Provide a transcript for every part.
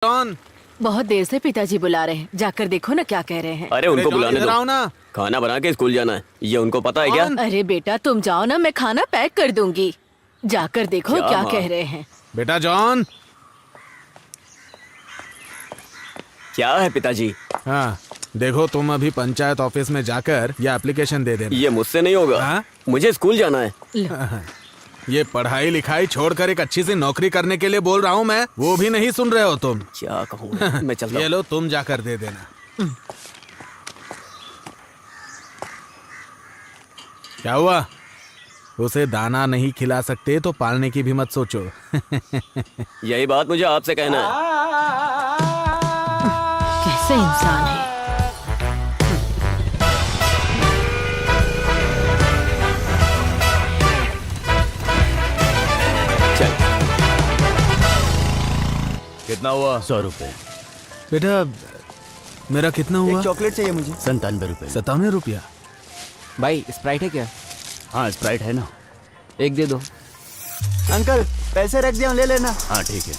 John, बहुत देर से पिताजी बुला रहे हैं, जाकर देखो ना क्या कह रहे हैं। अरे उनको बुलाने इधर आओ दो। ना। खाना बना के स्कूल जाना है, ये उनको पता है क्या? अरे बेटा तुम जाओ ना, मैं खाना पैक कर दूंगी। जाकर देखो क्या माँ? कह रहे हैं। बेटा जॉन। क्या है पिताजी? हाँ, देखो तुम अभी पंचायत ऑफिस में जाकर ये एप्लीकेशन दे देना। ये मुझसे नहीं होगा। हाँ? मुझे स्कूल जाना है। ये पढ़ाई लिखाई छोड़कर एक अच्छी सी नौकरी करने के लिए बोल रहा हूँ मैं, वो भी नहीं सुन रहे हो तुम। क्या कहूँ मैं चलता ये हूँ। लो, तुम जाकर दे देना। क्या हुआ? उसे दाना नहीं खिला सकते तो पालने की भी मत सोचो। यही बात मुझे आपसे कहना है। कैसे इंसान है। चल। कितना हुआ? 100 रुपए। बेटा मेरा कितना हुआ? चॉकलेट चाहिए मुझे। 97 रुपए। 57 रुपया। भाई स्प्राइट है क्या? हाँ स्प्राइट है ना। एक दे दो। अंकल पैसे रख दिया, ले लेना। हाँ ठीक है।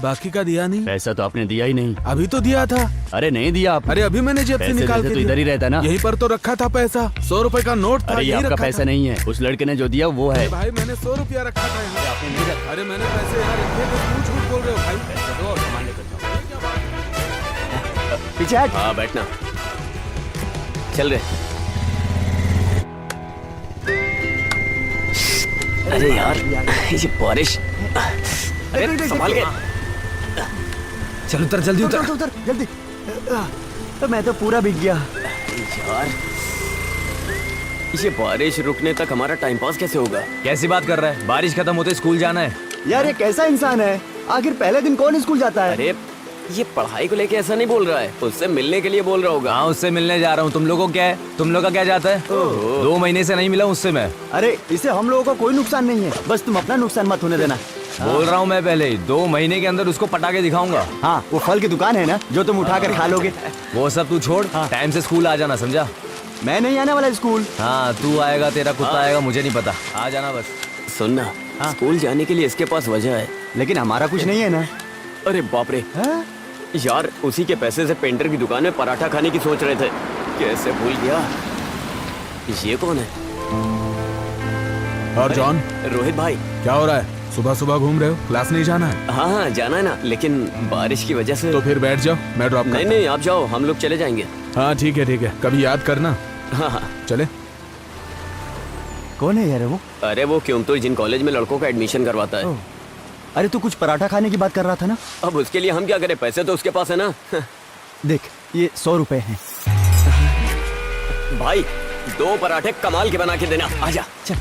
बाकी का दिया नहीं? पैसा तो आपने दिया ही नहीं। अभी तो दिया था। अरे नहीं दिया आप। अरे अभी मैंने जेब से पैसे निकाल वैसे के तो दिया। इधर ही रहता ना। यहीं पर तो रखा था पैसा। 100 रुपए का नोट था। अरे ये यहीं आपका रखा पैसा था। नहीं है, उस लड़के ने जो दिया वो है। अरे भाई मैंने 100 रुपया रखा था यहाँ। आपने नहीं रखा। अरे मैंने पैसे यहाँ रखे थे, क्यों झूठ बोल रहे हो भाई? पैसे दो और सामान लेकर जाओ। पीछे हट। हाँ बैठना। चल रहे। अरे यार ये बारिश। अरे संभाल के। चल उतर, जल्दी उतर उतर जल्दी। तो मैं तो पूरा भीग गया। यार ये बारिश रुकने तक हमारा टाइम पास कैसे होगा? कैसी बात कर रहा है? बारिश खत्म होते स्कूल जाना है। यार ये कैसा इंसान है? आखिर पहले दिन कौन स्कूल जाता है? अरे ये पढ़ाई को लेके ऐसा नहीं बोल रहा है, उससे मिलने के लिए बोल रहा होगा। हाँ उससे मिलने जा रहा हूँ। तुम लोगों को क्या है? तुम लोग का क्या जाता है? 2 महीने से नहीं मिला उससे मैं। अरे इससे हम लोगों को कोई नुकसान नहीं है, बस तुम अपना नुकसान मत होने देना। बोल रहा हूँ मैं पहले ही, 2 महीने के अंदर उसको पटाके दिखाऊंगा। हाँ वो फल की दुकान है ना, जो तुम उठा कर खा लोगे। वो सब तू छोड़, टाइम से स्कूल आ जाना, समझा? मैं नहीं आने वाला स्कूल। हाँ तू आएगा, तेरा कुत्ता आएगा, मुझे नहीं पता। आ जाना बस। सुनना, स्कूल जाने के लिए इसके पास वजह है। लेकिन हमारा कुछ नहीं है ना। अरे बाप रे हाँ? यार, उसी के पैसे से पेंटर की दुकान में पराठा खाने की सोच रहे थे। कैसे भूल गया। ये कौन है? और जॉन, रोहित भाई। क्या हो रहा है? सुबह सुबह घूम रहे हो? क्लास नहीं जाना है? हाँ हाँ जाना है ना, लेकिन बारिश की वजह से। तो फिर बैठ जाओ, मैं ड्रॉप नहीं नहीं आप जाओ, हम लोग चले जाएंगे। हाँ ठीक है, कभी याद करना। हाँ हाँ। चले। कौन है यार वो? अरे वो क्यों तो जिन कॉलेज में लड़कों का एडमिशन करवाता है। अरे तू कुछ पराठा खाने की बात कर रहा था ना? अब उसके लिए हम क्या करें, पैसे तो उसके पास है ना। देख ये 100 रुपए हैं। भाई 2 पराठे कमाल के बना के देना। आजा चल।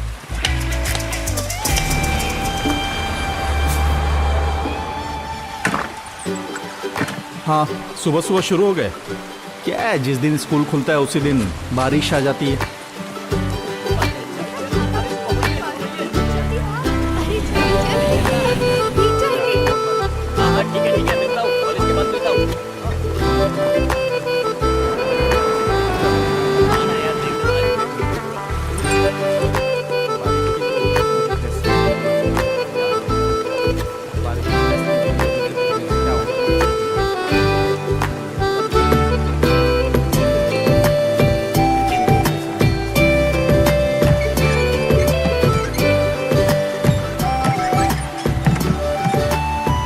हाँ सुबह सुबह शुरू हो गए। क्या है, जिस दिन स्कूल खुलता है उसी दिन बारिश आ जाती है। ठीक है मिलता हूँ, कॉलेज के बाद मिलता हूँ।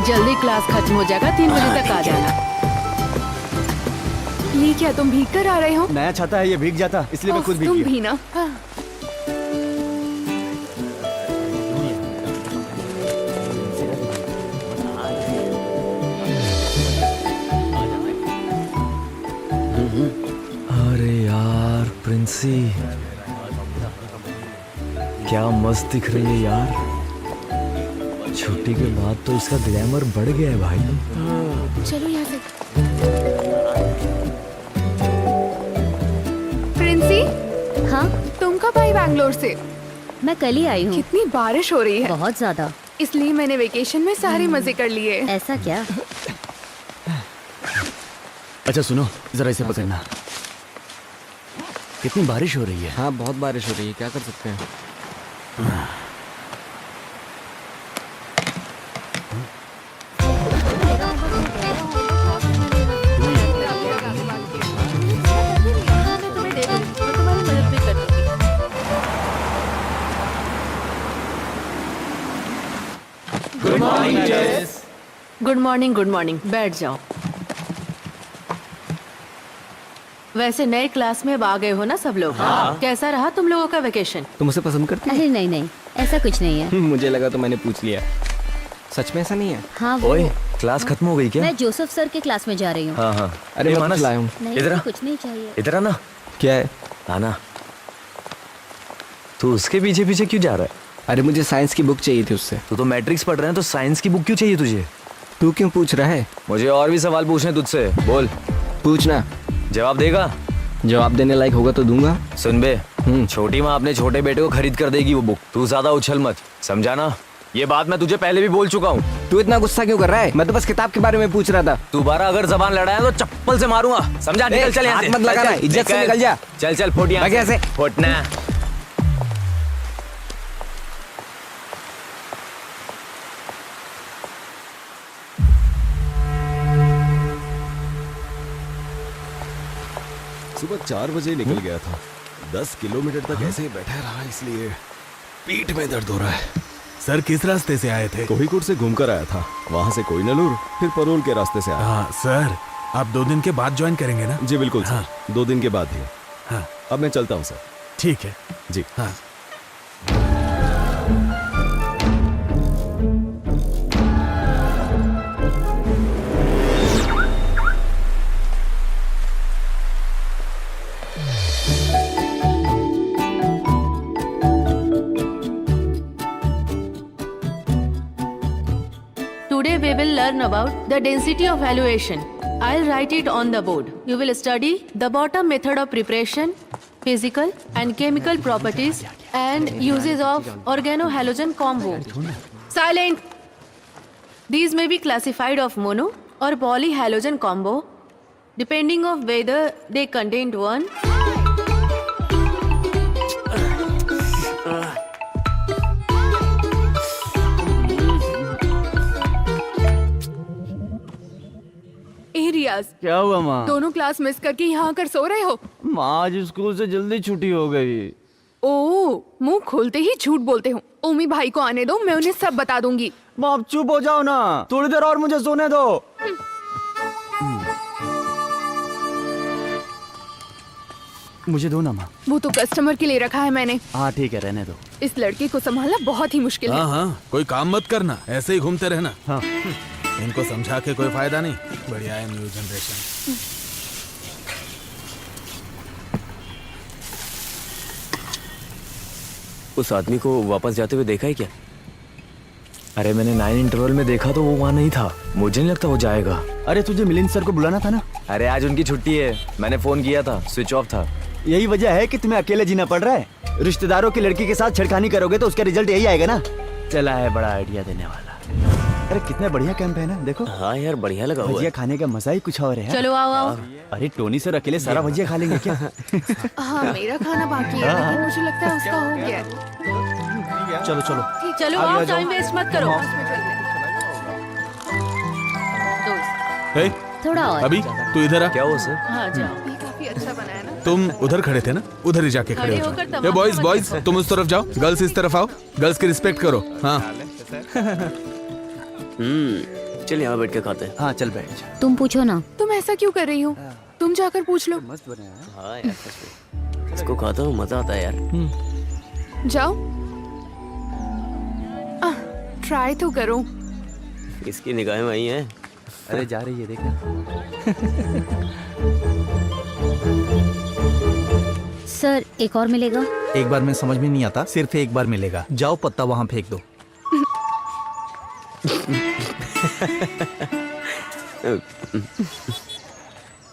जल्दी क्लास खत्म हो जाएगा, 3 बजे तक आ जाना। ये क्या तुम भीग कर आ रहे हो? नया छाता है, ये भीग जाता, इसलिए मैं खुद भीग तुम गया। भी ना। अरे यार प्रिंसी, क्या मस्त दिख रही है यार। छुट्टी के बाद तो इसका ग्लैमर बढ़ गया है भाई। चलो यहाँ से। प्रिंसी, हाँ तुम कब आई बैंगलोर से? मैं कल ही आई हूँ। कितनी बारिश हो रही है। बहुत ज्यादा। इसलिए मैंने वेकेशन में सारे मजे कर लिए। ऐसा क्या? अच्छा सुनो, जरा इसे पकड़ना। कितनी बारिश हो रही है। हाँ बहुत बारिश हो रही है, क्या कर सकते हैं। गुड मॉर्निंग, बैठ जाओ। वैसे नए क्लास में अब आ गए हो ना सब लोग? कैसा रहा तुम लोगों का वेकेशन? तुम उसे पसंद करती अरे नहीं नहीं, ऐसा कुछ नहीं है। हो? मुझे लगा तो मैंने पूछ लिया। सच में ऐसा नहीं है? हाँ वो ओए क्लास खत्म हो गई क्या? मैं जोसेफ सर के क्लास में जा रही हूँ। हाँ हाँ। अरे मैं मानस, कुछ लाया हूँ। नहीं इधर आ। मुझे कुछ नहीं चाहिए। इधर आना। क्या है? आना। तू उसके पीछे पीछे क्यों जा रहा है? अरे मुझे साइंस की बुक चाहिए थी उससे। तू तो मैट्रिक्स पढ़ रहा है तो साइंस की बुक क्यों चाहिए तुझे? तू क्यों पूछ रहा है? मुझे और भी सवाल पूछने तुझसे, बोल। पूछना। जवाब देगा? जवाब देने लायक होगा तो दूंगा। सुन बे, छोटी माँ अपने छोटे बेटे को खरीद कर देगी वो बुक। तू ज्यादा उछल मत, समझा ना? ये बात मैं तुझे पहले भी बोल चुका हूँ। तू इतना गुस्सा क्यों कर रहा है? मैं तो बस किताब के बारे में पूछ रहा था। दोबारा अगर जबान लड़ाया तो चप्पल से मारूंगा, समझा? निकल चल यहाँ से। हाथ मत लगाना, इज्जत से निकल जा। चल चल फुट यहाँ भाग यहाँ से। फुटना। सुबह 4 बजे निकल गया था। 10 किलोमीटर तक ऐसे ही बैठा रहा, इसलिए पीठ में दर्द हो रहा है। सर किस रास्ते से आए थे? कोहिकोड से घूमकर आया था, वहां से कोइनलूर, फिर परोल के रास्ते से आया। हाँ सर, आप 2 दिन के बाद ज्वाइन करेंगे ना? जी बिल्कुल सर, 2 दिन के बाद ही। हाँ अब मैं चलता हूँ सर। ठीक है। जी हाँ। Today we will learn about the density of valuation. I'll write it on the board. You will study the bottom method of preparation, physical and chemical properties, and uses of organohalogen combo. Silent! These may be classified of mono or polyhalogen combo, depending of whether they contain one रियाज, क्या हुआ माँ? दोनों class miss करके यहाँ आकर सो रहे हो? माँ आज स्कूल से जल्दी छुट्टी हो गई। ओह, मुंह खोलते ही झूठ बोलते हो। ओमी भाई को आने दो, मैं उन्हें सब बता दूंगी। माँ आप चुप हो जाओ ना, थोड़ी देर और मुझे सोने दो। मुझे दो ना माँ। वो तो कस्टमर के लिए रखा है मैंने। हाँ ठीक है, रहने दो। इस लड़के को संभालना बहुत ही मुश्किल है। हाँ हाँ, कोई काम मत करना, ऐसे ही घूमते रहना। हाँ। इनको समझा के कोई फायदा नहीं। बढ़िया है न्यू जनरेशन। उस आदमी को वापस जाते हुए देखा है क्या? अरे मैंने 9 इंटरवल में देखा तो वो वहाँ नहीं था। मुझे नहीं लगता वो जाएगा। अरे तुझे मिलिंद सर को बुलाना था ना? अरे आज उनकी छुट्टी है, मैंने फोन किया था, स्विच ऑफ था। यही वजह है कि तुम्हें अकेले जीना पड़ रहा है। रिश्तेदारों की लड़की के साथ छेड़खानी करोगे तो उसका रिजल्ट यही आएगा ना। चला है बड़ा आइडिया देने वाला। अरे कितना बढ़िया कैंप है ना, देखो। हाँ यार बढ़िया लगा हुआ भजिया है। खाने का मजा ही कुछ और है। चलो आओ आओ। अरे टोनी सर अकेले सारा भजिया खा लेंगे क्या? हाँ, मेरा खाना बाकी है, लेकिन मुझे लगता है उसका हो गया है। चलो चलो चलो आओ, टाइम वेस्ट मत करो। हे, थोड़ा और। अभी तू इधर आ। क्या हुआ सर? हाँ जाओ। ये काफी अच्छा बना है ना? तुम उधर खड़े थे ना, उधर ही जाके खड़े खड़े हो होकर जाओ। तमाम ये बॉयज बच्चे बॉयज तुम उस तरफ जाओ, गर्ल्स इस तरफ आओ। गर्ल्स की रिस्पेक्ट करो। हाँ चल यहाँ बैठ के खाते हैं। हाँ चल बैठ जा। तुम पूछो ना। तुम ऐसा क्यों कर रही हो? तुम जाकर पूछ लो। हाँ यार सच में। इसको खाता हूँ, मजा आता है यार। जाओ, ट्राई तो करो। इसकी निगाहें वही हैं। अरे जा रही है, देखना। सर एक और मिलेगा? एक बार में समझ में नहीं आता, सिर्फ एक बार मिलेगा। जाओ पत्ता वहाँ फेंक दो।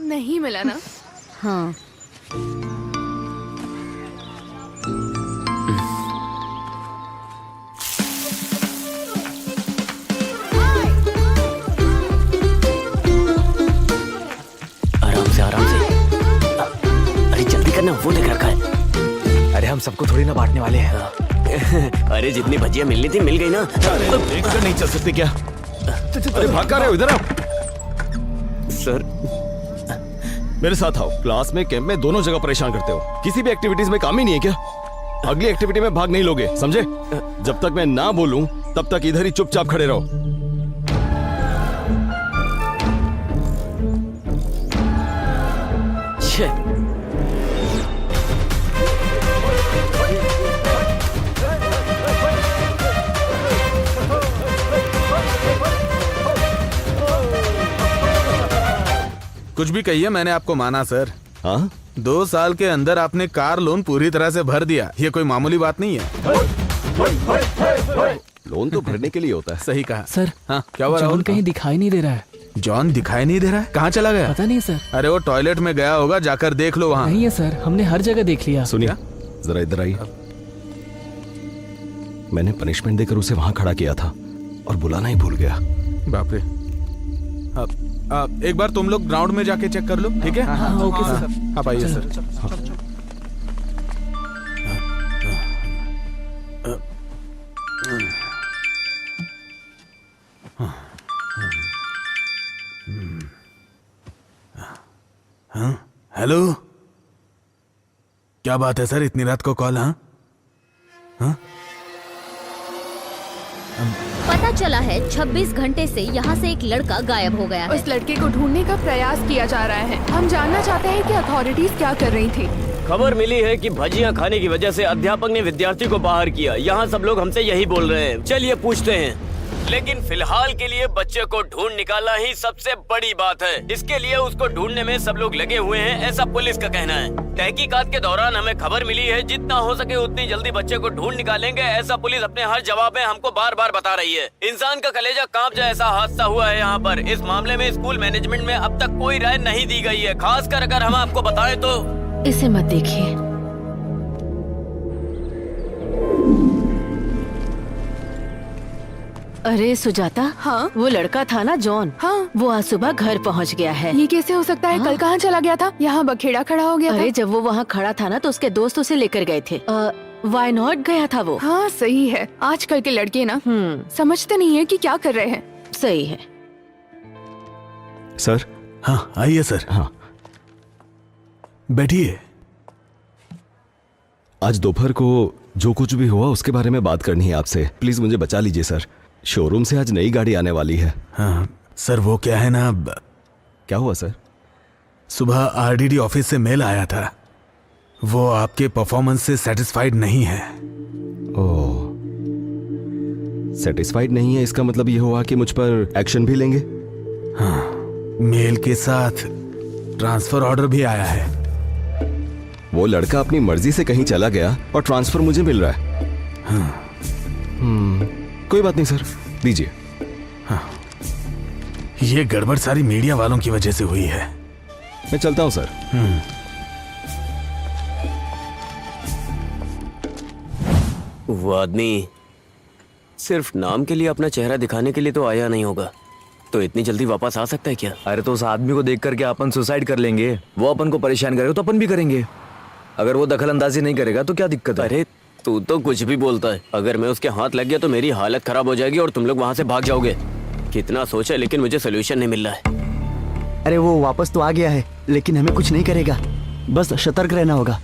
नहीं मिला ना? हाँ। आराम से आराम से। अरे जल्दी करना, वो देख रखा है। अरे हम सबको थोड़ी ना बांटने वाले हैं। अरे जितनी भजिया मिलनी थी मिल गई ना। देखकर नहीं चल सकते क्या? अरे भाग कर रहे हो, इधर आओ। सर मेरे साथ आओ। क्लास में, कैंप में, दोनों जगह परेशान करते हो। किसी भी एक्टिविटीज में काम ही नहीं है क्या? अगली एक्टिविटी में भाग नहीं लोगे, समझे? जब तक मैं ना बोलूं तब तक इधर ही चुपचाप खड़े रहो। कुछ भी कहिए, मैंने आपको माना सर। हाँ 2 साल के अंदर आपने कार लोन पूरी तरह से भर दिया, ये कोई मामूली बात नहीं है। लोन तो भरने के लिए होता है। सही कहा सर। हाँ क्या हुआ जॉन राहुल? कहीं दिखाई नहीं दे रहा है। जॉन दिखाई नहीं दे रहा है? कहाँ चला गया? पता नहीं सर। अरे वो टॉयलेट में गया होगा, जाकर देख लो वहाँ। नहीं है सर, हमने हर जगह देख लिया। सुनिए जरा इधर आइए। मैंने पनिशमेंट देकर उसे वहां खड़ा किया था और बुलाना ही भूल गया। बाप रे। एक बार तुम लोग ग्राउंड में जाके चेक कर लो, ठीक है? हाँ, ओके सर। आप आइए सर। हेलो, क्या बात है सर, इतनी रात को कॉल? हाँ पता चला है 26 घंटे से यहाँ से एक लड़का गायब हो गया है। उस लड़के को ढूंढने का प्रयास किया जा रहा है। हम जानना चाहते हैं कि अथॉरिटीज क्या कर रही थी। खबर मिली है कि भजिया खाने की वजह से अध्यापक ने विद्यार्थी को बाहर किया। यहाँ सब लोग हमसे यही बोल रहे हैं। चलिए पूछते हैं, लेकिन फिलहाल के लिए बच्चे को ढूंढ निकालना ही सबसे बड़ी बात है। इसके लिए उसको ढूंढने में सब लोग लगे हुए हैं, ऐसा पुलिस का कहना है। तहकीकात के दौरान हमें खबर मिली है, जितना हो सके उतनी जल्दी बच्चे को ढूंढ निकालेंगे, ऐसा पुलिस अपने हर जवाब में हमको बार बार बता रही है। इंसान का कलेजा कांप जाए ऐसा हादसा हुआ है यहाँ पर। इस मामले में स्कूल मैनेजमेंट में अब तक कोई राय नहीं दी गई है। खासकर अगर हम आपको बताएं तो इसे मत देखिए। अरे सुजाता, हाँ? वो लड़का था ना जॉन, हाँ। वो आज सुबह घर पहुंच गया है। ये कैसे हो सकता है? कल कहाँ चला गया था? यहाँ बखेड़ा खड़ा हो गया अरे था। जब वो वहाँ खड़ा था ना तो उसके दोस्त उसे लेकर गए थे। वाई नॉट गया था वो। हाँ सही है। आजकल के लड़के ना समझते नहीं है कि क्या कर रहे हैं। सही है। सर। हाँ आइए सर। हाँ बैठिए। आज दोपहर को जो कुछ भी हुआ उसके बारे में बात करनी है आपसे। प्लीज मुझे बचा लीजिए सर। शोरूम से आज नई गाड़ी आने वाली है। हाँ सर, वो क्या है ना, क्या हुआ सर? सुबह आरडीडी ऑफिस से मेल आया था। वो आपके परफॉर्मेंस से सेटिस्फाइड नहीं है। ओह, सेटिस्फाइड नहीं है, इसका मतलब ये हुआ कि मुझ पर एक्शन भी लेंगे? हाँ, मेल के साथ ट्रांसफर ऑर्डर भी आया है। वो लड़का अपनी मर्जी से कहीं चला गया और ट्रांसफर मुझे मिल रहा है। हाँ। कोई बात नहीं सर, दीजिए। हाँ, ये गड़बड़ सारी मीडिया वालों की वजह से हुई है। मैं चलता हूं सर। वो आदमी सिर्फ नाम के लिए, अपना चेहरा दिखाने के लिए तो आया नहीं होगा। तो इतनी जल्दी वापस आ सकता है क्या? अरे तो उस आदमी को देख करके अपन सुसाइड कर लेंगे। वो अपन को परेशान करेगा तो अपन भी करेंगे। अगर वो दखल अंदाजी नहीं करेगा तो क्या दिक्कत है? अरे तू तो कुछ भी बोलता है। अगर मैं उसके हाथ लग गया तो मेरी हालत खराब हो जाएगी और तुम लोग वहाँ से भाग जाओगे। कितना सोचा लेकिन मुझे सोल्यूशन नहीं मिल रहा है। अरे वो वापस तो आ गया है, लेकिन हमें कुछ नहीं करेगा। बस सतर्क रहना होगा।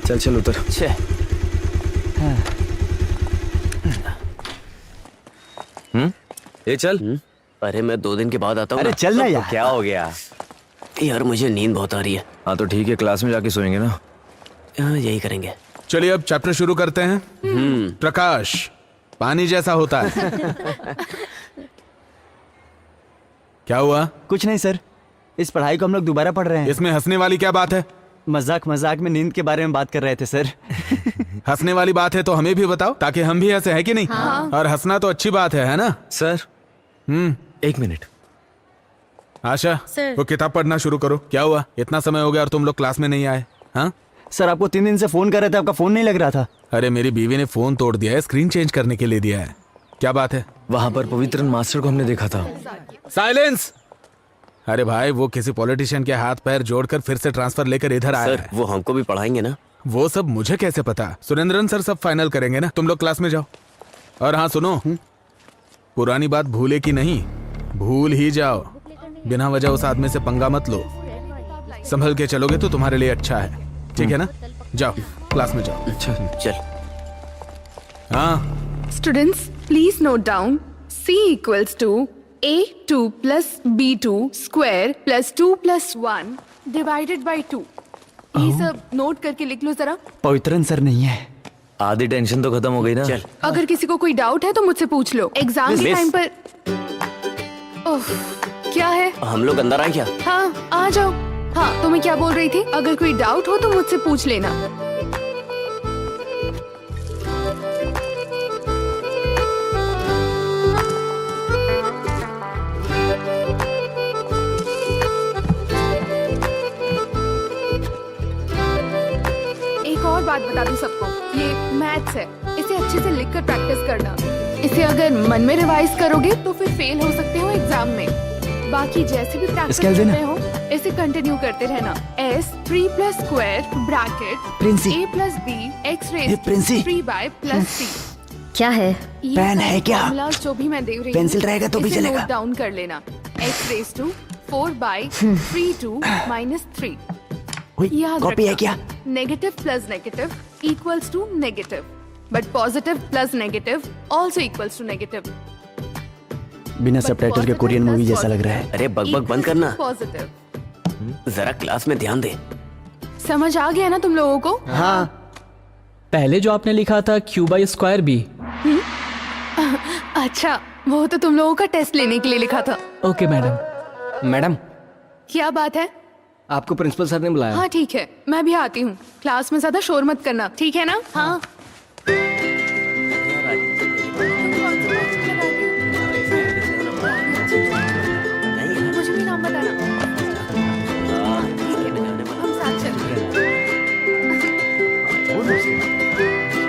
चल चल उतर। छे। ये चल। अरे मैं 2 दिन के बाद आता हूँ। अरे चल ना यार। क्या हो गया? यार मुझे नींद बहुत आ रही है। हाँ तो ठीक है, क्लास में जाके सोएंगे ना। हाँ यही करेंगे। चलिए अब चैप्टर शुरू करते हैं। प्रकाश पानी जैसा होता है। क्या हुआ? कुछ नहीं सर, इस पढ़ाई को हम लोग दोबारा पढ़ रहे हैं। इसमें हंसने वाली क्या बात है? मजाक मजाक में नींद के बारे में बात कर रहे थे सर। हंसने वाली बात है तो हमें भी बताओ, ताकि हम भी हंसे, है कि नहीं? हाँ। और हंसना तो अच्छी बात है ना? सर 1 मिनट। आशा, सर। वो किताब पढ़ना शुरू करो। क्या हुआ? इतना समय हो गया और तुम लोग क्लास में नहीं आए? हाँ सर आपको 3 दिन से फोन कर रहे थे, आपका फोन नहीं लग रहा था। अरे मेरी बीवी ने फोन तोड़ दिया है, स्क्रीन चेंज करने के लिए दिया है। क्या बात है? वहां पर पवित्रन मास्टर को हमने देखा था। साइलेंस! अरे भाई, वो किसी पॉलिटिशियन के हाथ पैर जोड़कर फिर से ट्रांसफर लेकर इधर आया सर है। वो हमको भी पढ़ाएंगे ना? वो सब मुझे कैसे पता? सुरेंद्रन सर सब फाइनल करेंगे ना। तुम लोग क्लास में जाओ। और हाँ सुनो, पुरानी बात भूले की नहीं, भूल ही जाओ। बिना वजह उस आदमी से पंगा मत लो। संभल के चलोगे तो तुम्हारे लिए अच्छा है, ठीक है ना? जाओ क्लास में जाओ। अच्छा चल। हाँ students please note down, C equals to A2 plus B2 square plus 2 plus 1 divided by 2. ये सब नोट करके लिख लो जरा। पवित्रन सर नहीं है। आधी टेंशन तो खत्म हो गई ना। चल अगर किसी को कोई डाउट है तो मुझसे पूछ लो। एग्जाम के मिस। टाइम पर ओह, क्या है? हम लोग अंदर आए क्या? हाँ आ जाओ। हाँ तो मैं क्या बोल रही थी, अगर कोई डाउट हो तो मुझसे पूछ लेना। एक और बात बता दूं सबको, ये मैथ्स है, इसे अच्छे से लिखकर प्रैक्टिस करना। इसे अगर मन में रिवाइज करोगे तो फिर फेल हो सकते हो एग्जाम में। बाकी जैसे भी प्रैक्टिस स्केल कर देना। रहे हो इसे कंटिन्यू करते रहना। s 3 + square bracket Princy. a + b x ये प्रिंसी। 3y + c। क्या है? ये पेन सारे है क्या? formulas जो भी मैं दे रही हूँ, पेंसिल रहेगा तो भी इसे चलेगा। नोट डाउन कर लेना। x 4/32 - 3। याद कॉपी है रखना, क्या? Negative plus negative equals to negative, but positive plus negative also equals to negative. बिना सबटाइटल के कोरियन मूवी जैसा लग रहा है। अरे बकबक बंद करना, पॉजिटिव। जरा क्लास में ध्यान दे। समझ आ गया ना तुम लोगों को? हाँ पहले जो आपने लिखा था Q/² B। अच्छा, वो तो तुम लोगों का टेस्ट लेने के लिए लिखा था। Okay madam. मैडम, क्या बात है? आपको प्रिंसिपल सर ने बुलाया। हाँ ठीक है, मैं भी आती हूँ। क्लास में ज्यादा शोर मत करना, ठीक है ना? हाँ। मुझे भी नाम बताना। हम साथ चलेंगे।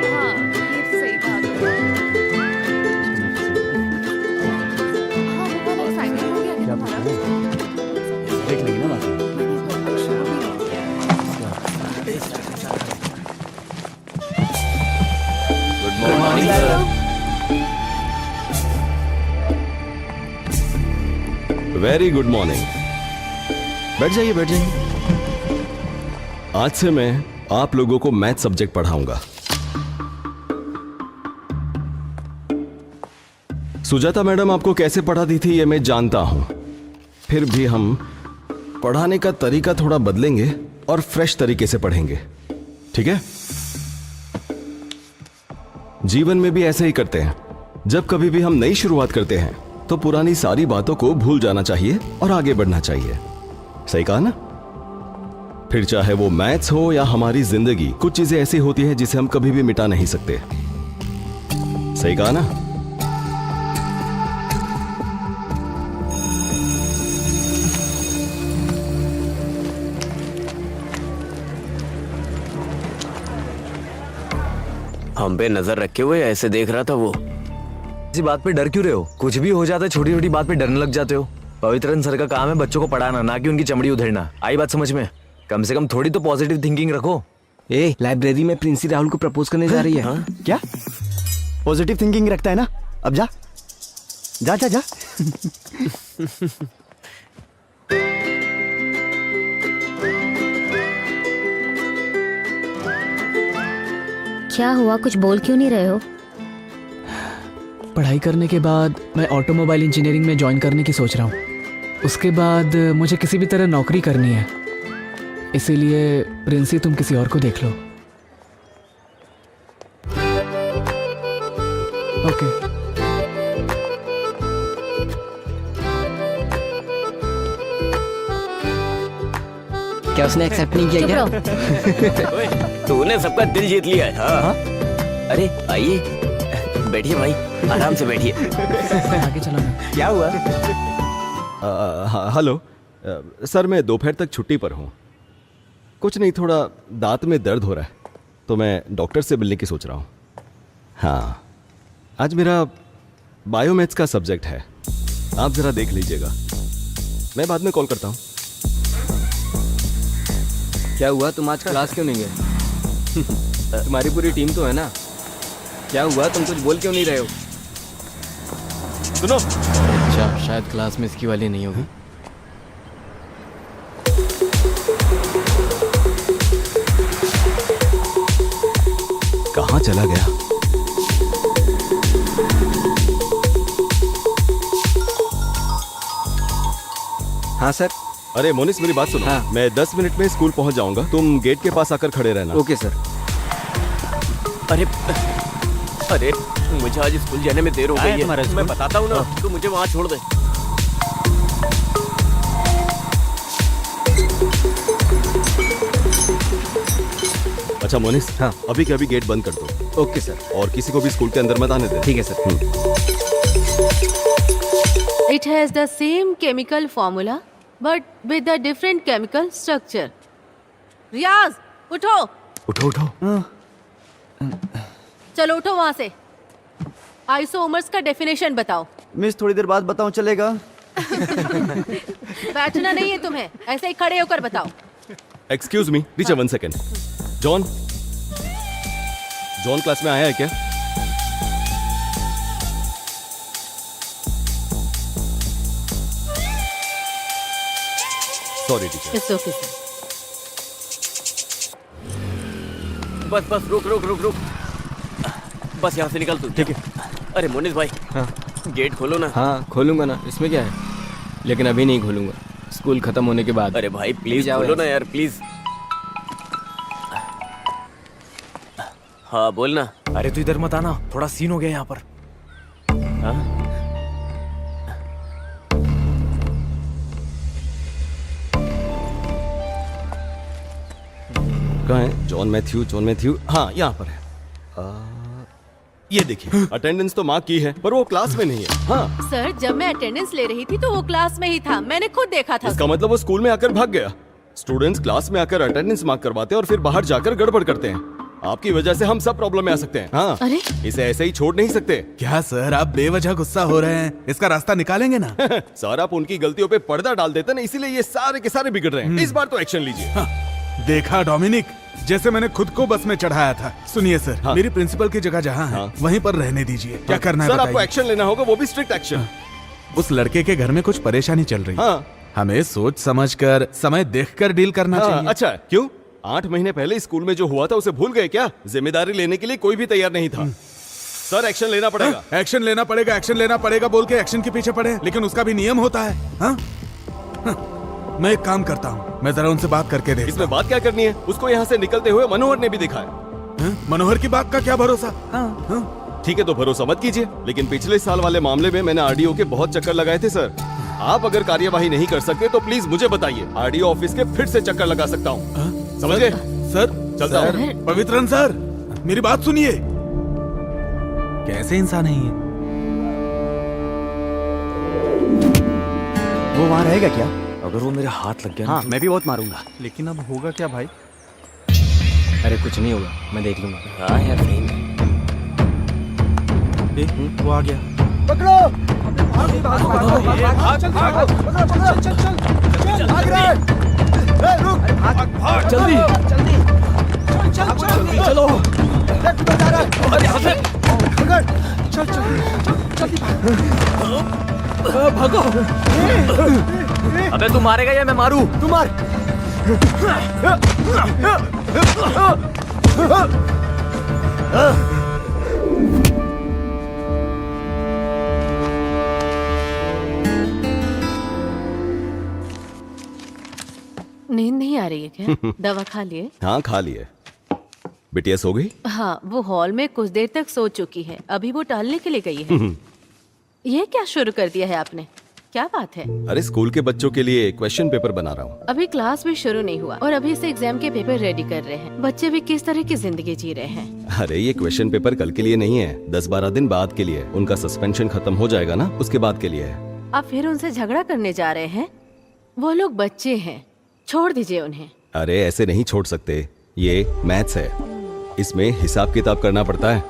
हाँ, ये तो सही बात है। हाँ, वो वाला assignment हो गया क्या तुम्हारा? देख लेंगे ना बात। Good morning sir. Very good morning. बैठ जाइए बैठ जाइए। आज से मैं आप लोगों को मैथ सब्जेक्ट पढ़ाऊंगा। सुजाता मैडम आपको कैसे पढ़ाती थी ये मैं जानता हूं, फिर भी हम पढ़ाने का तरीका थोड़ा बदलेंगे और फ्रेश तरीके से पढ़ेंगे, ठीक है? जीवन में भी ऐसे ही करते हैं। जब कभी भी हम नई शुरुआत करते हैं तो पुरानी सारी बातों को भूल जाना चाहिए और आगे बढ़ना चाहिए। सही कहा ना? फिर चाहे वो मैथ्स हो या हमारी जिंदगी, कुछ चीजें ऐसी होती हैं जिसे हम कभी भी मिटा नहीं सकते। सही कहा ना? हम पे नजर रखे हुए ऐसे देख रहा था वो। इसी बात पे डर क्यों रहे हो? कुछ भी हो जाता है, छोटी छोटी बात पे डरने लग जाते हो। पवित्रन सर का काम है बच्चों को पढ़ाना, ना कि उनकी चमड़ी उधेड़ना। आई बात समझ में? कम से कम थोड़ी तो पॉजिटिव थिंकिंग रखो। ए, लाइब्रेरी में प्रिंसी राहुल को प्रपोज करने जा रही है। हाँ? क्या पॉजिटिव थिंकिंग रखता है ना? अब जा जा जा जा। क्या हुआ, कुछ बोल क्यों नहीं रहे हो? पढ़ाई करने के बाद मैं ऑटोमोबाइल इंजीनियरिंग में ज्वाइन करने की सोच रहा हूँ। उसके बाद मुझे किसी भी तरह नौकरी करनी है, इसीलिए प्रिंसी तुम किसी और को देख लो। ओके। क्या उसने एक्सेप्ट नहीं किया चुप क्या? रहो। ओए, तूने सबका दिल जीत लिया है। हाँ? अरे आइए, बैठिए भाई, आराम से बैठिए। आगे चलो ना। क्या हुआ? हेलो सर, मैं दोपहर तक छुट्टी पर हूँ। कुछ नहीं, थोड़ा दांत में दर्द हो रहा है तो मैं डॉक्टर से मिलने की सोच रहा हूँ। हाँ, आज मेरा बायोमैथ्स का सब्जेक्ट है, आप ज़रा देख लीजिएगा। मैं बाद में कॉल करता हूँ। क्या हुआ, तुम आज क्लास क्यों नहीं गए? तुम्हारी पूरी टीम तो है ना। क्या हुआ, तुम कुछ बोल क्यों नहीं रहे हो? सुनो, अच्छा, शायद क्लास में इसकी वाली नहीं होगी। कहाँ चला गया? हाँ सर, अरे मोनिस मेरी बात सुनो। हाँ। मैं 10 मिनट में स्कूल पहुंच जाऊंगा, तुम गेट के पास आकर खड़े रहना। Okay sir. अरे अरे मुझे आज स्कूल जाने में देर हो गई है। मैं बताता हूँ ना, तू मुझे वहाँ छोड़ दे। अच्छा मोनिस, हाँ। अभी के अभी गेट बंद कर दो ओके सर। और किसी को भी स्कूल के अंदर मत आने दे। ठीक है sir. It has the same chemical formula, but with a different chemical structure. रियाज, उठो। उठो उठो। चलो उठो वहां से। आइसोमर्स का डेफिनेशन बताओ। मिस थोड़ी देर बाद बताऊं चलेगा? बैठना नहीं है तुम्हें, ऐसे ही खड़े होकर बताओ। Excuse me teacher, 1 second. John, John class में आया है क्या? Sorry teacher. It's okay sir. बस बस रुक रुक रुक रुक, बस यहाँ से निकल तू। ठीक है। अरे मोनिस भाई, हाँ गेट खोलो ना। हाँ खोलूंगा ना, इसमें क्या है, लेकिन अभी नहीं खोलूंगा, स्कूल खत्म होने के बाद। अरे भाई प्लीज जाओ खोलो ना यहाँ यार, प्लीज। हाँ बोलना। अरे तू इधर मत आना, थोड़ा सीन हो गया यहाँ पर। हाँ? कहाँ है जॉन मैथ्यू? जॉन मैथ्यू, हाँ यहाँ पर है। ये देखिए, अटेंडेंस तो मार्क की है पर वो क्लास में नहीं है। हाँ, सर जब मैं अटेंडेंस ले रही थी तो वो क्लास में ही था, मैंने खुद देखा था। इसका मतलब वो स्कूल में आकर भाग गया। स्टूडेंट्स क्लास में आकर अटेंडेंस मार्क करवाते हैं और फिर बाहर जाकर गड़बड़ करते हैं। आपकी वजह से हम सब प्रॉब्लम में आ सकते हैं। हाँ, अरे? इसे ऐसे ही छोड़ नहीं सकते। क्या सर, आप बेवजह गुस्सा हो रहे हैं? इसका रास्ता निकालेंगे ना। सर आप उनकी गलतियों पे पर्दा डाल देते ना, इसीलिए ये सारे के सारे बिगड़ रहे हैं। इस बार तो एक्शन लीजिए। हाँ, देखा डोमिनिक, जैसे मैंने खुद को बस में चढ़ाया था। सुनिए सर, हाँ। मेरी प्रिंसिपल की जगह जहाँ है हाँ। वहीं पर रहने दीजिए। क्या करना है सर आपको बताइए। एक्शन लेना होगा, वो भी स्ट्रिक्ट एक्शन। उस लड़के के घर में कुछ परेशानी चल रही है। हाँ। हमें सोच समझकर, समय देखकर डील करना हाँ, चाहिए। अच्छा क्यों? 8 महीने पहले स्कूल में जो हुआ था उसे भूल गए क्या? जिम्मेदारी लेने के लिए कोई भी तैयार नहीं था। सर एक्शन लेना पड़ेगा। एक्शन लेना पड़ेगा, एक्शन लेना पड़ेगा बोल के एक्शन के पीछे पड़े, लेकिन उसका भी नियम होता है। हाँ? हाँ, मैं एक काम करता हूँ, मैं जरा उनसे बात करके देखता इसमें बात क्या करनी है? उसको यहाँ से निकलते हुए मनोहर ने भी देखा है। हूँ। मनोहर की बात का क्या भरोसा? हाँ। ठीक है तो भरोसा मत कीजिए, लेकिन पिछले साल वाले मामले में मैंने आरडीओ के बहुत चक्कर लगाए थे सर। आप अगर कार्यवाही नहीं कर सकते तो प्लीज मुझे बताइए, आरडीओ ऑफिस के फिर से चक्कर लगा सकता हूँ। समझ गए? सर, चलता हूँ। सर। पवित्रन सर, मेरी बात सुनिए। कैसे इंसान है ये? वो वहाँ रहेगा क्या? अगर वो मेरे हाथ लग गया ना, हाँ मैं भी बहुत मारूंगा। लेकिन अब होगा क्या भाई? अरे कुछ नहीं होगा, मैं देख लूंगा। हाँ यार सही में। वो आ गया। अबे तू मारेगा या मैं मारू? तू मार। नींद नहीं आ रही है क्या? दवा खा लिए? हाँ खा लिए। बिटिया सो गई? हाँ, वो हॉल में कुछ देर तक सो चुकी है, अभी वो टहलने के लिए गई है। ये क्या शुरू कर दिया है आपने? क्या बात है? अरे स्कूल के बच्चों के लिए क्वेश्चन पेपर बना रहा हूँ। अभी क्लास भी शुरू नहीं हुआ और अभी से एग्जाम के पेपर रेडी कर रहे हैं। बच्चे भी किस तरह की जिंदगी जी रहे हैं। अरे ये क्वेश्चन पेपर कल के लिए नहीं है, 10-12 दिन बाद के लिए। उनका सस्पेंशन खत्म हो जाएगा ना, उसके बाद के लिए है। आप फिर उनसे झगड़ा करने जा रहे हैं? वो लोग बच्चे हैं, छोड़ दीजिए उन्हें। अरे ऐसे नहीं छोड़ सकते, ये मैथ्स है, इसमें हिसाब किताब करना पड़ता है।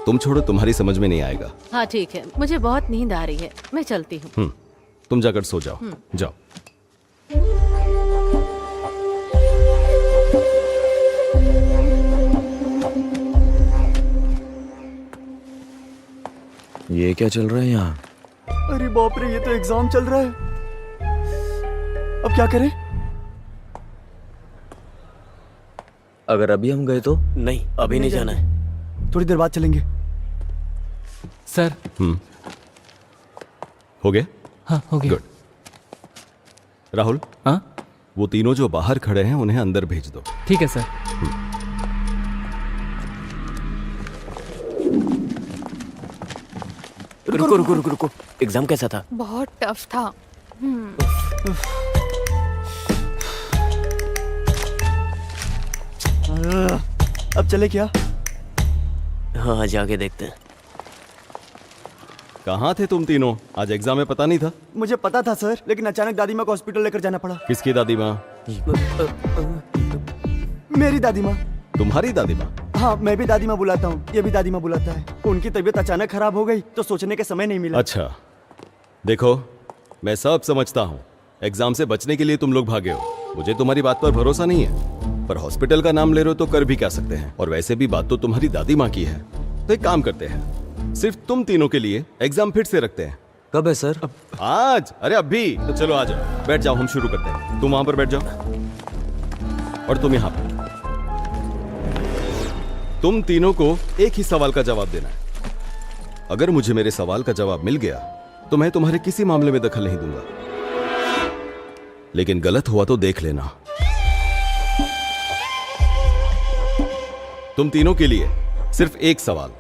तुम छोड़ो, तुम्हारी समझ में नहीं आएगा। हाँ ठीक है, मुझे बहुत नींद आ रही है, मैं चलती हूँ। तुम जाकर सो जाओ। जाओ। ये क्या चल रहा है यहाँ? अरे बाप रे, ये तो एग्जाम चल रहा है। अब क्या करें? अगर अभी हम गए तो? नहीं अभी नहीं जाना है। थोड़ी देर बाद चलेंगे। सर। हो गया? हाँ हो गया। गुड। राहुल, हाँ वो तीनों जो बाहर खड़े हैं उन्हें अंदर भेज दो। ठीक है सर। रुको रुको रुको रुको, एग्जाम कैसा था? बहुत टफ था। अब चले क्या? हाँ जाके देखते हैं। कहाँ थे तुम तीनों? आज एग्जाम में पता नहीं था? मुझे पता था सर, लेकिन अचानक दादी माँ को हॉस्पिटल लेकर जाना पड़ा। किसकी दादी माँ? मेरी दादी माँ। तुम्हारी दादी माँ? हाँ, मैं भी दादी माँ बुलाता हूँ, ये भी दादी माँ बुलाता है। उनकी तबीयत अचानक खराब हो गई तो सोचने के समय नहीं मिला। अच्छा, देखो मैं सब समझता हूँ। एग्जाम से बचने के लिए तुम लोग भागे हो, मुझे तुम्हारी बात पर भरोसा नहीं है, पर हॉस्पिटल का नाम ले रहे हो तो कर भी क्या सकते हैं। और वैसे भी बात तो तुम्हारी दादी माँ की है, तो एक काम करते हैं, सिर्फ तुम तीनों के लिए एग्जाम फिर से रखते हैं। कब है सर? आज? अरे अभी तो चलो आ जाओ, बैठ जाओ, हम शुरू करते हैं। तुम वहां पर बैठ जाओ और तुम यहाँ पर। तुम तीनों को एक ही सवाल का जवाब देना है। अगर मुझे मेरे सवाल का जवाब मिल गया तो मैं तुम्हारे किसी मामले में दखल नहीं दूंगा, लेकिन गलत हुआ तो देख लेना। तुम तीनों के लिए सिर्फ एक सवाल।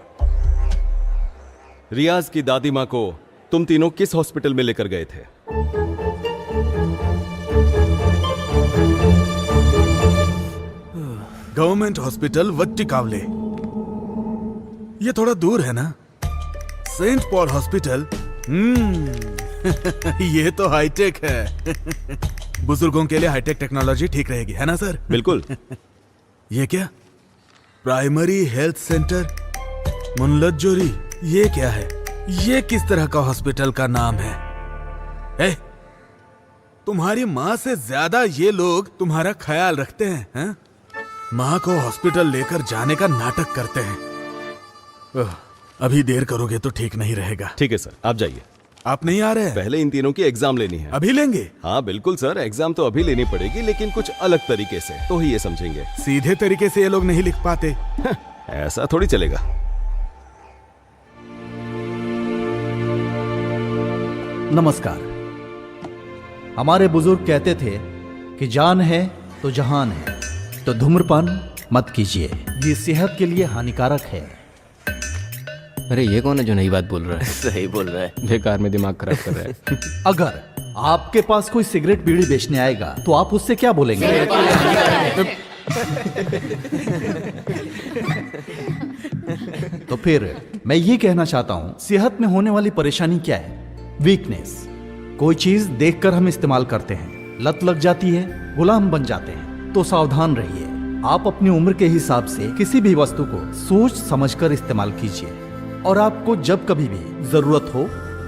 रियाज की दादी मां को तुम तीनों किस हॉस्पिटल में लेकर गए थे? गवर्नमेंट हॉस्पिटल वट्टिकावले। ये थोड़ा दूर है ना? Saint Paul hospital. ये तो हाईटेक है। बुजुर्गों के लिए हाईटेक टेक्नोलॉजी ठीक रहेगी, है ना सर? बिल्कुल। ये क्या? प्राइमरी हेल्थ सेंटर मुनलज्जोरी, ये क्या है? ये किस तरह का हॉस्पिटल का नाम है? तुम्हारी माँ से ज्यादा ये लोग तुम्हारा ख्याल रखते हैं? माँ को हॉस्पिटल लेकर जाने का नाटक करते हैं। अभी देर करोगे तो ठीक नहीं रहेगा। ठीक है सर, आप जाइए। आप नहीं आ रहे हैं? पहले इन तीनों की एग्जाम लेनी है। अभी लेंगे? हाँ बिल्कुल सर, एग्जाम तो अभी लेनी पड़ेगी, लेकिन कुछ अलग तरीके से, तो ही ये समझेंगे। सीधे तरीके से ये लोग नहीं लिख पाते। ऐसा थोड़ी चलेगा। नमस्कार। हमारे बुजुर्ग कहते थे कि जान है तो जहान है, तो धूम्रपान मत कीजिए, ये सेहत के लिए हानिकारक है। अरे ये कौन है जो नई बात बोल रहा है? सही बोल रहा है। बेकार में दिमाग खराब कर रहा है। अगर आपके पास कोई सिगरेट बीड़ी बेचने आएगा तो आप उससे क्या बोलेंगे? तो फिर मैं ये कहना चाहता हूं, सेहत में होने वाली परेशानी क्या है? वीकनेस। कोई चीज देखकर हम इस्तेमाल करते हैं, लत लग जाती है, गुलाम बन जाते हैं। तो सावधान रहिए। आप अपनी उम्र के हिसाब से किसी भी वस्तु को सोच समझकर इस्तेमाल कीजिए, और आपको जब कभी भी जरूरत हो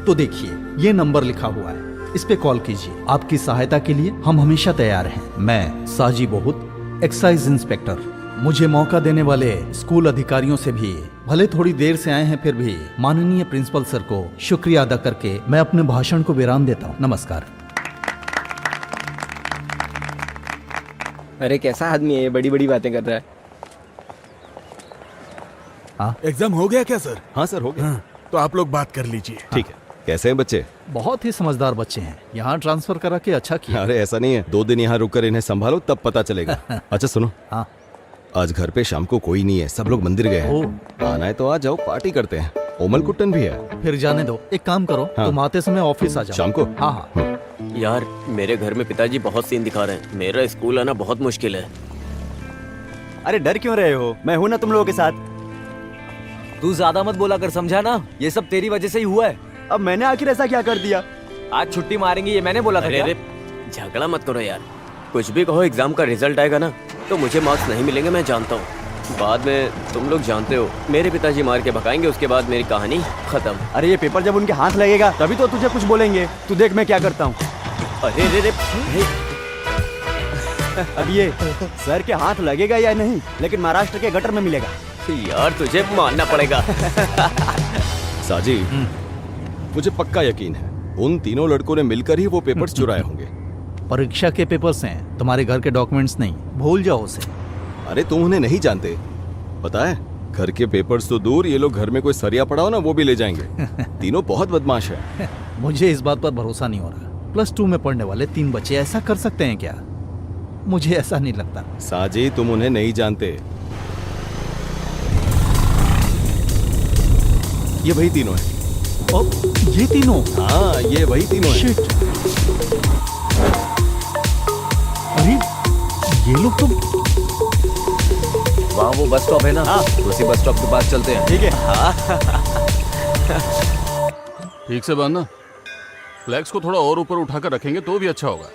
तो देखिए, ये नंबर लिखा हुआ है, इस पे कॉल कीजिए। आपकी सहायता के लिए हम हमेशा तैयार हैं। मैं साजी बहुत, एक्साइज इंस्पेक्टर। मुझे मौका देने वाले स्कूल अधिकारियों से भी, भले थोड़ी देर से आए हैं फिर भी, माननीय प्रिंसिपल सर को शुक्रिया अदा करके मैं अपने भाषण को विराम देता हूँ। नमस्कार। अरे कैसा आदमी है ये, बड़ी बड़ी बातें कर रहा है। एग्जाम हो गया क्या सर? हाँ सर, हो गया। तो आप लोग बात कर लीजिए। ठीक है। कैसे हैं बच्चे? बहुत ही समझदार बच्चे हैं, यहाँ ट्रांसफर करा के अच्छा किया। अरे ऐसा नहीं है, 2 दिन यहाँ रुककर इन्हें संभालो तब पता चलेगा। अच्छा सुनो, हाँ। आज घर पे शाम को कोई नहीं है, सब लोग मंदिर गए हैं। आना है तो आ जाओ, पार्टी करते हैं। ओमल कुट्टन भी है। फिर जाने दो, एक काम करो, हाँ। तुम आते समय ऑफिस आ जाओ। शाम को? हाँ हाँ। यार मेरे घर में पिताजी बहुत सीन दिखा रहे हैं, मेरा स्कूल आना बहुत मुश्किल है। अरे डर क्यों रहे हो? मैं हूं ना तुम लोगों के साथ। तू ज्यादा मत बोला कर, समझा ना? ये सब तेरी वजह से ही हुआ है। अब मैंने आखिर ऐसा क्या कर दिया? आज छुट्टी मारेंगे ये मैंने बोला था अरे क्या? अरे झगड़ा मत करो यार, कुछ भी कहो, एग्जाम का रिजल्ट आएगा ना तो मुझे मार्क्स नहीं मिलेंगे, मैं जानता हूँ। बाद में तुम लोग जानते हो, मेरे पिताजी मार के भगाएंगे, उसके बाद मेरी कहानी खत्म। अरे ये पेपर जब उनके हाथ लगेगा तभी तो तुझे कुछ बोलेंगे। तू देख मैं क्या करता हूँ। अरे रे रे अब ये सर के हाथ लगेगा या नहीं, लेकिन महाराष्ट्र के गटर में मिलेगा। यार तुझे मानना पड़ेगा। साजी, मुझे पक्का यकीन है उन तीनों लड़कों ने मिलकर ही वो पेपर्स चुराए होंगे। परीक्षा के पेपर्स हैं, तुम्हारे घर के डॉक्यूमेंट्स नहीं, भूल जाओ उसे। अरे तुम उन्हें नहीं जानते, पता है घर के पेपर्स तो दूर, ये लोग घर में कोई सरिया पड़ा हो ना वो भी ले जाएंगे। तीनों बहुत बदमाश है। मुझे इस बात पर भरोसा नहीं हो रहा। +2 में पढ़ने वाले 3 बच्चे ऐसा कर सकते हैं क्या? मुझे ऐसा नहीं लगता। साजी, तुम उन्हें नहीं जानते। ये वही तीनों हैं। ओ, ये तीनों? हाँ, ये वही तीनों हैं। शिट। अरे ये लोग तो वहाँ वो बस स्टॉप है ना, उसी बस स्टॉप के पास चलते हैं। ठीक है। ठीक से बांधना। फ्लैक्स को थोड़ा और ऊपर उठाकर रखेंगे तो भी अच्छा होगा।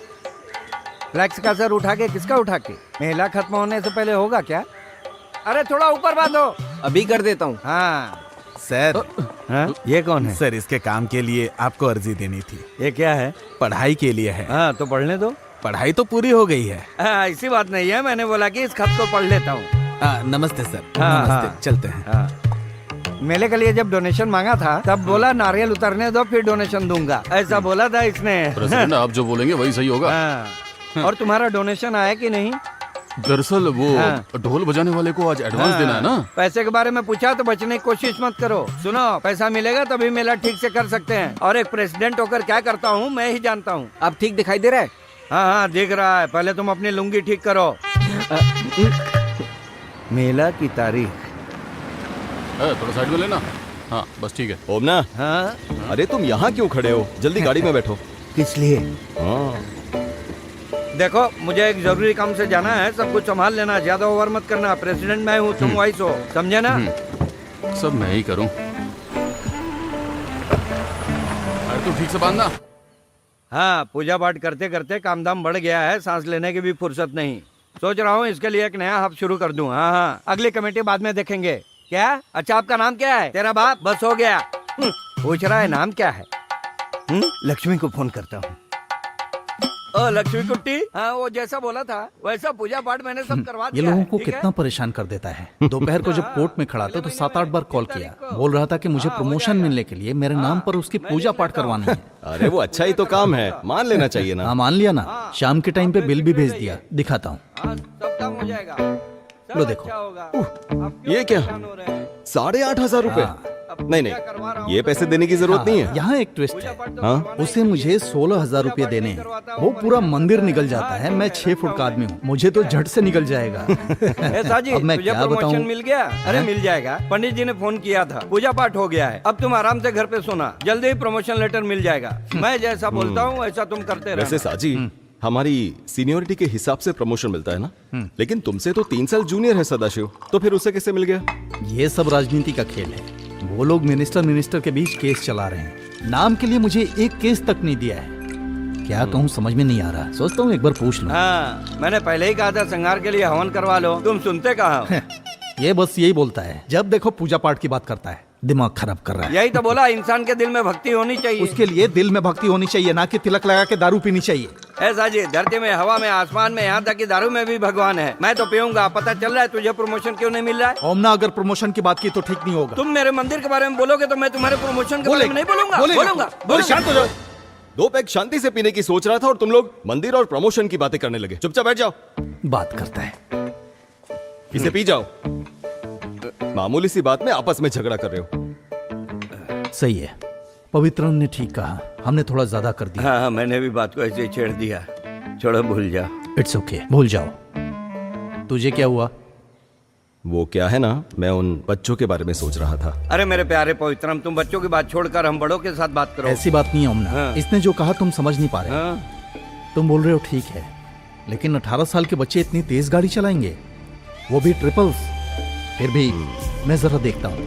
फ्लैक्स का सर उठा के किसका उठा के? मेला खत्म होने से पहले होगा क्या? अरे थोड़ा ऊपर बांधो। अभी कर देता हूँ। हाँ सर, हाँ, ये कौन है? सर इसके काम के लिए आपको अर्जी देनी थी। ये क्या है? पढ़ाई के लिए है। हाँ तो पढ़ने दो। पढ़ाई तो पूरी हो गई है। ऐसी बात नहीं है, मैंने बोला कि इस खत को पढ़ लेता हूँ। नमस्ते सर। हाँ, नमस्ते। हाँ। चलते हैं। हाँ। मेले के लिए जब डोनेशन मांगा था तब बोला नारियल उतरने दो फिर डोनेशन दूंगा, ऐसा बोला था इसने। प्रेसिडेंट, आप जो बोलेंगे वही सही होगा। हाँ। और तुम्हारा डोनेशन आया कि नहीं? दरअसल वो हाँ। ढोल बजाने वाले को आज एडवांस देना है ना। पैसे के बारे में पूछा तो बचने की कोशिश मत करो। सुनो, पैसा मिलेगा तभी मेला ठीक से कर सकते हैं, और एक प्रेसिडेंट होकर क्या करता हूँ मैं ही जानता हूँ। अब ठीक दिखाई दे रहा है? हाँ हाँ दिख रहा है, पहले तुम अपनी लुंगी ठीक करो। मेला की तारीख। थोड़ा साइड में लेना। हाँ बस ठीक है। ओमना, हाँ अरे तुम यहाँ क्यों खड़े हो? जल्दी गाड़ी में बैठो। किस लिए? हाँ, देखो, मुझे एक जरूरी काम से जाना है, सब कुछ संभाल लेना, ज्यादा ओवर मत करना। प्रेसिडेंट मैं हूँ, तुम वाइस हो, समझे ना? सब मैं ही करूँ। अरे तू ठीक से बांधना। हाँ, पूजा पाठ करते करते काम धाम बढ़ गया है, सांस लेने की भी फुर्सत नहीं। सोच रहा हूँ इसके लिए एक नया हब शुरू कर दूं। हाँ हाँ, अगली कमेटी बाद में देखेंगे। क्या? अच्छा, आपका नाम क्या है? तेरा बाप? बस हो गया। पूछ रहा है नाम क्या है? लक्ष्मी को फोन करता हूँ। ओ लक्ष्मी कुट्टी, हाँ वो जैसा बोला था वैसा पूजा पाठ मैंने सब करवा ये दिया लोगों है, को ठीक है? कितना परेशान कर देता है। दोपहर को जब कोर्ट में खड़ा था तो 7-8 बार कॉल किया, बोल रहा था कि मुझे प्रमोशन मिलने के लिए मेरे नाम पर उसकी पूजा पाठ करवाना है। अरे वो अच्छा ही तो काम है, मान लेना चाहिए ना। हाँ मान लिया ना, शाम के टाइम पे बिल भी भेज दिया, दिखाता हूँ। हाँ, सब काम हो जाएगा। लो सब देखो। अच्छा होगा। अब क्यों ये क्या? परेशान हो रहे हैं? 8,500 रुपए? नहीं नहीं, ये पैसे देने की जरूरत नहीं है। यहाँ एक ट्विस्ट है, हाँ? उसे मुझे 16,000 रुपए देने हैं। वो पूरा मंदिर निकल जाता है, मैं 6 फुट का आदमी हूँ, मुझे तो झट से निकल जाएगा। ऐसा जी, अब मैं तुझे क्या प्रमोशन बताऊं? मिल गया? अरे मिल जाएगा, पंडित जी ने फोन किया था, पूजा पाठ हो गया है, अब तुम आराम से घर पे सोना, जल्दी ही प्रमोशन लेटर मिल जाएगा। मैं जैसा बोलता हूँ वैसा तुम करते वैसे रहना। साजी, हमारी सीनियोरिटी के हिसाब से प्रमोशन मिलता है ना, लेकिन तुमसे तो 3 साल जूनियर है सदाशिव, तो फिर उसे कैसे मिल गया? ये सब राजनीति का खेल है। वो लोग मिनिस्टर के बीच केस चला रहे हैं, नाम के लिए मुझे एक केस तक नहीं दिया है। क्या कहूँ समझ में नहीं आ रहा, सोचता हूँ एक बार पूछ लूं। हाँ, मैंने पहले ही कहा था संगार के लिए हवन करवा लो, तुम सुनते कहाँ हो? ये बस यही बोलता है, जब देखो पूजा पाठ की बात करता है, दिमाग खराब कर रहा है। यही तो बोला, इंसान के दिल में भक्ति होनी चाहिए। उसके लिए दिल में भक्ति होनी चाहिए, ना कि तिलक लगा के दारू पीनी चाहिए। ऐसा जी, धरती में, हवा में, आसमान में, यहाँ तक कि दारू में भी भगवान है। मैं तो पीऊंगा। पता चल रहा है तुझे प्रमोशन क्यों नहीं मिल रहा है? ओमना, अगर प्रमोशन की बात की तो ठीक नहीं होगा। तुम मेरे मंदिर के बारे में बोलोगे तो मैं तुम्हारे प्रमोशन के बारे में नहीं बोलूंगा। बोलूंगा। शांत हो जाओ। 2 पैक शांति से पीने की सोच रहा था और तुम लोग मंदिर और प्रमोशन की बातें करने लगे। चुपचाप बैठ जाओ। बात करता है, इसे पी जाओ। मामूली सी बात में आपस में झगड़ा कर रहे हो। सही है, पवित्रन ने ठीक कहा, हमने थोड़ा ज्यादा कर दिया। हाँ, मैंने भी बात को ऐसे ही छेड़ दिया। छोड़ो, भूल जा। इट्स ओके, भूल जाओ। तुझे क्या हुआ? वो क्या है ना, मैं उन बच्चों के बारे में सोच रहा था। अरे मेरे प्यारे पवित्रम, तुम बच्चों की बात छोड़कर हम बड़ों के साथ बात करो। ऐसी बात नहीं है ओमना, हाँ। इसने जो कहा तुम समझ नहीं पा रहे। हाँ? तुम बोल रहे हो ठीक है, लेकिन 18 साल के बच्चे इतनी तेज गाड़ी चलाएंगे, वो भी ट्रिपल्स। फिर भी मैं जरा देखता हूँ।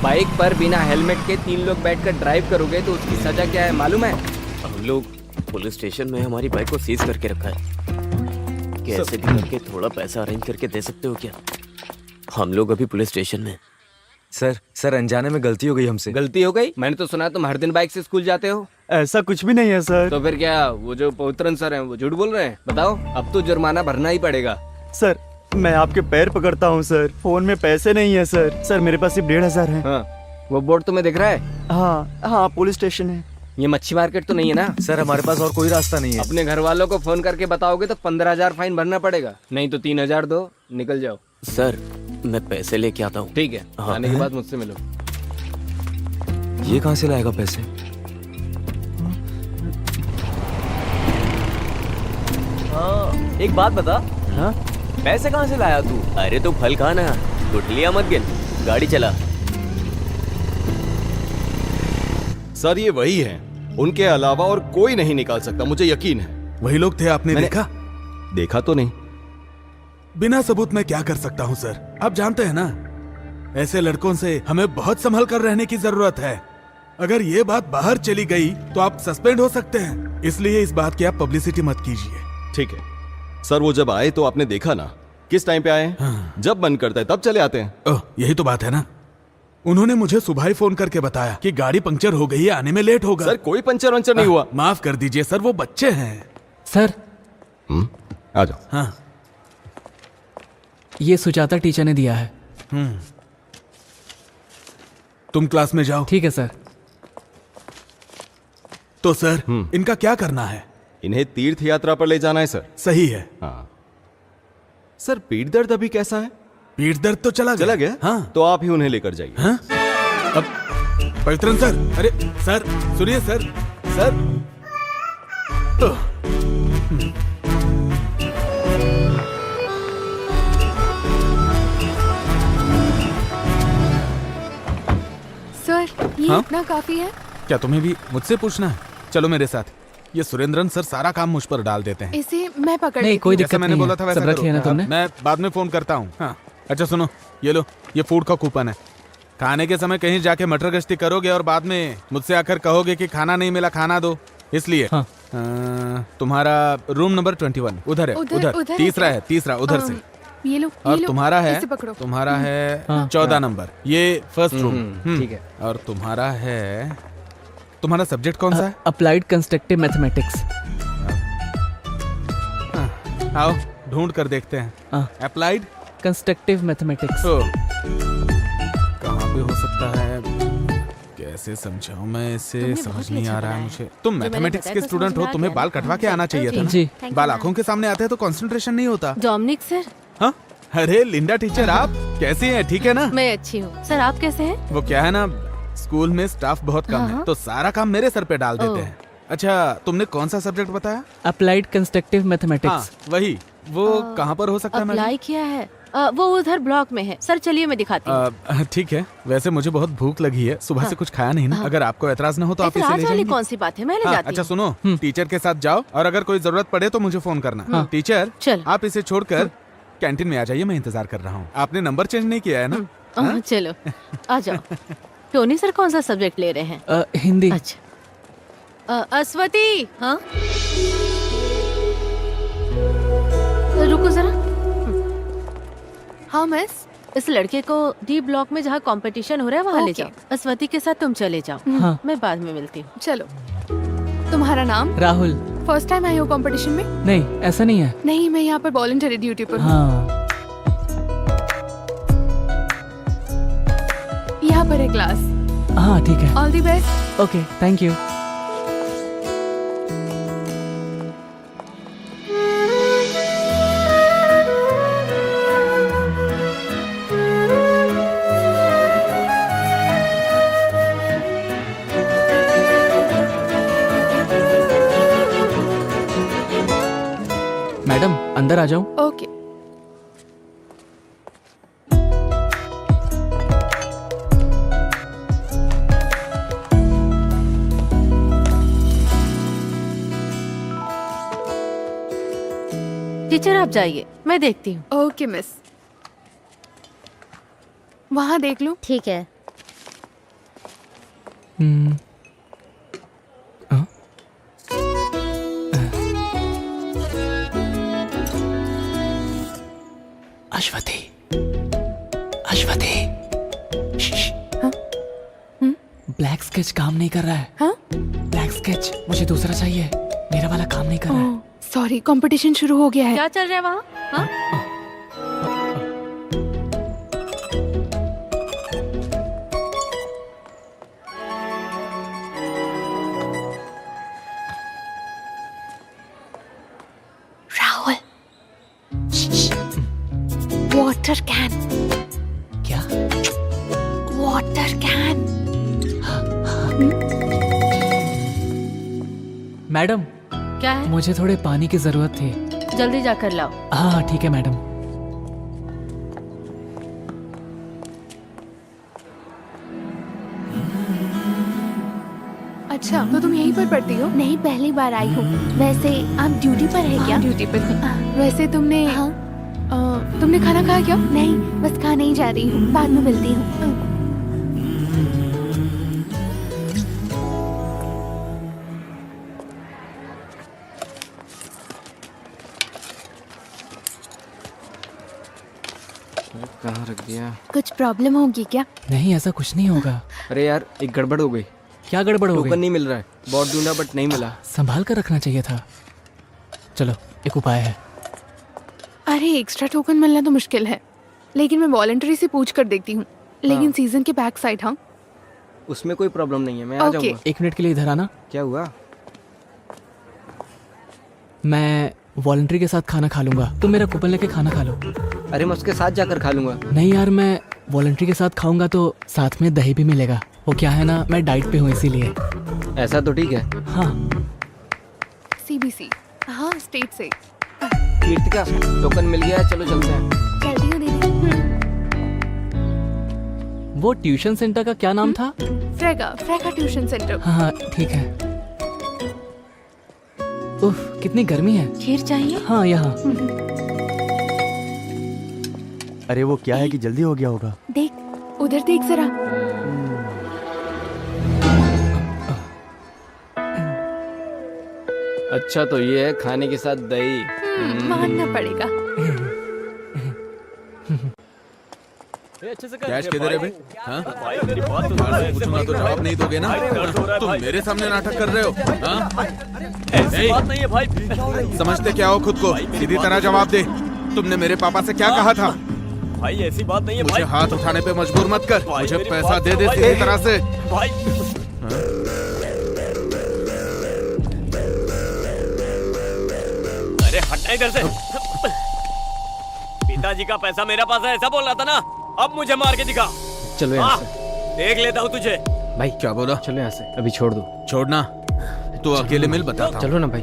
बाइक पर बिना हेलमेट के 3 लोग बैठकर ड्राइव करोगे तो उसकी सजा क्या है मालूम है? हम लोग पुलिस स्टेशन में हमारी बाइक को सीज करके रखा है। कैसे भी करके थोड़ा पैसा अरेंज करके दे सकते हो क्या? हम लोग अभी पुलिस स्टेशन में। सर अनजाने में गलती हो गई हमसे। गलती हो गई? मैंने तो सुना तुम हर दिन बाइक से स्कूल जाते हो। ऐसा कुछ भी नहीं है सर। तो फिर क्या वो जो पवित्रन सर हैं वो झूठ बोल रहे हैं? बताओ, अब तो जुर्माना भरना ही पड़ेगा। सर मैं आपके पैर पकड़ता हूँ सर, फोन में पैसे नहीं है सर। सर मेरे पास सिर्फ 1,500 है। हाँ, वो बोर्ड तुम्हें दिख रहा है? हाँ हाँ, पुलिस स्टेशन है। ये मच्छी मार्केट तो नहीं है ना? सर हमारे पास और कोई रास्ता नहीं है। अपने घर वालों को फोन करके बताओगे तो 15,000 फाइन भरना पड़ेगा, नहीं तो 3,000 दो, निकल जाओ। सर मैं पैसे लेके आता हूँ। ठीक है, आने के बाद मुझसे मिलो। ये कहाँ से लाएगा पैसे? एक बात बता, हाँ पैसे कहाँ से लाया तू? अरे तो फल खाना, गुठलियां मत गिन, गाड़ी चला। सर ये वही है, उनके अलावा और कोई नहीं निकाल सकता, मुझे यकीन है। वही लोग थे, आपने देखा? देखा तो नहीं। बिना सबूत मैं क्या कर सकता हूँ सर? आप जानते हैं ना, ऐसे लड़कों से हमें बहुत संभल कर रहने की जरूरत है। अगर ये बात बाहर चली गई तो आप सस्पेंड हो सकते हैं, इसलिए इस बात की आप पब्लिसिटी मत कीजिए। ठीक है सर, वो जब आए तो आपने देखा ना किस टाइम पे आए हैं? हाँ। जब मन करता है तब चले आते हैं। ओह, यही तो बात है ना। उन्होंने मुझे सुबह ही फोन करके बताया कि गाड़ी पंक्चर हो गई है, आने में लेट होगा। सर कोई पंचर वंचर नहीं हुआ। माफ कर दीजिए सर, वो बच्चे हैं। सर आ जाओ। हाँ ये सुजाता टीचर ने दिया है। तुम क्लास में जाओ। ठीक है सर। तो सर इनका क्या करना है? इन्हें तीर्थ यात्रा पर ले जाना है सर। सही है। हाँ सर, पीठ दर्द अभी कैसा है? पीठ दर्द तो चला गया। हाँ तो आप ही उन्हें लेकर जाइए। हाँ? अब पवित्रन सर, अरे सर सुनिए सर, सर सर ये हाँ? इतना काफी है? क्या तुम्हें भी मुझसे पूछना है? चलो मेरे साथ। ये सुरेंद्रन सर सारा काम मुझ पर डाल देते हैं। इसे मैं पकड़ नहीं, लेती कोई हूँ। दिक्कत मैंने नहीं बोला है। था वैसा सब रखी है ना करो। तुमने? मैं बाद में फोन करता हूँ। हाँ अच्छा सुनो, ये लो, ये फूड का कूपन है। खाने के समय कहीं जाके मटर गश्ती करोगे और बाद में मुझसे आकर कहोगे कि खाना नहीं मिला, खाना दो, इसलिए। हाँ। तुम्हारा रूम नंबर 21 उधर है। उधर है तीसरा क्या? है, तीसरा उधर से। ये लो, और ये लो, तुम्हारा है, इसे पकड़ो। तुम्हारा है हाँ। 14 नंबर, ये फर्स्ट रूम। ठीक है। और तुम्हारा है, तुम्हारा सब्जेक्ट कौन सा है? Applied constructive mathematics. आओ ढूंढ कर देखते हैं। Applied constructive mathematics. कहाँ पे हो सकता है? कैसे समझाऊं मैं इसे, समझ नहीं आ रहा है मुझे। तुम मैथमेटिक्स के स्टूडेंट हो, तुम्हें बाल कटवा के आना चाहिए था जी। ना। बाल आंखों के सामने आते हैं तो कंसंट्रेशन नहीं होता। डोमिनिक सर, हाँ? अरे लिंडा टीचर, आप कैसी हैं? ठीक है ना? मैं अच्छी हूँ। सर आप कैसे हैं? वो क्या है ना, स्कूल में स्टाफ बहुत कम है, तो सारा काम मेरे सर पे डाल देते हैं। अच्छा, तुमने कौन सा सब्जेक्ट बताया? Applied constructive mathematics. वही। वो कहाँ पर हो सकता है? अप्लाई किया है, वो उधर ब्लॉक में है। सर चलिए मैं दिखाती हूँ। ठीक है, वैसे मुझे बहुत भूख लगी है, सुबह से कुछ खाया नहीं ना। अगर आपको एतराज ना हो तो आप इसे ले एतराज वाली जाएंगे। कौन सी बात है, मैं ले जाती अच्छा हूँ। सुनो, टीचर के साथ जाओ और अगर कोई जरूरत पड़े तो मुझे फोन करना। टीचर चल। आप इसे छोड़कर कैंटीन में आ जाइए, मैं इंतजार कर रहा हूँ। आपने नंबर चेंज नहीं किया है ना? चलो आ जाओ। टोनी सर कौन सा सब्जेक्ट ले रहे हैं? हिंदी। अच्छा। अस्वती, हाँ रुको जरा। हाँ मिस। इस लड़के को डी ब्लॉक में जहाँ कंपटीशन हो रहा है वहाँ ले ओके। जाओ। अस्वती के साथ तुम चले जाओ। हाँ। मैं बाद में मिलती हूँ। चलो। तुम्हारा नाम? राहुल। फर्स्ट टाइम आई हो कंपटीशन में? नहीं ऐसा नहीं है। नहीं, मैं यहाँ पर वॉलंटरी ड्यूटी पर हूँ। हाँ। यहाँ पर है क्लास। हाँ ठीक है। All the best. Okay thank you. Madam अंदर आ जाऊं? ओके। टीचर आप जाइए, मैं देखती हूँ। Okay miss. वहाँ देख लो। ठीक है। अश्वती, अश्वती। ब्लैक स्केच काम नहीं कर रहा है। हाँ? ब्लैक स्केच मुझे दूसरा चाहिए, मेरा वाला काम नहीं कर रहा है। सॉरी, कंपटीशन शुरू हो गया है। क्या चल रहा है वहाँ? हाँ? Rahul, water can. क्या? Water can. मैडम क्या है? मुझे थोड़े पानी की जरूरत थी। जल्दी जाकर लाओ। हाँ ठीक है मैडम। अच्छा, तो तुम यहीं पर पढ़ती हो? नहीं, पहली बार आई हूँ। वैसे आप ड्यूटी पर है क्या? ड्यूटी पर हूँ। वैसे तुमने तुमने खाना खाया क्या? नहीं, बस खाने ही जा रही हूँ, बाद में मिलती हूँ। कहाँ रख दिया? कुछ प्रॉब्लम होगी क्या? नहीं, ऐसा कुछ नहीं होगा। अरे यार, एक गड़बड़ हो गई। क्या गड़बड़ हो टोकन गई? नहीं मिल रहा है। बहुत ढूंढा बट नहीं मिला। संभाल कर रखना चाहिए था। चलो, एक उपाय है। अरे एक्स्ट्रा टोकन मिलना तो मुश्किल है, लेकिन मैं वॉलंटरी से पूछ कर देखती हूँ। लेकिन सीजन के बैक साइड। हाँ, उसमें कोई प्रॉब्लम नहीं है, मैं आ ओके। जाऊंगा। 1 मिनट के लिए इधर आना। क्या हुआ? मैं वॉलंटरी के साथ खाना खा लूंगा, तुम मेरा कूपन लेके खाना खा लो। अरे मैं उसके साथ जाकर खा लूंगा। नहीं यार, मैं वॉलंटरी के साथ खाऊंगा तो साथ में दही भी मिलेगा। वो क्या है ना, मैं डाइट पे हूँ इसीलिए। ऐसा तो ठीक है। हाँ। सीबीसी। हाँ, स्टेट से। कीर्तिका, टोकन मिल गया है, चलो चलते हैं। चलती हूँ दीदी। वो ट्यूशन सेंटर का क्या नाम था? फ्रेका ट्यूशन सेंटर। हाँ ठीक है। उफ, कितनी गर्मी है। खीर चाहिए? हाँ, यहाँ। अरे वो क्या है कि जल्दी हो गया होगा। देख, उधर देख जरा। अच्छा, तो ये है खाने के साथ दही। मानना पड़ेगा। कैश किधर है बे? हाँ? पूछूंगा तो जवाब नहीं दोगे ना? तुम मेरे सामने नाटक कर रहे हो? हाँ? ऐसी बात नहीं है भाई। समझते क्या हो खुद को? सीधी तरह जवाब दे। तुमने मेरे पापा से क्या कहा था? भाई ऐसी बात नहीं है मुझे भाई। हाथ उठाने पे मजबूर मत कर। भाई, मुझे मेरी पैसा बात दे सुनो दे भाई। सीधी तरह से। भाई अरे हटना इधर से। पिताजी का पैसा मेरा पास है, ऐसा बोल रहा था ना? अब मुझे मार के दिखा। चलो यहाँ हाँ, से। देख लेता हूँ तुझे। भाई क्या बोला? चलो यहाँ से, अभी छोड़ दो। छोड़ना? तू अकेले मिल बताता हूँ। चलो ना भाई।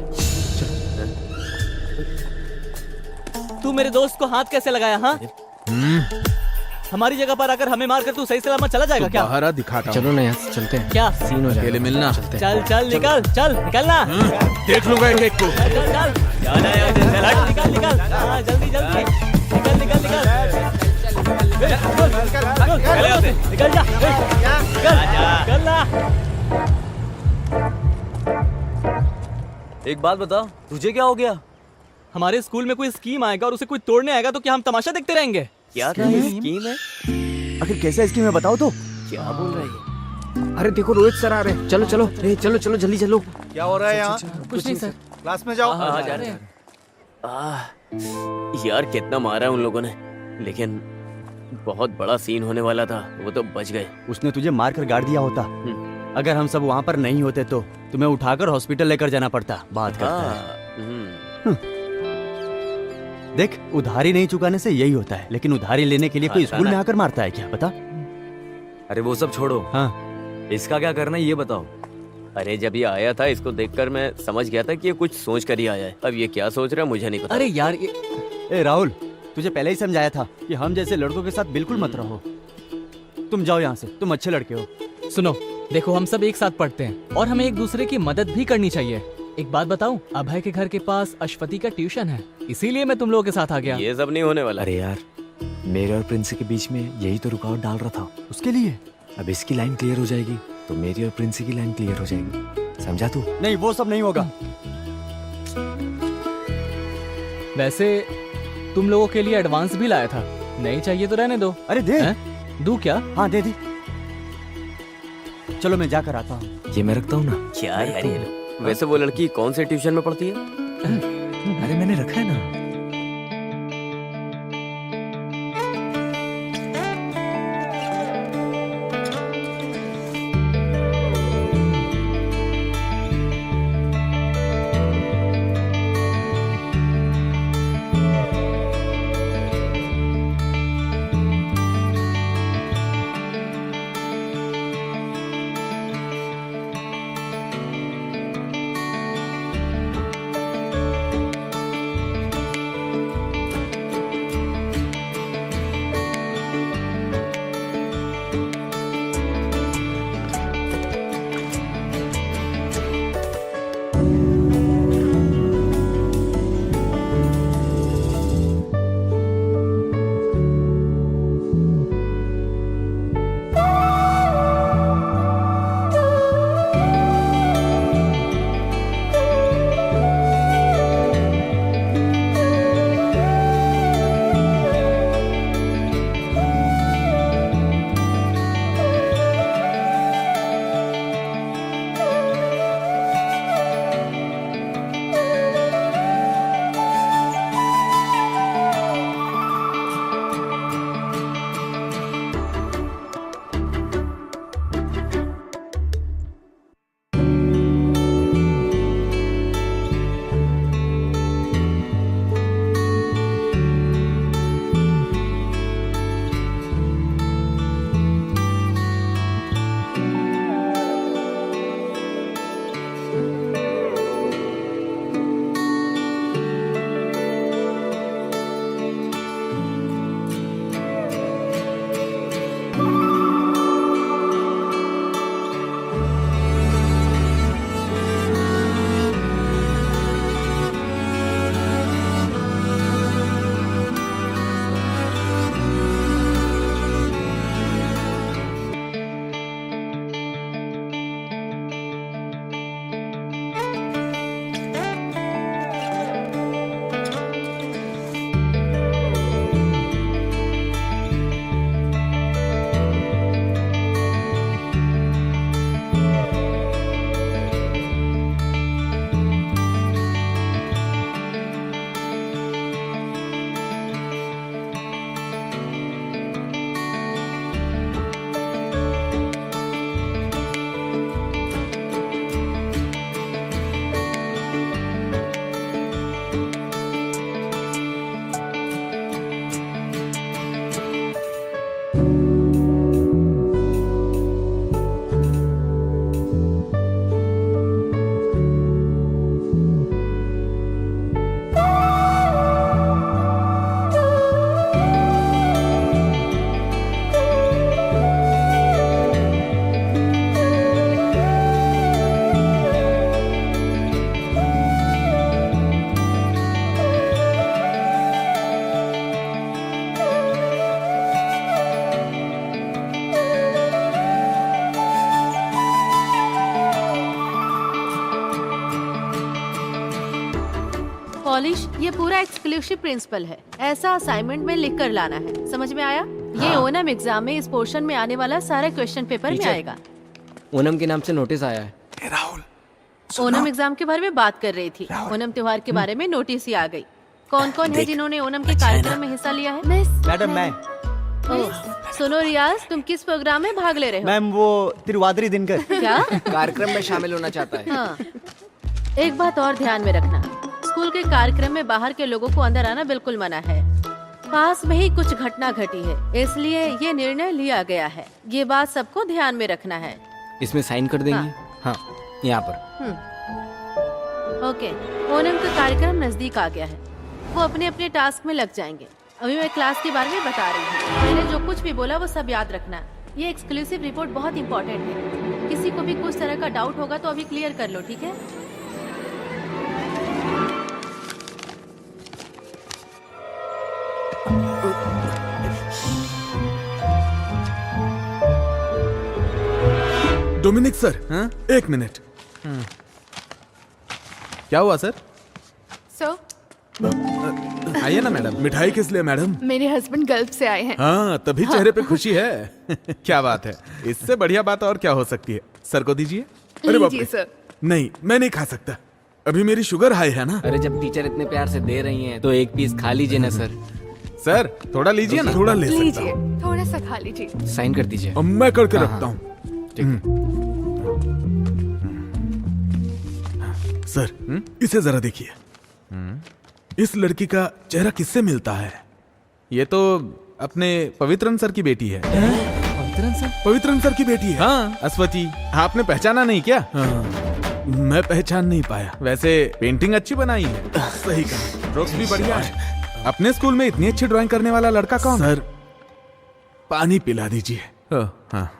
तू मेरे दोस्त को हाथ कैसे लगाया? हाँ, हमारी जगह पर आकर हमें मारकर तू सही सलामत चला जाएगा क्या? बाहर आ, दिखाता हूँ। चलो ना यहाँ से, चलते हैं। क्या सीन हो जाएगा। अकेले मिलना। चल चल निकल, चल निकलना। देख लूंगा एक एक को। चल चल चल, जाना यार, चल हट। निकल निकल। हाँ, जल्दी जल्दी निकल निकल निकल। चल यहाँ से। निकल जा, निकल ना। एक बात बता, तुझे क्या हो गया? हमारे स्कूल में कोई स्कीम आएगा और उसे कोई तोड़ने आएगा तो क्या हम तमाशा देखते रहेंगे? क्या स्कीम है? आखिर कैसा स्कीम है बताओ तो। क्या बोल रही है? अरे देखो, रोहित सर आ रहे हैं। चलो चलो, चलो चलो जल्दी चलो। क्या हो रहा है यहाँ? कुछ नहीं सर। क्लास में जाओ। हाँ, जा रहे हैं। यार कितना मारा है उन लोगों ने, लेकिन बहुत बड़ा सीन होने वाला था, वो तो बच गए। उसने तुझे मार कर गाड़ दिया होता। अगर हम सब वहाँ पर नहीं होते तो तुम्हें उठाकर हॉस्पिटल लेकर जाना पड़ता। बात करता है। देख, उधारी नहीं चुकाने से यही होता है, लेकिन उधारी लेने के लिए कोई स्कूल में आकर मारता है क्या? बता। अरे वो सब छोड़ो। हाँ, इसका क्या करना है ये बताओ। अरे जब ये आया था, इसको देखकर मैं समझ गया था कि ये कुछ सोच कर ही आया है। अब ये क्या सोच रहा है मुझे नहीं पता। अरे यार ये ए राहुल, तुझे पहले ही समझाया था कि हम जैसे लड़कों के साथ बिल्कुल मत रहो। तुम जाओ यहाँ से, तुम अच्छे लड़के हो। सुनो, देखो हम सब एक साथ पढ़ते हैं और हमें एक दूसरे की मदद भी करनी चाहिए। एक बात बताऊं, अभय के घर के पास अश्वती का ट्यूशन है, इसीलिए मैं तुम लोगों के साथ आ गया। ये सब नहीं होने वाला। अरे यार, मेरे और प्रिंस के बीच में यही तो रुकावट डाल रहा था। उसके लिए अब इसकी लाइन क्लियर हो जाएगी तो मेरी और प्रिंस की लाइन क्लियर हो जाएगी। समझा तू? नहीं, वो सब नहीं होगा। वैसे तुम लोगों के लिए एडवांस भी लाया था, नहीं चाहिए तो रहने दो। अरे दे। दू क्या? हाँ दे दी। चलो मैं जाकर आता हूँ। ये मैं रखता हूँ ना। क्या यार ये लोग। वैसे वो लड़की कौन से ट्यूशन में पढ़ती है? अरे मैंने रखा है ना। पॉलिश, ये पूरा एक्सक्लूसिव प्रिंसिपल है। ऐसा असाइनमेंट में लिख कर लाना है, समझ में आया? ये ओनम एग्जाम में इस पोर्शन में आने वाला सारा क्वेश्चन पेपर में आएगा। ओनम के नाम से नोटिस आया है। ओनम एग्जाम के बारे में बात कर रही थी। ओनम त्योहार के बारे में नोटिस ही आ गई। कौन कौन है जिन्होंने ओनम के कार्यक्रम में हिस्सा लिया है? मैडम मैं। सुनो रियाज, तुम किस प्रोग्राम में भाग ले रहे हो? मैम वो तिरुवादिरी दिनकर। क्या? कार्यक्रम में शामिल होना चाहता है। हाँ। एक बात और ध्यान में रखना, स्कूल के कार्यक्रम में बाहर के लोगों को अंदर आना बिल्कुल मना है। पास में ही कुछ घटना घटी है, इसलिए ये निर्णय लिया गया है। ये बात सबको ध्यान में रखना है। इसमें साइन कर देंगे? हाँ, यहाँ पर। ओके, ओनम का कार्यक्रम नजदीक आ गया है। वो अपने अपने टास्क में लग जाएंगे। अभी मैं क्लास के बारे में बता रही हूँ। मैंने जो कुछ भी बोला वो सब याद रखना। ये एक्सक्लूसिव रिपोर्ट बहुत इंपॉर्टेंट है। किसी को भी कुछ तरह का डाउट होगा तो अभी क्लियर कर लो, ठीक है? डोमिनिक सर, हाँ? एक मिनट। क्या हुआ सर? सो आइए ना मैडम। मिठाई किस लिए मैडम? मेरे हस्बैंड गल्फ से आए हैं। हाँ, तभी चेहरे पे खुशी है। क्या बात है, इससे बढ़िया बात और क्या हो सकती है? सर को दीजिए। अरे बाप लीजिए रे। सर। नहीं, मैं नहीं खा सकता, अभी मेरी शुगर हाई है ना। अरे जब टीचर इतने प्यार से दे रही हैं तो एक पीस खा लीजिए ना सर। सर थोड़ा लीजिए ना। थोड़ा ले सकता लीजिए, हूँ। थोड़ा सा खा लीजिए। साइन कर दीजिए। अब मैं करके हाँ, रखता हाँ। हूँ। सर, इसे जरा देखिए। इस लड़की का चेहरा किससे मिलता है? ये तो अपने पवित्रन सर की बेटी है। पवित्रन सर? पवित्रन सर की बेटी है। हाँ, अश्वती। आपने पहचाना नहीं क्या? हाँ, मैं पहचान नहीं पाया। वैसे पेंटिंग अच्छी बनाई है। सही कहा, स्ट्रोक्स भी बढ़िया है। अपने स्कूल में इतनी अच्छी ड्राइंग करने वाला लड़का कौन? सर, पानी पिला दीजिए। हाँ।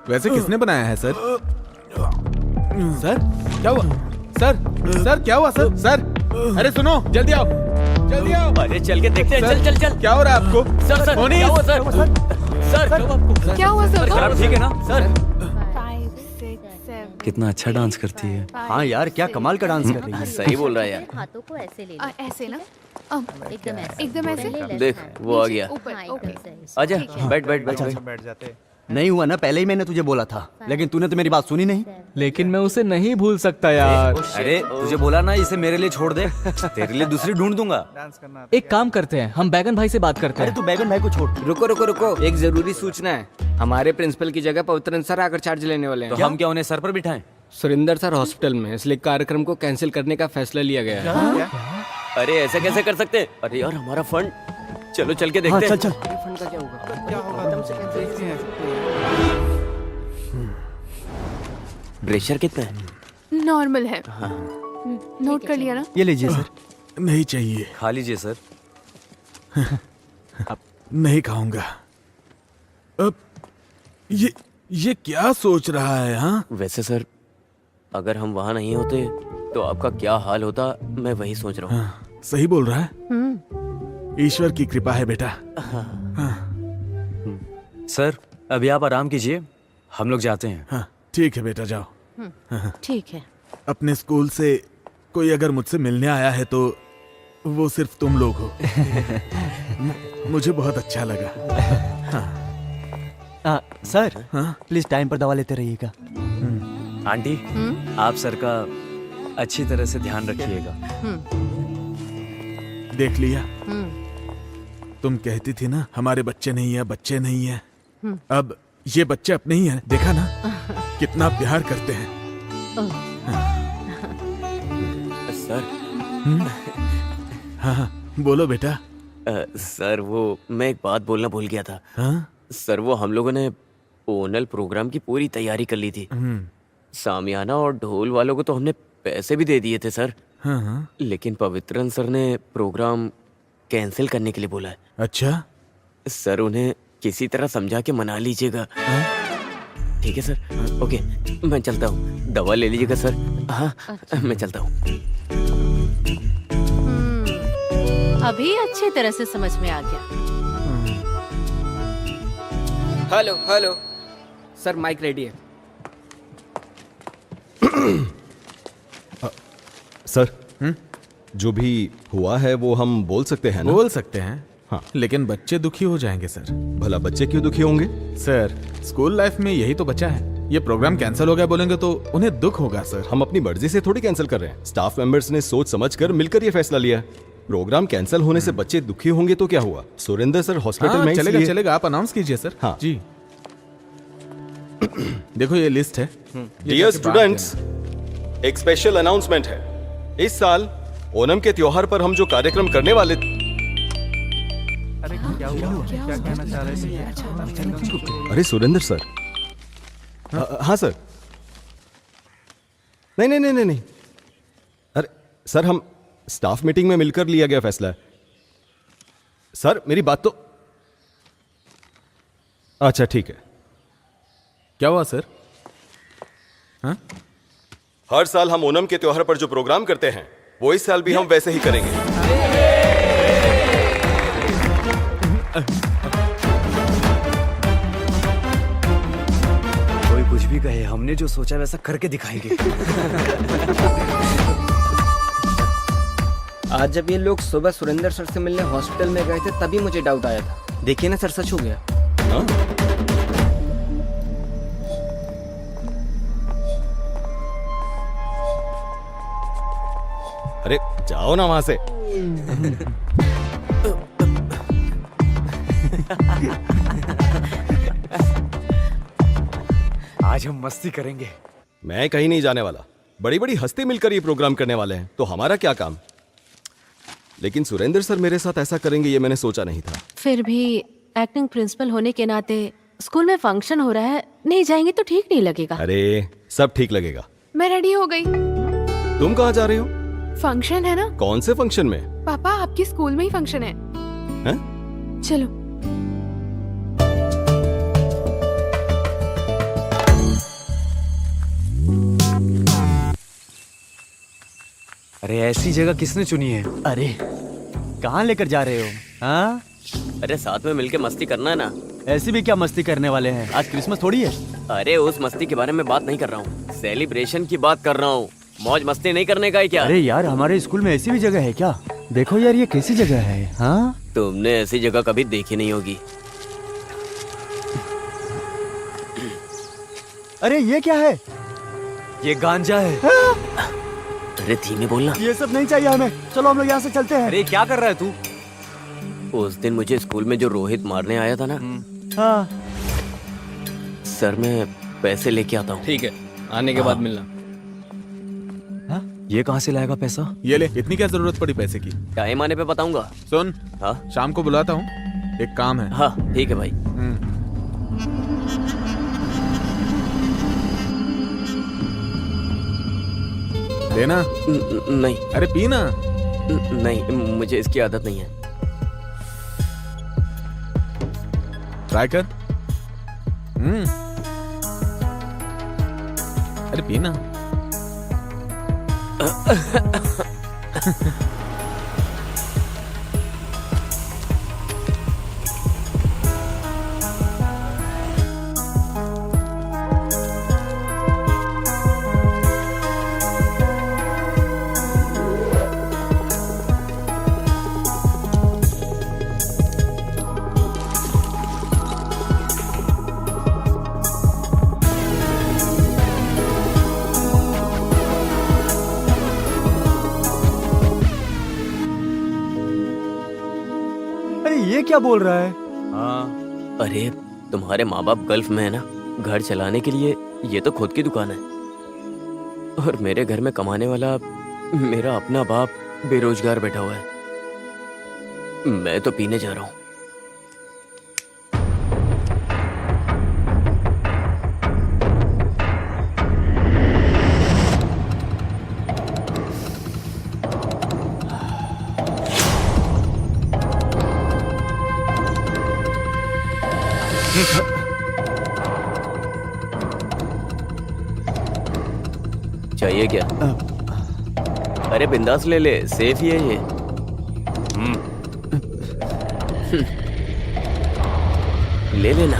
वैसे किसने बनाया है सर? सर क्या हुआ? सर क्या हुआ सर? सर अरे सुनो, जल्दी आओ, जल्दी आओ। अरे चल के देखते हैं। चल चल चल। क्या हो रहा है आपको? सर मोनी, क्या हुआ सर? सर क्या हुआ सर? खराब ठीक है ना सर? 5, 6, 7। कितना अच्छा डांस करती है। हाँ यार, क्या कमाल का डांस कर रही है। सही बोल रहा है यार। हाथों को ऐसे ले ऐसे ना? एकदम ऐसे। एकदम ऐसे? देख वो आ गया। ऊपर, ओके। आजा, बैठ बैठ बैठ। बैठ जाते। नहीं हुआ ना, पहले ही मैंने तुझे बोला था, लेकिन तूने तो मेरी बात सुनी नहीं। लेकिन मैं उसे नहीं भूल सकता यार। अरे तुझे बोला ना इसे मेरे लिए छोड़ दे, तेरे लिए दूसरी ढूंढ दूंगा। एक काम करते हैं, हम बैगन भाई से बात करते अरे हैं। तू बैगन भाई को छोड़। रुको रुको रुको, एक जरूरी सूचना है। हमारे प्रिंसिपल की जगह पवित्रन सर आकर चार्ज लेने वाले हैं। तो हम क्या उन्हें सर पर बिठाएं? सुरेंद्र सर हॉस्पिटल में, इसलिए कार्यक्रम को कैंसिल करने का फैसला लिया गया है। अरे ऐसे कैसे कर सकते हैं? अरे यार हमारा फंड। चलो चल के देखते हैं। चल चल। फंड का क्या होगा? प्रेशर कितना है? नॉर्मल है। नोट कर लिया ना? ये लीजिए सर। नहीं चाहिए। खा लीजिए सर। नहीं खाऊंगा। अब ये क्या सोच रहा है? हाँ, वैसे सर, अगर हम वहाँ नहीं होते तो आपका क्या हाल होता, मैं वही सोच रहा हूँ। हाँ, सही बोल रहा है। ईश्वर की कृपा है बेटा। सर अभी आप आराम कीजिए, हम लोग जाते हैं। हाँ, ठीक है बेटा, जाओ। ठीक है। अपने स्कूल से कोई अगर मुझसे मिलने आया है तो वो सिर्फ तुम लोग हो। मुझे बहुत अच्छा लगा। सर, हाँ? प्लीज टाइम पर दवा लेते रहिएगा। आंटी, आप सर का अच्छी तरह से ध्यान रखिएगा। देख लिया, तुम कहती थी ना हमारे बच्चे नहीं है, बच्चे नहीं है। अब ये बच्चे अपने ही हैं, देखा ना कितना प्यार करते हैं। सर। हाँ, बोलो बेटा। सर वो मैं एक बात बोलना भूल गया था। हाँ? सर वो हम लोगों ने ओनल प्रोग्राम की पूरी तैयारी कर ली थी। सामियाना और ढोल वालों को तो हमने पैसे भी दे दिए थे सर। हाँ। लेकिन पवित्रन सर ने प्रोग्राम कैंसिल करने के लिए बोला है। अच्छा सर, उन्हें किसी तरह समझा के मना लीजिएगा। ठीक है सर? ओके, मैं चलता हूँ। दवा ले लीजिएगा सर। हाँ, मैं चलता हूँ। अभी अच्छी तरह से समझ में आ गया। Hello hello sir, mike ready है। सर जो भी हुआ है वो हम बोल सकते हैं ना? बोल सकते हैं हाँ। लेकिन बच्चे दुखी हो जाएंगे सर। भला बच्चे क्यों दुखी होंगे? सर स्कूल लाइफ में यही तो बचा है। ये प्रोग्राम कैंसिल हो गया बोलेंगे तो उन्हें दुख होगा सर। हम अपनी मर्जी से थोड़ी कैंसिल कर रहे हैं। स्टाफ मेंबर्स ने सोच समझकर मिलकर ये फैसला लिया। प्रोग्राम कैंसिल होने से बच्चे दुखी होंगे तो क्या हुआ? सुरेंद्र सर हॉस्पिटल हाँ, में चलेगा इसलिए- चलेगा, आप अनाउंस कीजिए सर। हाँ। जी देखो ये लिस्ट है। ये डियर जाके बांट स्टूडेंट्स, एक स्पेशल अनाउंसमेंट है। इस साल ओणम के त्योहार पर हम जो कार्यक्रम करने वाले अरे सुरेंद्र सर। हाँ सर। नहीं। अरे सर हम स्टाफ मीटिंग में मिलकर लिया गया फैसला है। सर मेरी बात तो अच्छा ठीक है। क्या हुआ सर? हाँ? हर साल हम ओणम के त्योहार पर जो प्रोग्राम करते हैं वो इस साल भी हम वैसे ही करेंगे। कोई कुछ भी कहे, हमने जो सोचा वैसा करके दिखाएंगे। आज जब ये लोग सुबह सुरेंद्र सर से मिलने हॉस्पिटल में गए थे तभी मुझे डाउट आया था। देखिए ना सर, सच हो गया। हाँ? अरे जाओ ना वहां से। आज हम मस्ती करेंगे। मैं कहीं नहीं जाने वाला। बड़ी बड़ी हस्ती मिलकर ये प्रोग्राम करने वाले हैं तो हमारा क्या काम? लेकिन सुरेंद्र सर मेरे साथ ऐसा करेंगे ये मैंने सोचा नहीं था। फिर भी एक्टिंग प्रिंसिपल होने के नाते स्कूल में फंक्शन हो रहा है, नहीं जाएंगे तो ठीक नहीं लगेगा। अरे सब ठीक लगेगा। मैं रेडी हो गई। तुम कहाँ जा रही हो? फंक्शन है ना? कौन से फंक्शन में? पापा आपकी स्कूल में ही फंक्शन है। हैं? चलो। अरे ऐसी जगह किसने चुनी है? अरे कहाँ लेकर जा रहे हो? हाँ अरे साथ में मिलके मस्ती करना है ना। ऐसी भी क्या मस्ती करने वाले हैं? आज क्रिसमस थोड़ी है। अरे उस मस्ती के बारे में बात नहीं कर रहा हूँ, सेलिब्रेशन की बात कर रहा हूँ। मौज मस्ती नहीं करने का है क्या? अरे यार हमारे स्कूल में ऐसी भी जगह है क्या? देखो यार ये कैसी जगह है। हाँ तुमने ऐसी जगह कभी देखी नहीं होगी। अरे ये क्या है? ये गांजा है। अरे धीमे बोलना। ये सब नहीं चाहिए हमें, चलो हम लोग यहाँ से चलते हैं। अरे क्या कर रहा है तू? उस दिन मुझे स्कूल में जो रोहित मारने आया था ना, हाँ सर मैं पैसे लेके आता हूँ। ठीक है, आने के बाद मिलना। ये कहाँ से लाएगा पैसा? ये ले, इतनी क्या जरूरत पड़ी पैसे की? टाइम आने पे बताऊंगा। सुन, हाँ शाम को बुलाता हूँ, एक काम है। हाँ ठीक है भाई। लेना? नहीं। अरे पीना। नहीं, मुझे इसकी आदत नहीं है। ट्राई कर। अरे पीना। अरे ये क्या बोल रहा है? हाँ अरे तुम्हारे माँ बाप गल्फ में है ना, घर चलाने के लिए ये तो खुद की दुकान है। और मेरे घर में कमाने वाला मेरा अपना बाप बेरोजगार बैठा हुआ है। मैं तो पीने जा रहा हूँ। चाहिए क्या? अरे बिंदास ले ले, सेफ ही है ये। ले लेना।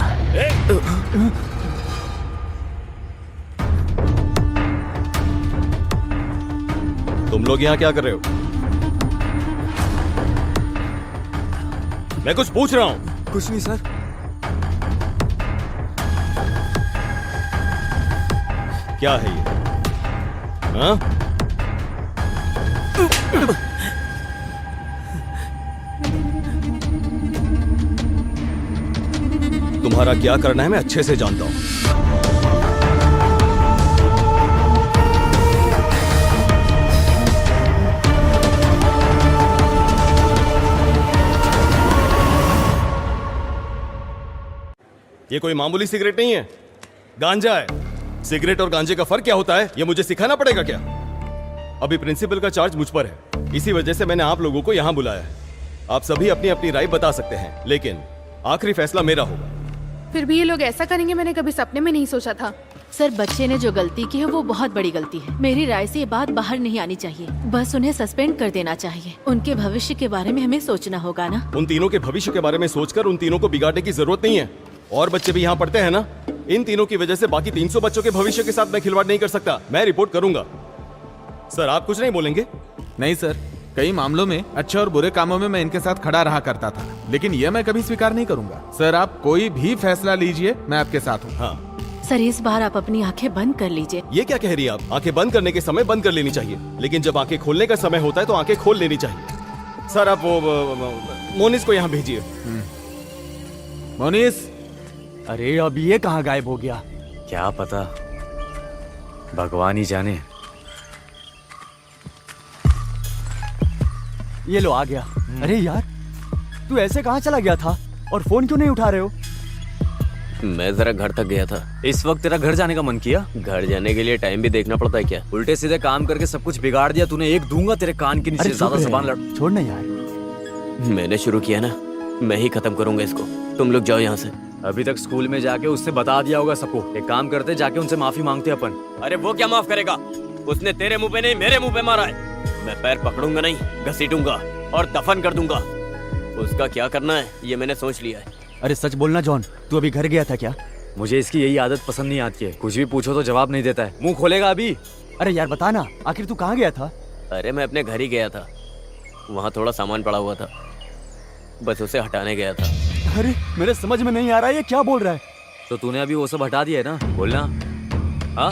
तुम लोग यहाँ क्या कर रहे हो? मैं कुछ पूछ रहा हूँ। कुछ नहीं सर। क्या है ये? हाँ? तुम्हारा क्या करना है मैं अच्छे से जानता हूं। ये कोई मामूली सिगरेट नहीं है, गांजा है। सिगरेट और गांजे का फर्क क्या होता है ये मुझे सिखाना पड़ेगा क्या? अभी प्रिंसिपल का चार्ज मुझ पर है, इसी वजह से मैंने आप लोगों को यहां बुलाया है। आप सभी अपनी अपनी राय बता सकते हैं, लेकिन आखिरी फैसला मेरा होगा। फिर भी ये लोग ऐसा करेंगे मैंने कभी सपने में नहीं सोचा था। सर, बच्चे ने जो गलती की है वो बहुत बड़ी गलती है। मेरी राय से ये बात बाहर नहीं आनी चाहिए, बस उन्हें सस्पेंड कर देना चाहिए। उनके भविष्य के बारे में हमें सोचना होगा ना। उन तीनों के भविष्य के बारे में सोचकर उन तीनों को बिगाड़ने की जरूरत नहीं है। और बच्चे भी यहाँ पढ़ते हैं ना। इन तीनों की वजह से बाकी 300 बच्चों के भविष्य के साथ मैं खिलवाड़ नहीं कर सकता। मैं रिपोर्ट करूंगा। सर, आप कुछ नहीं बोलेंगे? नहीं सर, कई मामलों में अच्छे और बुरे कामों में मैं इनके साथ खड़ा रहा करता था, लेकिन यह मैं कभी स्वीकार नहीं करूंगा। सर, आप कोई भी फैसला लीजिए, मैं आपके साथ हूँ। हाँ सर, इस बार आप अपनी आंखें बंद कर लीजिए। ये क्या कह रही है आप? आंखें बंद करने के समय बंद कर लेनी चाहिए, लेकिन जब आंखें खोलने का समय होता है तो आंखें खोल लेनी चाहिए। सर, आप वो मोनिस को यहाँ भेजिए। मोनिस। अरे अब ये कहाँ गायब हो गया? क्या पता, भगवान ही जाने। ये लो आ गया। अरे यार, तू ऐसे कहाँ चला गया था और फोन क्यों नहीं उठा रहे हो? मैं जरा घर तक गया था। इस वक्त तेरा घर जाने का मन किया? घर जाने के लिए टाइम भी देखना पड़ता है क्या? उल्टे सीधे काम करके सब कुछ बिगाड़ दिया तूने। एक दूंगा तेरे कान के नीचे। ज्यादा जबान लड़। छोड़ ना यार। मैंने शुरू किया ना, मैं ही खत्म करूंगा इसको। तुम लोग जाओ यहाँ से। अभी तक स्कूल में जाके उससे बता दिया होगा सबको। एक काम करते, जाके उनसे माफी मांगते अपन। अरे वो क्या माफ करेगा? उसने तेरे मुंह पे नहीं मेरे मुंह पे मारा है। मैं पैर पकड़ूंगा नहीं, घसीटूंगा और दफन कर दूंगा। उसका क्या करना है ये मैंने सोच लिया है। अरे सच बोलना जॉन, तू अभी घर गया था क्या? मुझे इसकी यही आदत पसंद नहीं आती है। कुछ भी पूछो तो जवाब नहीं देता है। मुंह खोलेगा अभी। अरे यार बता ना, आखिर तू कहाँ गया था? अरे मैं अपने घर ही गया था, वहाँ थोड़ा सामान पड़ा हुआ था, बस उसे हटाने गया था। अरे मेरे समझ में नहीं आ रहा है ये क्या बोल रहा है। तो तूने अभी वो सब हटा दिया है ना? बोलना। हाँ,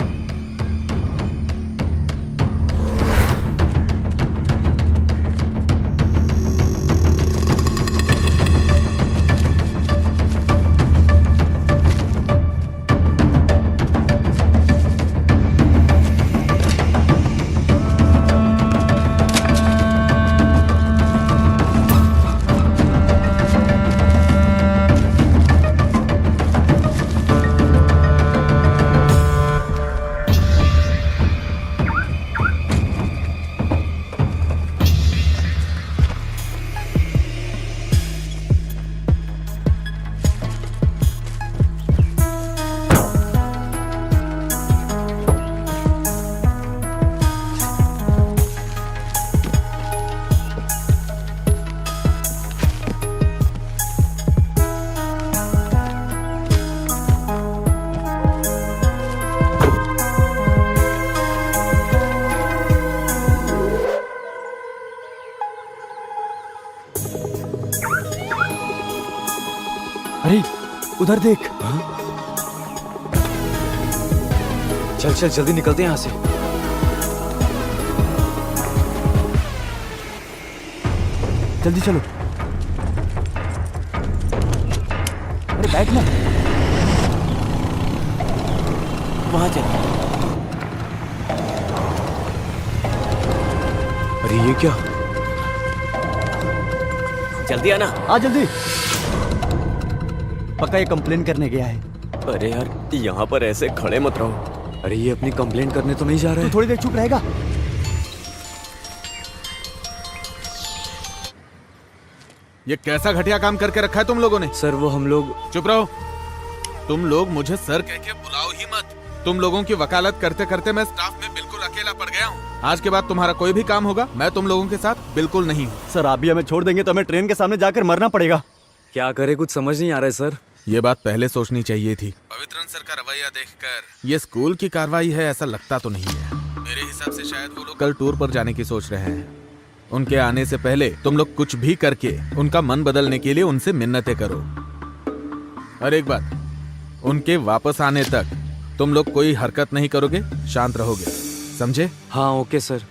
अरे उधर देख। चल चल जल्दी निकलते हैं यहाँ से। जल्दी चलो। अरे बैठ ना। वहाँ चल। अरे ये क्या? जल्दी आना। आ जल्दी। पक्का ये कंप्लेन करने गया है। अरे यार, यहाँ पर ऐसे खड़े मत रहो। अरे ये अपनी कंप्लेंट करने तो नहीं जा रहा है? तू थोड़ी देर चुप रहेगा? ये कैसा घटिया काम करके रखा है तुम लोगों ने? सर वो हम लोग। चुप रहो। तुम लोग मुझे सर कह के बुलाओ ही मत। तुम लोगों की वकालत करते करते मैं स्टाफ में बिल्कुल अकेला पड़ गया हूँ। आज के बाद तुम्हारा कोई भी काम होगा मैं तुम लोगों के साथ बिल्कुल नहीं हूँ। सर आप भी हमें छोड़ देंगे तो हमें ट्रेन के सामने जाकर मरना पड़ेगा। क्या करे, कुछ समझ नहीं आ रहा है सर। ये बात पहले सोचनी चाहिए थी। पवित्रन सर का रवैया देखकर ये स्कूल की कार्रवाई है ऐसा लगता तो नहीं है। मेरे हिसाब से शायद वो लोग कल टूर पर जाने की सोच रहे हैं। उनके आने से पहले तुम लोग कुछ भी करके उनका मन बदलने के लिए उनसे मिन्नतें करो। और एक बात, उनके वापस आने तक तुम लोग कोई हरकत नहीं करोगे, शांत रहोगे, समझे? हाँ ओके सर।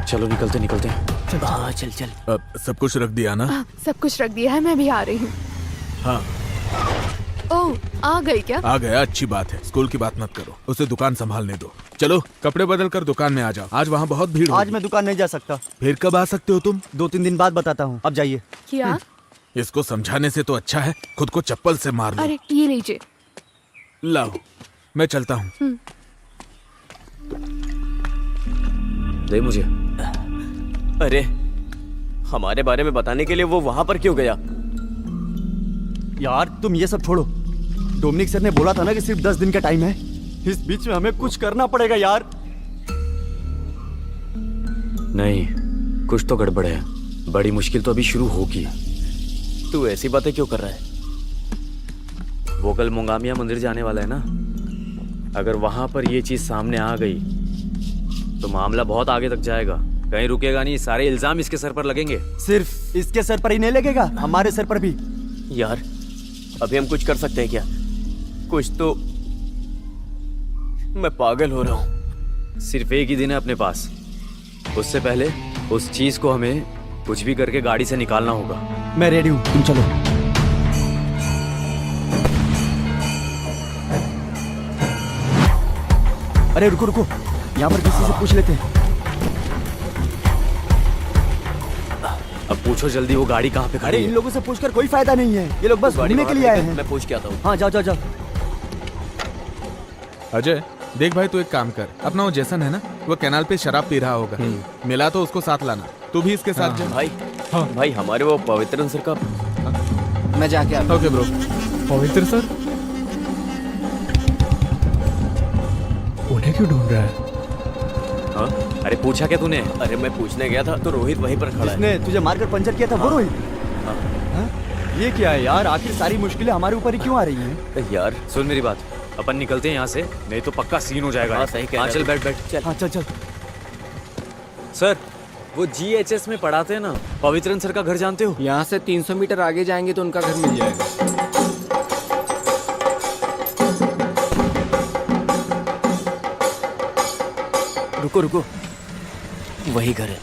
चलो निकलते निकलते हाँ चल चल। अब सब कुछ रख दिया ना? सब कुछ रख दिया है, मैं भी आ रही हूँ। हाँ ओह, आ गई क्या? आ गया, अच्छी बात है। स्कूल की बात मत करो, उसे दुकान संभालने दो। चलो कपड़े बदल कर दुकान में आ जाओ, आज वहाँ बहुत भीड़ आज होगी। मैं दुकान नहीं जा सकता। फिर कब आ सकते हो तुम? 2-3 दिन बाद बताता हूँ, अब जाइए। क्या? इसको समझाने से तो अच्छा है खुद को चप्पल से मार लो। अरे ये लीजिए। लाओ, मैं चलता हूँ। दे मुझे। अरे हमारे बारे में बताने के लिए वो वहां पर क्यों गया? यार तुम ये सब छोड़ो। डोमिनिक सर ने बोला था ना कि सिर्फ 10 दिन का टाइम है। इस बीच में हमें कुछ करना पड़ेगा यार। नहीं, कुछ तो गड़बड़ है। बड़ी मुश्किल तो अभी शुरू होगी। तू ऐसी बातें क्यों कर रहा है? वो कल मोंगामिया मंदिर जाने वाला है ना। अगर वहां पर ये चीज सामने आ गई तो मामला बहुत आगे तक जाएगा। कहीं रुकेगा नहीं, सारे इल्जाम इसके सर पर लगेंगे। सिर्फ इसके सर पर ही नहीं लगेगा, हमारे सर पर भी। यार अभी हम कुछ कर सकते हैं क्या? कुछ तो। मैं पागल हो रहा हूँ। सिर्फ एक ही दिन है अपने पास, उससे पहले उस चीज को हमें कुछ भी करके गाड़ी से निकालना होगा। मैं रेडी हूँ, तुम चलो। अरे रुको रुको, यहाँ पर किसी से पूछ लेते हैं। अब पूछो जल्दी, वो गाड़ी कहाँ पे अरे खड़ी इन है? लोगों से पूछकर कोई फायदा नहीं है, ये लोग बस घूमने के लिए आए हैं। मैं पूछ के आता हूँ। हाँ जाओ जाओ जाओ। अजय देख भाई, तू एक काम कर, अपना वो जैसन है ना, वो कैनाल पे शराब पी रहा होगा, मिला तो उसको साथ लाना। तू भी इसके साथ जा। भाई भाई हमारे वो पवित्रन सर का। मैं जाके आता ओके ब्रो। पवित्र सर उन्हें क्यों ढूंढ रहा है? हाँ? अरे पूछा क्या तूने? अरे मैं पूछने गया था तो रोहित वहीं पर खड़ा है। जिसने तुझे मारकर पंचर किया था वो रोहित? हाँ? ये क्या है यार, आखिर सारी मुश्किलें हमारे ऊपर ही क्यों आ रही हैं? यार सुन मेरी बात, अपन निकलते हैं यहाँ से, नहीं तो पक्का सीन हो जाएगा। हाँ, सही कह रहा है। चल बैठ बैठ। चल। हाँ चल चल। सर वो GHS में पढ़ाते हैं ना, पवित्रन सर का घर जानते हो? यहाँ से 300 मीटर आगे जाएंगे तो उनका घर मिल जाएगा। रुको रुको, वही घर है।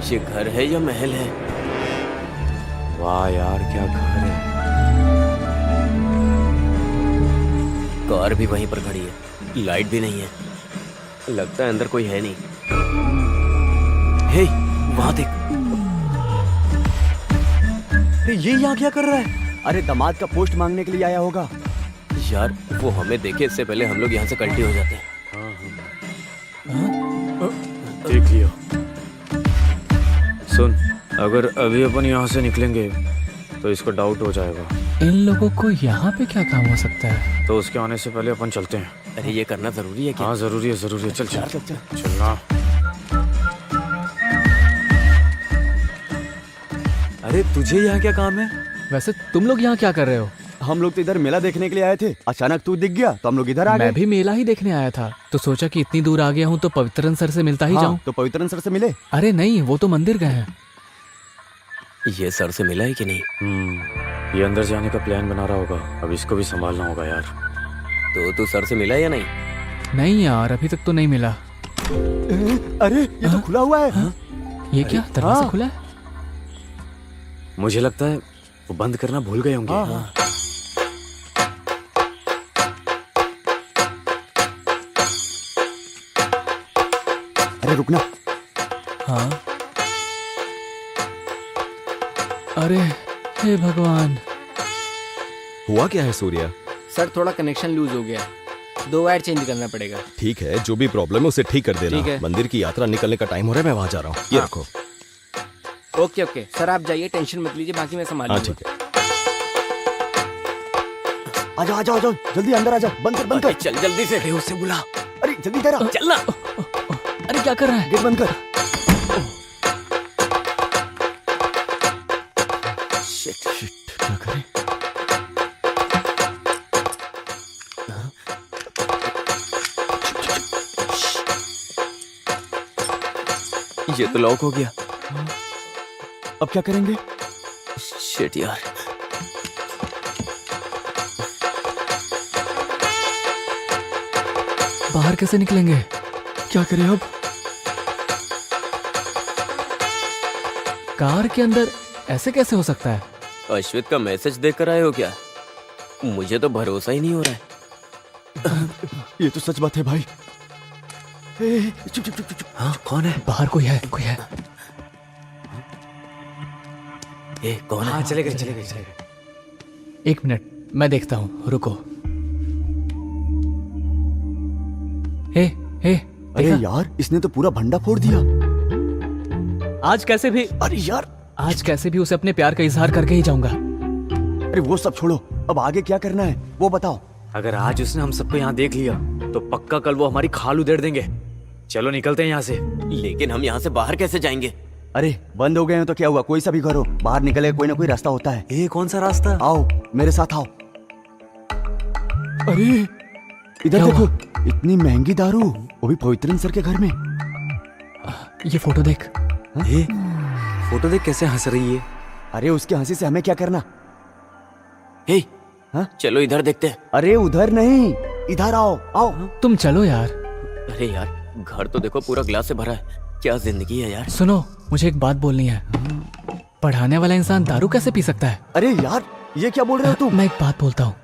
ये घर है या महल है? वाह यार क्या घर है। कार भी वहीं पर खड़ी है, लाइट भी नहीं है, लगता है अंदर कोई है नहीं। हे वहां देख। अरे ये यहाँ क्या कर रहा है? अरे दामाद का पोस्ट मांगने के लिए आया होगा। यार वो हमें देखे इससे पहले हम लोग यहाँ से कल्टी हो जाते हैं। देख लियो। सुन, अगर अभी अपन यहाँ से निकलेंगे तो इसको डाउट हो जाएगा। इन लोगों को यहाँ पे क्या काम हो सकता है? तो उसके आने से पहले अपन चलते हैं। अरे ये करना जरूरी है क्या? हाँ जरूरी है जरूरी है। चल चल चल चल। चलना। अरे तुझे यहाँ क्या काम है? वैसे तुम लोग यहाँ क्या कर रहे हो? हम लोग तो इधर मेला देखने के लिए आए थे, अचानक तू दिख गया तो हम लोग इधर आ गए। मैं भी मेला ही देखने आया था, तो सोचा कि इतनी दूर आ गया हूँ तो पवित्रन सर से मिलता ही जाऊँ। तो पवित्रन सर से मिले? अरे नहीं, वो तो मंदिर गए हैं। ये सर से मिला है कि नहीं? ये अंदर जाने का प्लान बना रहा होगा, अब इसको भी संभालना होगा यार। तो तू सर से मिला या नहीं? नहीं यार, अभी तक तो नहीं मिला। अरे ये तो खुला हुआ है। ये क्या दरवाजा खुला है? मुझे लगता है वो बंद करना भूल गए होंगे। अरे रुकना। हाँ। अरे हे भगवान। हुआ क्या है सूर्या? सर थोड़ा कनेक्शन लूज हो गया, 2 वायर चेंज करना पड़ेगा। ठीक है, जो भी प्रॉब्लम है उसे ठीक कर देना। ठीक है। मंदिर की यात्रा निकलने का टाइम हो रहा है, मैं वहां जा रहा हूँ। ये रखो। ओके ओके सर, आप जाइए, टेंशन मत लीजिए, बाकी मैं संभाल हाँ लूंगा। ठीक है। आ जाओ आ जाओ आ जाओ, जल्दी अंदर आ जाओ, बंद कर बंद कर। चल जल्दी से। अरे उससे बुला। अरे जल्दी इधर आ। चल ना। अरे क्या कर रहा है? गेट बंद कर। शिट क्या करें? ये तो लॉक हो गया। अब क्या करेंगे? शिट यार। बाहर कैसे निकलेंगे? क्या करें अब? कार के अंदर ऐसे कैसे हो सकता है? अश्वित का मैसेज देखकर आए हो क्या? मुझे तो भरोसा ही नहीं हो रहा है। ये तो सच बात है भाई। चुप चुप चुप चुप। हाँ कौन है? बाहर कोई है, कोई है। कौन है? हाँ चले गए। एक मिनट, मैं देखता हूँ, रुको। हे अरे यार, इसने तो पूरा भंडा फोड़ दिया। आज कैसे भी, अरे यार, आज कैसे भी उसे अपने प्यार का इजहार करके ही जाऊंगा। अरे वो सब छोड़ो, अब आगे क्या करना है वो बताओ। अगर आज उसने हम सबको यहाँ देख लिया तो पक्का कल वो हमारी खाल उधेड़ देंगे। चलो निकलते हैं यहाँ से। लेकिन हम यहाँ से बाहर कैसे जाएंगे? अरे बंद हो गए हैं तो क्या हुआ, कोई सा भी घर हो, बाहर निकले कोई ना कोई रास्ता होता है। ये कौन सा रास्ता? आओ मेरे साथ आओ। अरे इधर देखो, इतनी महंगी दारू, वो भी पवित्रन सर के घर में। ये फोटो देख। फोटो देख कैसे हंस रही है। अरे उसके हंसी से हमें क्या करना? हाँ? चलो इधर देखते हैं। अरे उधर नहीं, इधर आओ आओ। तुम चलो यार। अरे यार, घर तो देखो पूरा ग्लास से भरा है। क्या जिंदगी है यार। सुनो, मुझे एक बात बोलनी है। पढ़ाने वाला इंसान दारू कैसे पी सकता है? अरे यार, ये क्या बोल रहे हो तुम? मैं एक बात बोलता हूँ,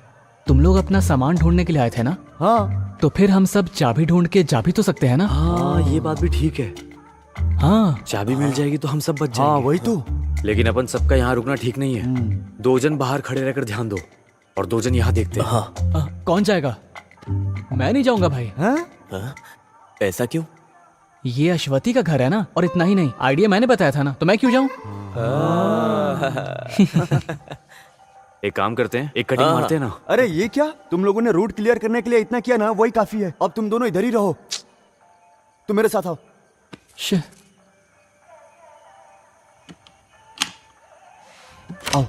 तुम लोग अपना सामान ढूंढने के लिए आए थे ना? हाँ। तो फिर हम सब चाबी ढूंढ के जा भी तो सकते हैं ना? हाँ ये बात भी ठीक है। हाँ, चाबी मिल जाएगी तो हम सब बच जाएंगे। हाँ वही तो। लेकिन अपन सबका यहाँ रुकना ठीक नहीं है। 2 जन बाहर खड़े रहकर ध्यान दो और 2 जन यहाँ देखते हैं। हाँ। कौन जाएगा? मैं नहीं जाऊंगा भाई। हाँ? ऐसा क्यों? ये अश्वती का घर है ना, और इतना ही नहीं, आइडिया मैंने बताया था ना, तो मैं क्यों जाऊं? एक काम करते हैं, एक कटिंग मारते हैं ना। अरे ये क्या, तुम लोगों ने रूट क्लियर करने के लिए इतना किया ना, वही काफी है। अब तुम दोनों इधर ही रहो। तुम मेरे साथ आओ। आओ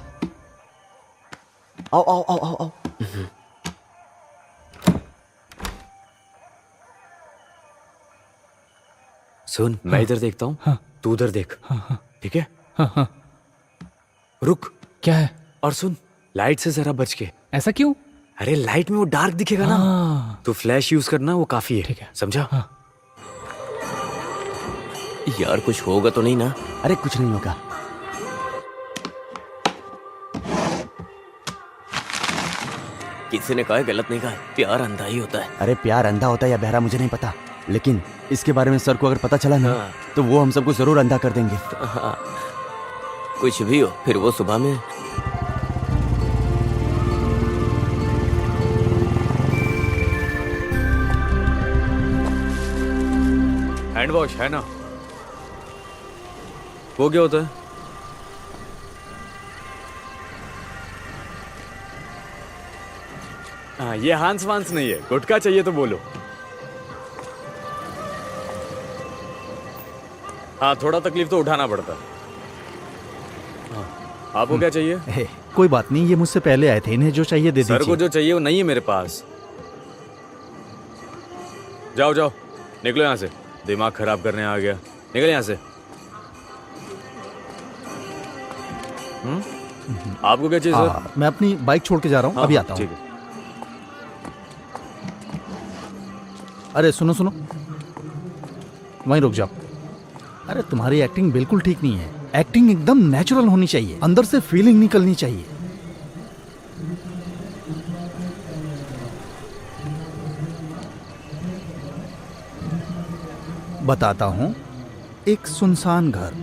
आओ आओ आओ आओ आओ। सुन, मैं इधर देखता हूँ। हाँ। तू उधर देख। ठीक है? हाँ। रुक। क्या है? और सुन, लाइट से जरा बच के। ऐसा क्यों? अरे लाइट में वो डार्क दिखेगा ना, तो फ्लैश यूज करना, वो काफी है। ठीक है। समझा? हाँ। यार कुछ होगा तो नहीं ना? अरे कुछ नहीं होगा। किसी ने कहा है, गलत नहीं कहा है, प्यार अंधा ही होता है। अरे प्यार अंधा होता है या बहरा मुझे नहीं पता, लेकिन इसके बारे में सर को अगर पता चला ना, तो वो हम सबको जरूर अंधा कर देंगे। हाँ। कुछ भी हो, फिर वो सुबह में। हैंड वॉश है ना? वो क्या होता है? हाँ, ये हांस वांस नहीं है। गुटखा चाहिए तो बोलो। हाँ, थोड़ा तकलीफ तो उठाना पड़ता है। हाँ, आपको क्या चाहिए? कोई बात नहीं, ये मुझसे पहले आए थे, इन्हें जो चाहिए दे दीजिए। सर को जो चाहिए वो नहीं है मेरे पास। जाओ जाओ, निकलो यहाँ से। दिमाग खराब करने आ गया। निकल यहाँ से। आपको क्या चाहिए सर? मैं अपनी बाइक छोड़ के जा रहा हूँ, अभी आता हूँ। ठीक है। अरे सुनो सुनो, वहीं रुक जाओ। अरे तुम्हारी एक्टिंग बिल्कुल ठीक नहीं है। एक्टिंग एकदम नेचुरल होनी चाहिए, अंदर से फीलिंग निकलनी चाहिए। बताता हूँ, एक सुनसान घर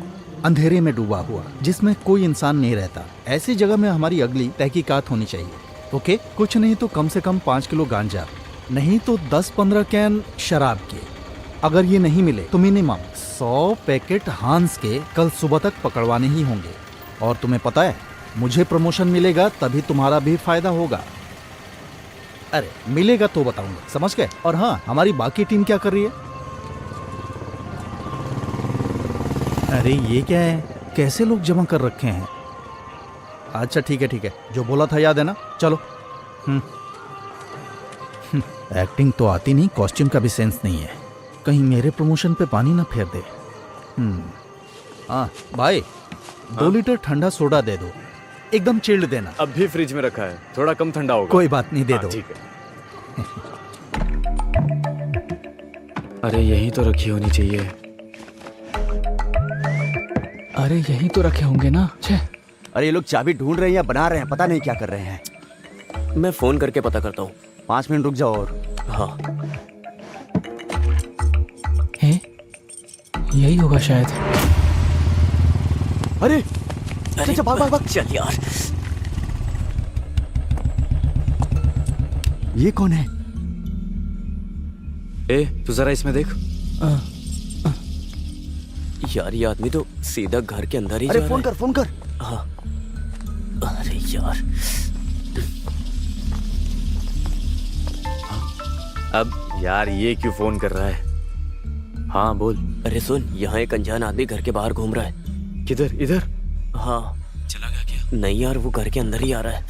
अंधेरे में डूबा हुआ, जिसमें कोई इंसान नहीं रहता। ऐसी जगह में हमारी अगली तहकीकात होनी चाहिए। ओके, कुछ नहीं तो कम से कम 5 किलो गांजा, नहीं तो 10-15 कैन शराब के। अगर ये नहीं मिले तो मिनिमम 100 पैकेट हांस के कल सुबह तक पकड़वाने ही होंगे। और तुम्हें पता है, मुझे प्रमोशन मिलेगा तभी तुम्हारा भी फायदा होगा। अरे मिलेगा तो बताऊंगा, समझ गए? और हाँ, हमारी बाकी टीम क्या कर रही है? अरे ये क्या है, कैसे लोग जमा कर रखे हैं? अच्छा ठीक है, जो बोला था याद है ना? चलो। एक्टिंग तो आती नहीं, कॉस्ट्यूम का भी सेंस नहीं है, कहीं मेरे प्रमोशन पे पानी ना फेर दे। हाँ भाई, 2 लीटर ठंडा सोडा दे दो, एकदम चिल्ड देना। अब भी फ्रिज में रखा है, थोड़ा कम ठंडा होगा। कोई बात नहीं, दे दो। ठीक है। अरे यही तो रखी होनी चाहिए। अरे यहीं तो रखे होंगे ना। छे, अरे ये लोग चाबी ढूंढ रहे हैं या बना रहे हैं, पता नहीं क्या कर रहे हैं। मैं फोन करके पता करता हूँ। 5 मिनट रुक जाओ और। हाँ है यही होगा शायद। अरे चल भाग। चल यार। ये कौन है? ए तू जरा इसमें देख। यार ये आदमी तो सीधा घर के अंदर ही अरे जा रहा है। फोन कर। हाँ अरे यार, अब यार ये क्यों फोन कर रहा है? हाँ बोल। अरे सुन, यहाँ एक अनजान आदमी घर के बाहर घूम रहा है। किधर? इधर? हाँ। चला गया क्या? नहीं यार, वो घर के अंदर ही आ रहा है।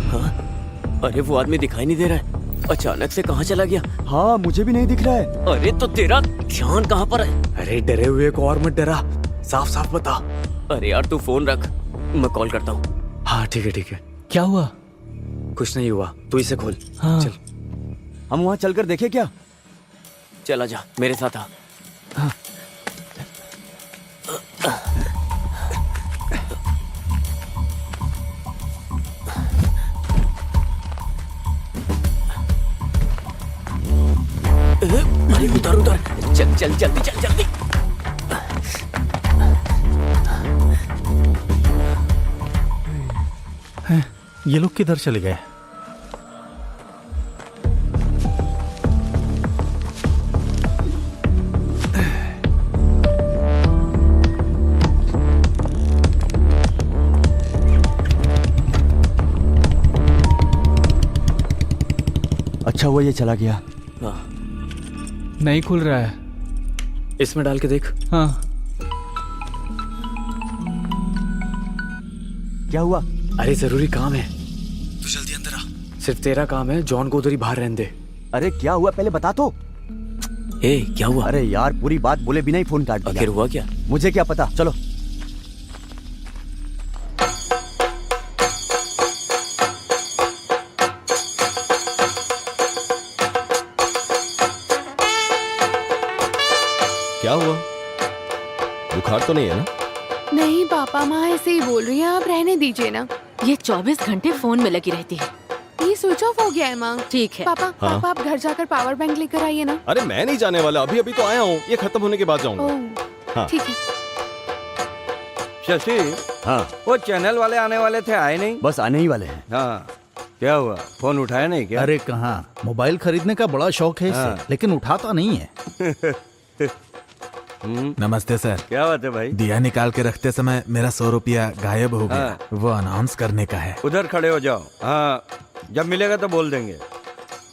हाँ? अरे वो आदमी दिखाई नहीं दे रहा है, अचानक से कहाँ चला गया? हाँ मुझे भी नहीं दिख रहा है। अरे तो तेरा ध्यान कहाँ पर है? अरे डरे हुए को और मत डरा, साफ बता। अरे यार तू फोन रख, मैं कॉल करता हूँ। हाँ ठीक है। क्या हुआ? कुछ नहीं हुआ, तू इसे खोल। हाँ। चल हम वहाँ चलकर देखें क्या? चला जा, मेरे साथ आ। हाँ। अरे उधर चल जल्दी। ये लोग किधर चले गए? अच्छा हुआ ये चला गया। नहीं खुल रहा है। इसमें डाल के देख। हाँ। क्या हुआ? अरे जरूरी काम है, तू जल्दी अंदर आ। सिर्फ तेरा काम है, जॉन को उधर ही बाहर रहने दे। अरे क्या हुआ पहले बता तो। क्या हुआ? अरे यार पूरी बात बोले बिना ही फोन काट दिया। आखिर हुआ क्या? मुझे क्या पता, चलो। क्या हुआ? बुखार तो नहीं है ना? नहीं पापा, माँ ऐसे ही बोल रही है, आप रहने दीजिए ना। ये 24 घंटे फोन में लगी रहती है। ये स्विच ऑफ हो गया है माँ। ठीक है। पापा पापा आप घर जाकर पावर बैंक लेकर आइए ना। अरे मैं नहीं जाने वाला, अभी तो आया हूँ, ये खत्म होने के बाद जाऊंगा। ओह हाँ। ठीक है। शशि, हाँ वो चैनल वाले आने वाले थे, आए नहीं? बस आने ही वाले हैं। हाँ क्या हुआ, फोन उठाया नहीं क्या? अरे कहाँ, मोबाइल खरीदने का बड़ा शौक है इसे, लेकिन उठाता नहीं है। नमस्ते सर। क्या बात है भाई? दिया निकाल के रखते समय मेरा 100 रुपया गायब हो गया, वो अनाउंस करने का है। उधर खड़े हो जाओ। हाँ जब मिलेगा तो बोल देंगे,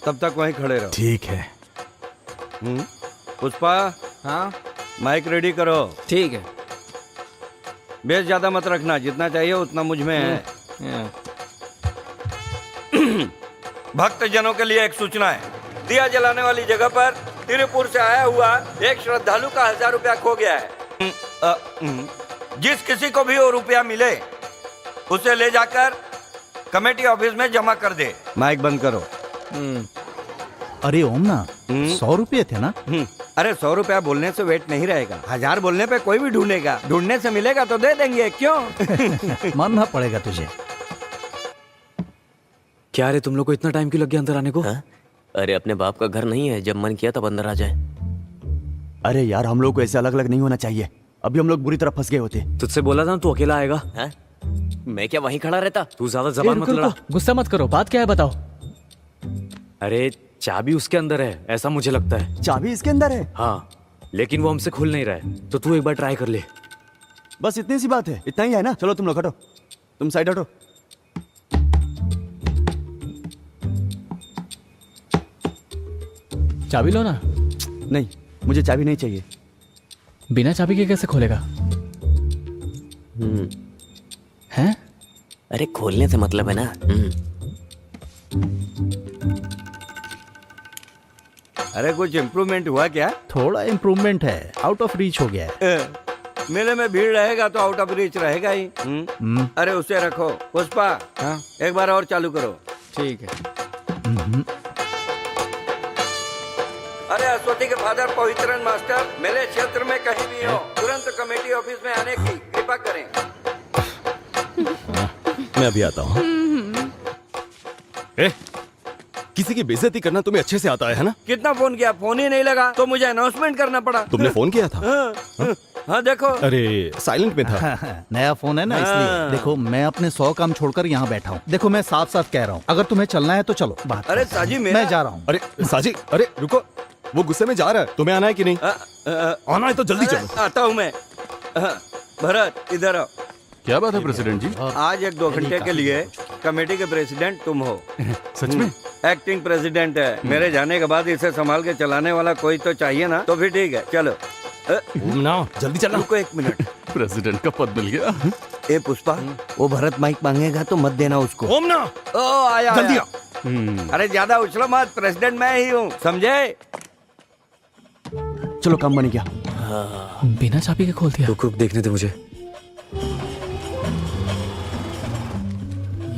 तब तक वहीं खड़े रहो। ठीक है। पुष्पा, हाँ माइक रेडी करो। ठीक है। बेस ज्यादा मत रखना, जितना चाहिए उतना मुझ में है। भक्त जनों के लिए एक सूचना है, दिया जलाने वाली जगह पर तिरुपुर से आया हुआ एक श्रद्धालु का 1000 रुपया खो गया है। जिस किसी को भी वो रुपया मिले उसे ले जाकर कमेटी ऑफिस में जमा कर दे। माइक बंद करो। अरे ओम ना, 100 रुपये थे ना? अरे 100 रुपया बोलने से वेट नहीं रहेगा, 1000 बोलने पे कोई भी ढूंढेगा, ढूंढने से मिलेगा तो दे देंगे, क्यों? मानना पड़ेगा तुझे। क्या रे, तुम लोग को इतना टाइम क्यों लग गया अंदर आने को? हाँ? अरे अपने बाप का घर नहीं है, जब मन किया तब अंदर आ जाए। अरे यार हम लोग को ऐसे अलग अलग नहीं होना चाहिए, अभी हम लोग बुरी तरह फंस गए होते। तुझसे बोला था तू अकेला आएगा। हाँ? मैं क्या वहीं खड़ा रहता? तू ज्यादा जबान मत लड़ा। गुस्सा मत करो, बात क्या है बताओ। अरे चाबी उसके अंदर है, ऐसा मुझे लगता है। चाबी इसके अंदर है? हाँ, लेकिन वो हमसे खुल नहीं रहा है, तो तू एक बार ट्राई कर ले। बस इतनी सी बात है, इतना ही है ना? चलो तुम लोग हटो, तुम साइड हटो। चाबी लो ना। नहीं, मुझे चाबी नहीं चाहिए। बिना चाबी के कैसे खोलेगा? हैं? अरे खोलने से मतलब है ना। अरे कुछ इम्प्रूवमेंट हुआ क्या? थोड़ा इम्प्रूवमेंट है, आउट ऑफ रीच हो गया है। मेले में भीड़ रहेगा तो आउट ऑफ रीच रहेगा ही। अरे उसे रखो। पुष्पा, हाँ? एक बार और चालू करो। ठीक है। अरे अश्वती के फादर पवित्रन मास्टर मेरे क्षेत्र में कहीं भी हो, तुरंत कमेटी ऑफिस में आने की कृपा करें। मैं अभी आता हूँ। किसी की बेइज्जती करना तुम्हें अच्छे से आता है ना? कितना फोन किया, फोन ही नहीं लगा तो मुझे अनाउंसमेंट करना पड़ा। तुमने फोन किया था? हाँ देखो। अरे साइलेंट में था। नया फोन है ना, इसलिए। देखो मैं अपने 100 काम छोड़कर यहाँ बैठा हूँ। देखो मैं साफ साफ कह रहा हूँ, अगर तुम्हें चलना है तो चलो। बात अरे साजी मेरा... मैं जा रहा हूँ। अरे साजी, अरे रुको, वो गुस्से में जा रहा है। तुम्हें आना है कि नहीं? आना है तो जल्दी चलो। आता हूँ मैं। भरत इधर आओ। क्या बात है प्रेसिडेंट जी? आज 1-2 घंटे के लिए कमेटी के प्रेसिडेंट तुम हो। सच में? एक्टिंग प्रेसिडेंट है। मेरे जाने के बाद इसे संभाल के चलाने वाला कोई तो चाहिए ना, तो फिर ठीक है चलो। ना जल्दी चलना। रुको 1 मिनट। प्रेसिडेंट का पद मिल गया। ए पुष्पा, वो भरत माइक मांगेगा तो मत देना उसको। ओम ना, ओ आया जल्दी आया। अरे ज्यादा उछलो मत, प्रेसिडेंट मैं ही हूँ, समझे? चलो काम बन गया। बिना चाबी के खोल दिया। रुक रुक, देखने दे मुझे।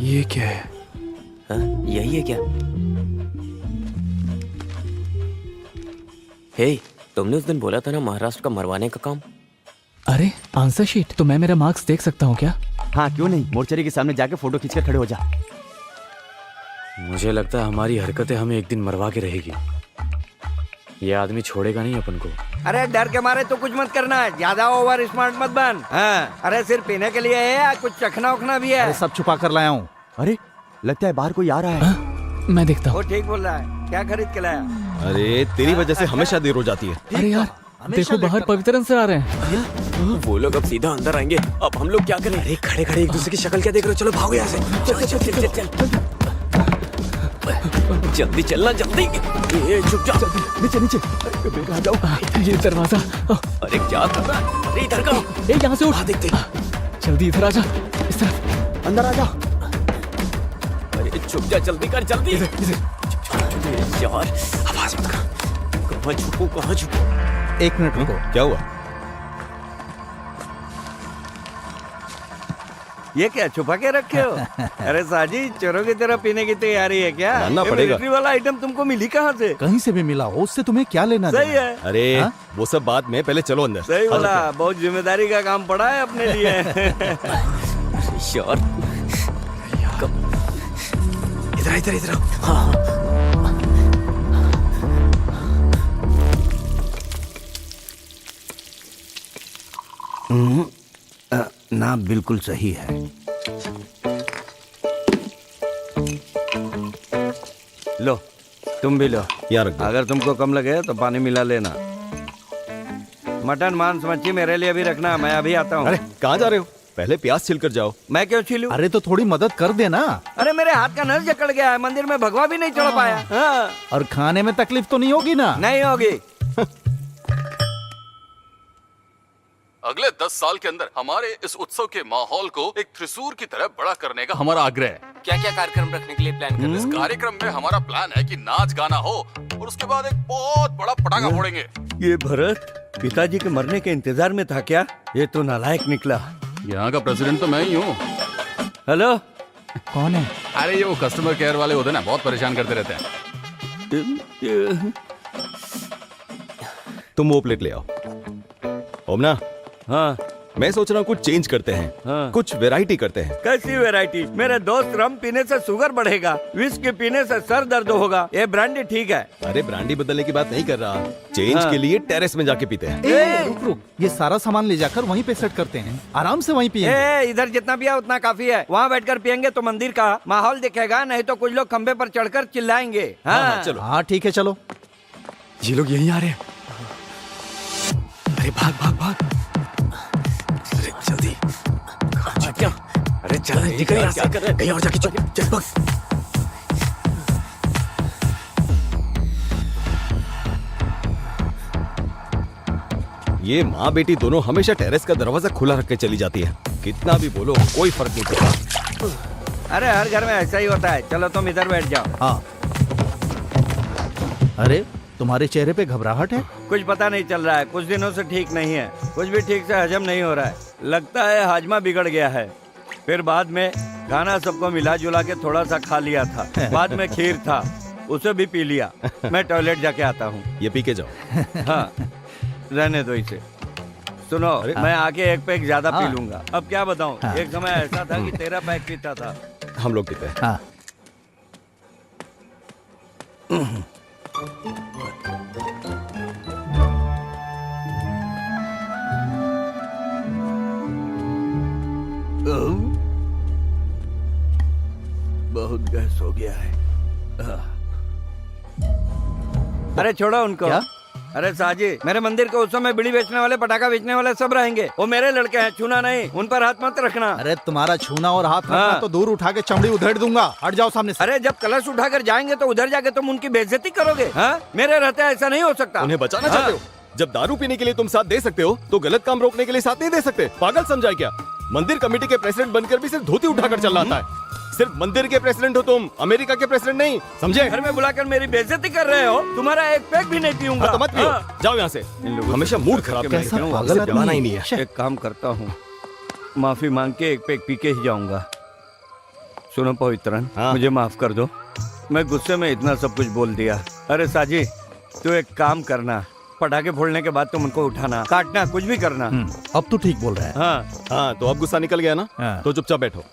ये क्या है? यही है क्या? हे, तुमने उस दिन बोला था ना महाराष्ट्र का मरवाने का काम। अरे आंसर शीट, तो मैं मेरा मार्क्स देख सकता हूँ क्या? हाँ क्यों नहीं, मोर्चरी के सामने जाके फोटो खींचकर खड़े हो जा। मुझे लगता है हमारी हरकतें हमें एक दिन मरवा के रहेगी। ये आदमी छोड़ेगा नहीं अपन को। अरे डर के मारे तो कुछ मत करना, ज्यादा ओवर स्मार्ट मत बन। हाँ, अरे सिर्फ पीने के लिए है या कुछ चखना उखना भी है? अरे सब छुपा कर लाया हूँ। अरे लगता है बाहर कोई आ रहा है। मैं देखता हूँ। वो ठीक बोल रहा है। क्या खरीद के लाया? अरे तेरी वजह से हमेशा देर हो जाती है। अरे यार देखो, बाहर पवित्रन से आ रहे हैं। वो लोग अब सीधा अंदर आएंगे, अब हम लोग क्या करें? अरे खड़े खड़े एक दूसरे की शक्ल क्या देख रहे हो? चलो भागो यहाँ से। चल चल चल चल चल। जल्दी चलना, जल्दी। ये चुप जा। नीचे नीचे। आ जाओ। ये दरवाजा। अरे क्या कर रहा है? अरे इधर का। ए यहाँ से उठ। देखते। जल्दी इधर आ जा। इस तरफ। अंदर आ जा। अरे छुप जा, जल्दी कर, जल्दी। यार आवाज मत कर। कहाँ छुपू, कहाँ छुपू? 1 मिनट रुको। क्या हुआ? ये क्या छुपा के रखे हो? अरे साजी, चोरों की तरह पीने की तैयारी है क्या? मानना ये पड़ेगा। मिलिट्री वाला आइटम तुमको मिली कहाँ से? कहीं से भी मिला हो, उससे तुम्हें क्या लेना सही देना? है। अरे हाँ? वो सब बात में, पहले चलो अंदर। सही बोला, बहुत जिम्मेदारी का काम पड़ा है अपने लिए। यार इधर इधर इधर। हाँ ना बिल्कुल सही है। लो तुम भी लो यार। अगर तुमको कम लगे तो पानी मिला लेना। मटन मांस मच्छी मेरे लिए भी रखना, मैं अभी आता हूँ। अरे कहाँ जा रहे हो? पहले प्याज छिल कर जाओ। मैं क्यों छीलूं? अरे तो थोड़ी मदद कर देना। अरे मेरे हाथ का नस जकड़ गया है, मंदिर में भगवा भी नहीं चढ़ पाया। हाँ। और खाने में तकलीफ तो नहीं होगी ना? नहीं होगी। अगले 10 साल के अंदर हमारे इस उत्सव के माहौल को एक त्रिशूर की तरह बड़ा करने का हमारा आग्रह है। क्या क्या कार्यक्रम रखने के लिए प्लान कर रहे इस कार्यक्रम में हमारा प्लान है कि नाच गाना हो और उसके बाद एक बहुत बड़ा पटाखा फोड़ेंगे। ये भरत पिताजी के मरने के इंतजार में था क्या? ये तो नालायक निकला। यहाँ का प्रेसिडेंट तो मैं ही हूँ। हेलो, कौन है? अरे ये वो कस्टमर केयर वाले होते हैं ना, बहुत परेशान करते रहते हैं। तुम वो प्लेट ले आओ। ओम ना। हाँ मैं सोच रहा हूँ कुछ चेंज करते हैं। हाँ। कुछ वैरायटी करते हैं। कैसी वैरायटी? मेरे दोस्त, रम पीने से शुगर बढ़ेगा, विस्की पीने से सर दर्द होगा, ये ब्रांडी ठीक है। अरे ब्रांडी बदलने की बात नहीं कर रहा, चेंज हाँ। के लिए टेरेस में जाके पीते हैं। रुक रुक, ये सारा सामान ले जाकर वहीं पे सेट करते हैं, आराम से वहीं पिएंगे। इधर जितना पिया उतना काफी है। वहाँ बैठकर पियेंगे तो मंदिर का माहौल दिखेगा, नहीं तो कुछ लोग खंबे पर चढ़कर चिल्लाएंगे। हाँ चलो। हाँ ठीक है चलो। ये लोग यहीं आ रहे हैं। अरे भाग भाग भाग। अरे जल्दी। क्या? अरे चल निकल यहाँ से, कहीं और जाके चुप चल भाग। ये माँ बेटी दोनों हमेशा टेरेस का दरवाजा खुला रख के चली जाती है। कितना भी बोलो कोई फर्क नहीं पड़ता। अरे हर घर में ऐसा ही होता है। चलो तुम इधर बैठ जाओ। हाँ। अरे तुम्हारे चेहरे पे घबराहट है? कुछ पता नहीं चल रहा है, कुछ दिनों से ठीक नहीं है, कुछ भी ठीक से हजम नहीं हो रहा है। लगता है हाजमा बिगड़ गया है। फिर बाद में खाना सबको मिला जुला के थोड़ा सा खा लिया था। बाद में खीर था, उसे भी पी लिया। मैं टॉयलेट जाके आता हूँ। ये पी के जाओ। हाँ, रहने दो इसे। सुनो, मैं आके एक पैक ज्यादा पी लूंगा। अब क्या बताऊँ, एक समय ऐसा था कि 13 पैक पीता था। हम लोग पीते हैं। हाँ। बहुत गैस हो गया है। अरे छोड़ो उनको। क्या? अरे साजी, मेरे मंदिर के उत्सव में बीड़ी बेचने वाले, पटाखा बेचने वाले सब रहेंगे। वो मेरे लड़के हैं, छूना नहीं, उन पर हाथ मत रखना। अरे तुम्हारा छूना और हाथ रखना हाँ। तो दूर उठा के चमड़ी उधेड़ दूंगा। हट जाओ सामने से। अरे जब कलश उठाकर जाएंगे तो उधर जाके तुम उनकी बेइज्जती करोगे। हाँ? मेरे रहते ऐसा नहीं हो सकता। उन्हें बचाना चाहते हो? जब दारू पीने के लिए तुम साथ दे सकते हो तो गलत काम रोकने के लिए साथ नहीं दे सकते? पागल समझा है क्या? मंदिर कमेटी के प्रेसिडेंट बनकर भी सिर्फ धोती उठाकर चल रहा है। सिर्फ मंदिर के प्रेसिडेंट हो तुम, अमेरिका के प्रेसिडेंट नहीं, समझे? घर में बुलाकर मेरी बेइज्जती कर रहे हो। तुम्हारा एक पैक भी नहीं पीऊंगा। हाँ, तो मत पियो। हाँ। जाओ यहाँ से। हमेशा मूड खराब कैसा करके पागल जमाना आदमी ही नहीं है। एक काम करता हूँ, माफी मांग के एक पैक पी के ही जाऊंगा। सुनो पवित्रन, हाँ। मुझे माफ कर दो, मैं गुस्से में इतना सब कुछ बोल दिया। अरे साजी, तू एक काम करना, पटाखे फोड़ने के बाद तुम उनको उठाना, काटना, कुछ भी करना। अब तो ठीक बोल रहा है। हाँ हाँ, तो अब गुस्सा निकल गया ना? हाँ। तो चुपचाप बैठो।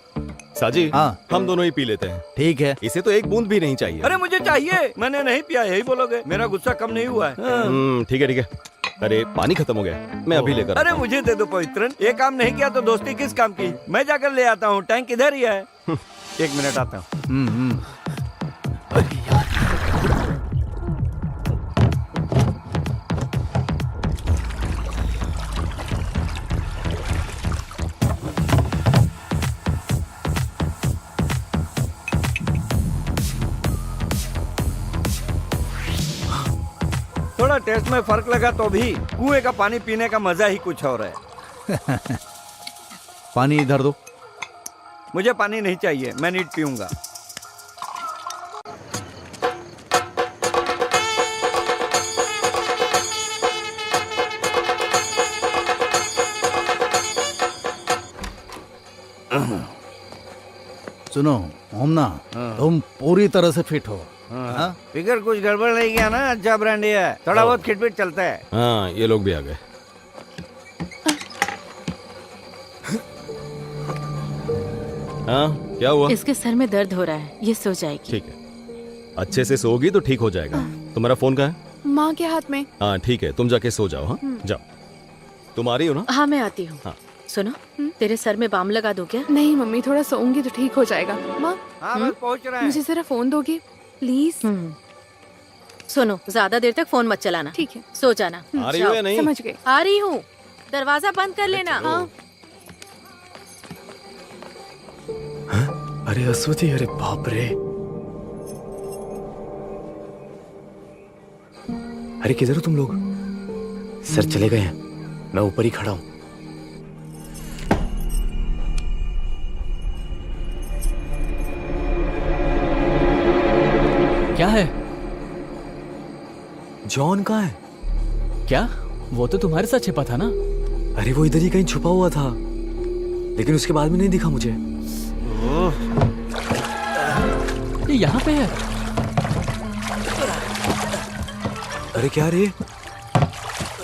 साजी, हाँ। हम दोनों ही पी लेते हैं। ठीक है। इसे तो एक बूंद भी नहीं चाहिए। अरे मुझे चाहिए, मैंने नहीं पिया, यही बोलोगे? मेरा गुस्सा कम नहीं हुआ है। हाँ। ठीक है ठीक है। अरे पानी खत्म हो गया, मैं अभी लेकर अरे आता हूँ। मुझे दे दो पवित्रन, ये काम नहीं किया तो दोस्ती किस काम की? मैं जाकर ले आता हूँ, टैंक इधर ही है। 1 मिनट आता हूँ। थोड़ा टेस्ट में फर्क लगा तो भी कुएं का पानी पीने का मजा ही कुछ और है। पानी इधर दो। मुझे पानी नहीं चाहिए, मैं नीट पीऊंगा। सुनो ओमना, तुम पूरी तरह से फिट हो। हाँ? फिगर कुछ गड़बड़ नहीं किया ना? अच्छा ब्रांडी है, थोड़ा बहुत खिटपिट चलता है। हाँ, ये लोग भी आ गए। हाँ, क्या हुआ? इसके सर में दर्द हो रहा है, ये सो जाएगी। ठीक है, अच्छे से सोओगी तो ठीक हो जाएगा। तुम्हारा फोन कहाँ है? माँ के हाथ में। हाँ ठीक है, तुम जाके सो जाओ। हाँ जाओ। तुम आ रही हो ना? हाँ मैं आती हूँ। हाँ। सुनो, तेरे सर में बाम लगा दूं क्या? नहीं मम्मी, थोड़ा सोऊंगी तो ठीक हो जाएगा। माँ, हाँ बस पहुंच रहा है। मुझे जरा फोन दोगे प्लीज? सुनो, ज्यादा देर तक फोन मत चलाना। ठीक है। सो जाना। आ रही हो या नहीं? समझ गए। आ रही हूँ, दरवाजा बंद कर लेना। हाँ। अरे अश्वती, अरे बाप रे। अरे किधर हो तुम लोग? सर चले गए हैं, मैं ऊपर ही खड़ा हूं। क्या है? जॉन कहाँ है? क्या? वो तो तुम्हारे साथ छिपा था ना? अरे वो इधर ही कहीं छुपा हुआ था, लेकिन उसके बाद में नहीं दिखा मुझे। ये यहाँ पे है। अरे क्या रे?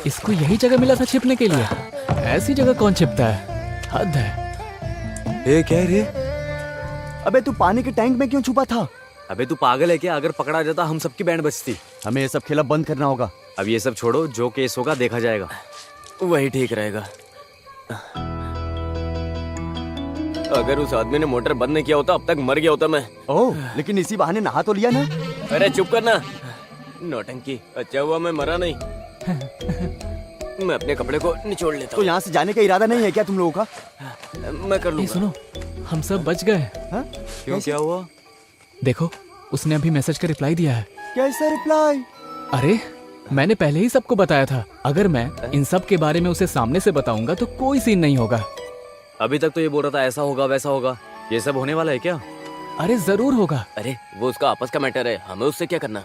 इसको यही जगह मिला था छिपने के लिए। ऐसी जगह कौन छिपता है? हद है। ए क्या रे? अबे तू पानी के टैंक में क्यों छुपा था? अबे तू पागल है क्या? अगर पकड़ा जाता हम सबकी बैंड बजती। हमें ये सब खेला बंद करना होगा। अब ये सब छोड़ो, जो केस होगा देखा जाएगा, वही ठीक रहेगा। अगर उस आदमी ने मोटर बंद नहीं किया होता अब तक मर गया होता मैं। ओह, लेकिन इसी बहाने नहा तो लिया ना। अरे चुप करना, नौटंकी। अच्छा हुआ मैं मरा नहीं। मैं अपने कपड़े को निचोड़ लेता तो हूँ। यहाँ से जाने का इरादा नहीं है क्या तुम लोगों का? मैं कर ये लूंगा। सुनो, हम सब बच गए। क्यों, क्या हुआ? देखो, उसने अभी मैसेज का रिप्लाई दिया है। कैसा रिप्लाई? अरे मैंने पहले ही सबको बताया था, अगर मैं इन सब के बारे में उसे सामने से बताऊंगा तो कोई सीन नहीं होगा। अभी तक तो ये बोल रहा था ऐसा होगा वैसा होगा, ये सब होने वाला है क्या? अरे जरूर होगा। अरे वो उसका आपस का मैटर है, हमें उससे क्या करना?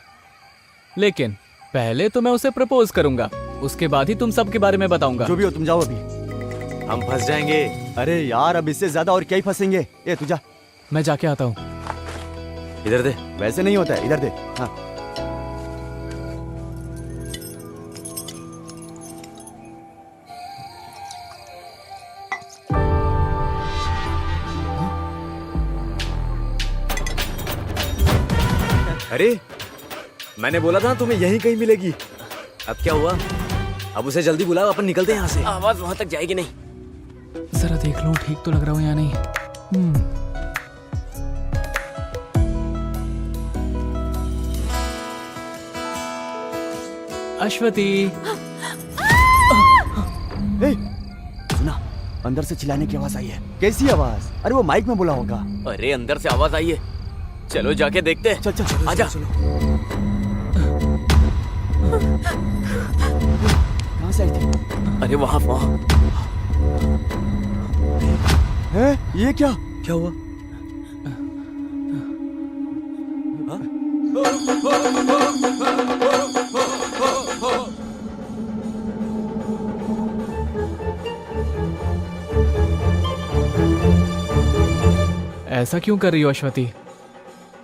लेकिन पहले तो मैं उसे प्रपोज करूंगा, उसके बाद ही तुम सब के बारे में बताऊंगा। जो भी हो तुम जाओ अभी। हम फंस जाएंगे। अरे यार अब इससे ज्यादा और क्या ही फंसेंगे। ए तू जा। मैं जाके आता हूँ। इधर दे। वैसे नहीं होता है, इधर दे। हाँ। अरे मैंने बोला था तुम्हें यहीं कहीं मिलेगी। अब क्या हुआ? अब उसे जल्दी बुलाओ, अपन निकलते हैं यहाँ से। आवाज वहां तक जाएगी नहीं। जरा देख लूं ठीक तो लग रहा हूँ या नहीं। अश्वती। ए, सुना, अंदर से चिल्लाने की आवाज आई है। कैसी आवाज? अरे वो माइक में बोला होगा। अरे अंदर से आवाज आई है, चलो जाके देखते हैं। चल चल चल आजा। कहाँ से आई थी? अरे वहाँ वहाँ। है? ये क्या? क्या हुआ? ऐसा क्यों कर रही हो अश्वती?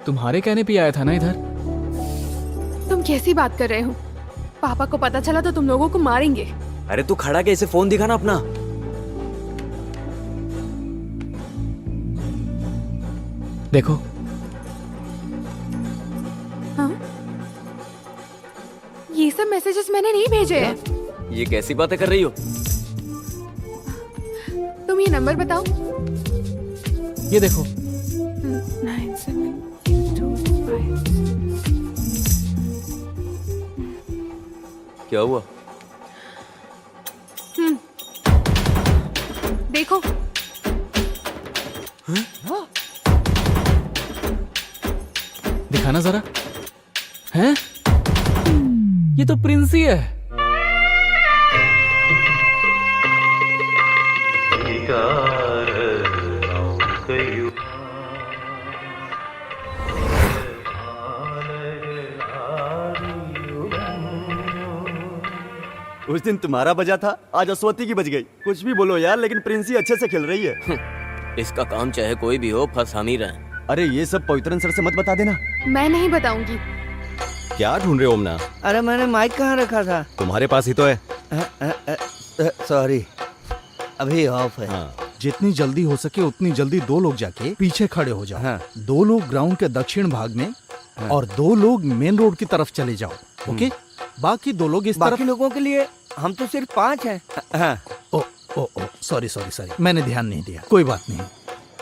तुम्हारे कहने पे आया था ना इधर। तुम कैसी बात कर रहे हो? पापा को पता चला तो तुम लोगों को मारेंगे। अरे तू खड़ा कैसे? फोन दिखा ना अपना। देखो। हाँ? ये सब मैसेजेस मैंने नहीं भेजे हैं। ये कैसी बातें कर रही हो? तुम ये नंबर बताओ। ये देखो। 9725। क्या हुआ? देखो। दिखाना जरा। हैं? ये तो प्रिंसी है। उस दिन तुम्हारा बजा था, आज अश्वती की बज गई। कुछ भी बोलो यार, लेकिन प्रिंसी अच्छे से खेल रही है। इसका काम चाहे कोई भी हो, फंस हम ही रहे। अरे ये सब पवित्रन सर से मत बता देना। मैं नहीं बताऊंगी। क्या ढूंढ रहे हो ओमना? अरे मैंने माइक कहाँ रखा था? तुम्हारे पास ही तो है। सॉरी, अभी ऑफ है। हाँ। जितनी जल्दी हो सके उतनी जल्दी 2 लोग जाके पीछे खड़े हो जाओ। हाँ। 2 लोग ग्राउंड के दक्षिण भाग में और 2 लोग मेन रोड की तरफ चले जाओ। ओके? बाकी 2 लोग इस तरफ। बाकी लोगों के लिए हम तो सिर्फ 5 हैं। हाँ। ओ सॉरी मैंने ध्यान नहीं दिया। कोई बात नहीं।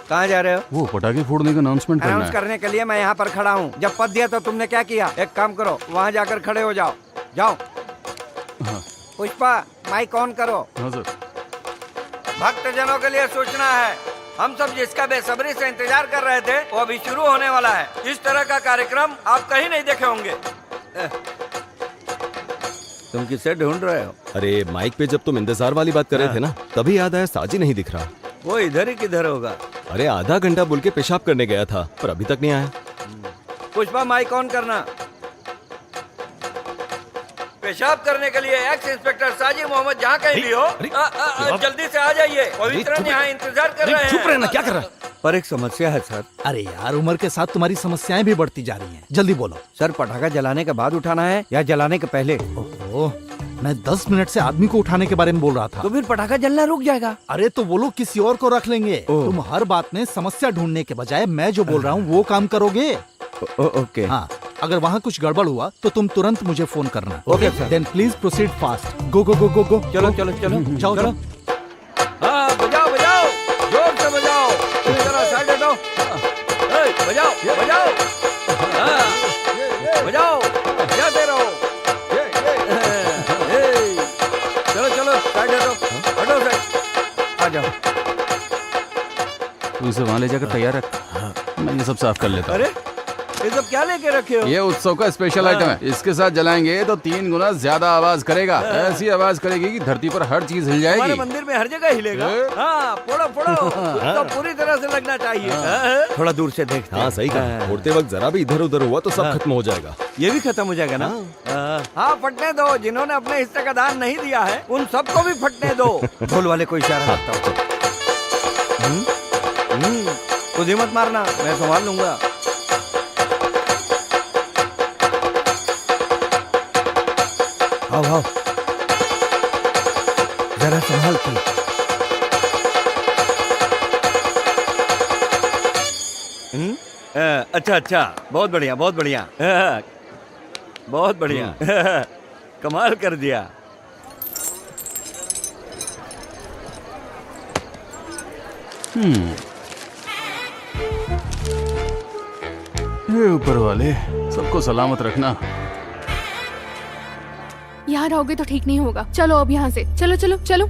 कहाँ जा रहे हो? वो पटाखे फोड़ने का अनाउंसमेंट करना अनाउंस है। करने के लिए मैं यहाँ पर खड़ा हूँ। जब पद दिया तो तुमने क्या किया? एक काम करो, वहाँ जाकर खड़े हो जाओ। जाओ। हाँ। पुष्पा, माइक ऑन करो। हाँ सर। भक्तजनों के लिए सूचना है, हम सब जिसका बेसब्री से इंतजार कर रहे थे वो अभी शुरू होने वाला है। इस तरह का कार्यक्रम आप कहीं नहीं देखे होंगे। तुम किससे ढूंढ रहे हो? अरे माइक पे जब तुम इंतजार वाली बात कर रहे थे ना, तभी याद आया साजी नहीं दिख रहा। वो इधर ही किधर होगा? अरे आधा घंटा बोल के पेशाब करने गया था, पर अभी तक नहीं आया। पुष्पा, माइक ऑन करना। पेशाब करने के लिए एक्स इंस्पेक्टर साजिद मोहम्मद जहाँ कहीं भी हो, जल्दी से आ जाइए। पवित्रन यहाँ इंतजार कर रहे हैं। चुप रहना, क्या कर रहा है? पर एक समस्या है सर। अरे यार, उम्र के साथ तुम्हारी समस्याएं भी बढ़ती जा रही हैं। जल्दी बोलो। सर, पटाखा जलाने के बाद उठाना है या जलाने के पहले? ओहो, मैं 10 मिनट से आदमी को उठाने के बारे में बोल रहा था। तो फिर पटाखा जलना रुक जाएगा। अरे तो वो लोग किसी और को रख लेंगे। तुम हर बात में समस्या ढूंढने के बजाय मैं जो बोल रहा हूँ वो काम करोगे। ओके। हाँ, अगर वहाँ कुछ गड़बड़ हुआ तो तुम तुरंत मुझे फोन करना। Okay sir. Then please proceed fast. Go go go go go. चलो चलो चलो जाओ चलो। जाओ। हाँ, बजाओ बजाओ, जोर से बजाओ। जरा साइड हटो। बजाओ बजाओ, हाँ, बजाओ, बजाते रहो। चलो चलो साइड हटो, हटो साइड। आ जाओ। तू इसे वहाँ ले जाकर तैयार रख, मैं ये सब साफ कर लेता हूँ। अरे ये सब क्या लेके रखे हो? ये उत्सव का स्पेशल आइटम है। इसके साथ जलाएंगे तो 3 गुना ज्यादा आवाज करेगा। ऐसी आवाज करेगी कि धरती पर हर चीज हिल हमारे जाएगी। मंदिर में हर जगह हिलेगा। हाँ, फोड़ो फोड़ो, तो पूरी तरह से लगना चाहिए। थोड़ा दूर से देखते हैं। हाँ सही कहा, फोड़ते वक्त जरा भी इधर उधर हुआ तो सब खत्म हो जाएगा। ये भी खत्म हो जाएगा ना? हाँ, फटने दो। जिन्होंने अपने हिस्से का दान नहीं दिया है उन सबको भी फटने दो। ढोल वाले को इशारा करता हूँ। खुद ही मत मारना, मैं संभाल लूंगा। आओ आओ, जरा संभाल के। अच्छा अच्छा, बहुत बढ़िया बहुत बढ़िया, बहुत बढ़िया। कमाल कर दिया। हे ऊपर वाले, सबको सलामत रखना। यहाँ रहोगे तो ठीक नहीं होगा। चलो अब यहाँ से, चलो चलो चलो,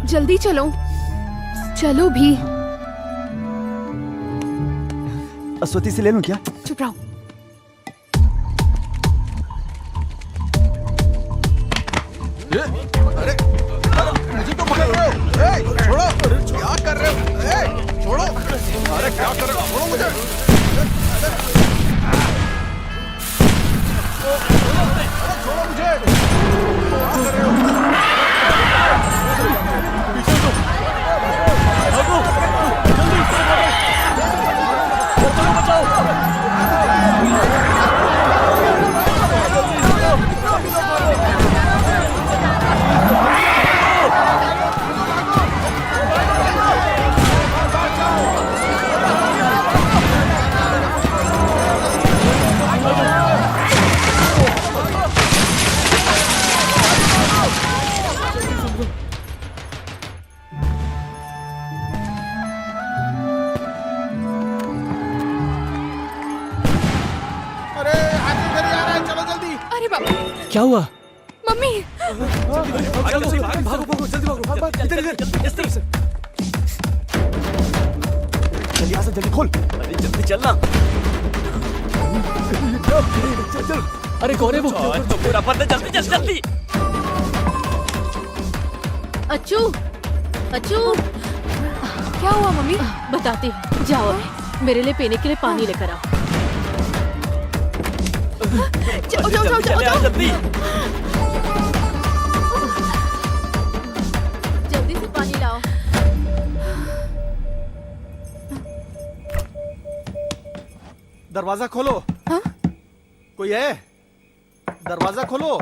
जल्दी चलो, चलो भी। अश्वती से ले लूं क्या? चुप रहो। अरे मुझे तो पकड़ रहे हो। छोड़ो, क्या कर रहे हो? छोड़ो, अरे क्या कर रहे हो? छोड़ो मुझे। छोड़ो मुझे। क्या कर रहे हो? पीछे तो भागो, जल्दी बचाओ। क्या हुआ? मम्मी, जल्दी खोल। जल्दी चलना। अरे कौन है वो? तो पूरा पता, जल्दी जल्दी जल्दी। अच्छू, अच्छू, क्या हुआ मम्मी? बताती हूँ। जाओ अभी, मेरे लिए पीने के लिए पानी लेकर आओ। जाओ जाओ जाओ जाओ जाओ। जल्दी जल्दी से पानी लाओ। दरवाजा खोलो। हाँ? कोई है? दरवाजा खोलो।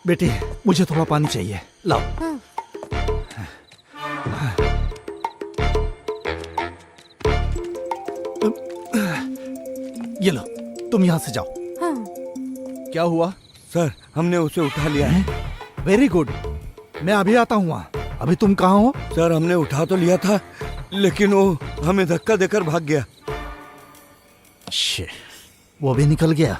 बेटी, मुझे थोड़ा पानी चाहिए, लाओ। हाँ। ये लो, तुम यहाँ से जाओ। हाँ। क्या हुआ? सर, हमने उसे उठा लिया है। वेरी गुड, मैं अभी आता हूँ वहाँ। अभी तुम कहाँ हो? सर, हमने उठा तो लिया था, लेकिन वो हमें धक्का देकर भाग गया। शिट, वो भी निकल गया।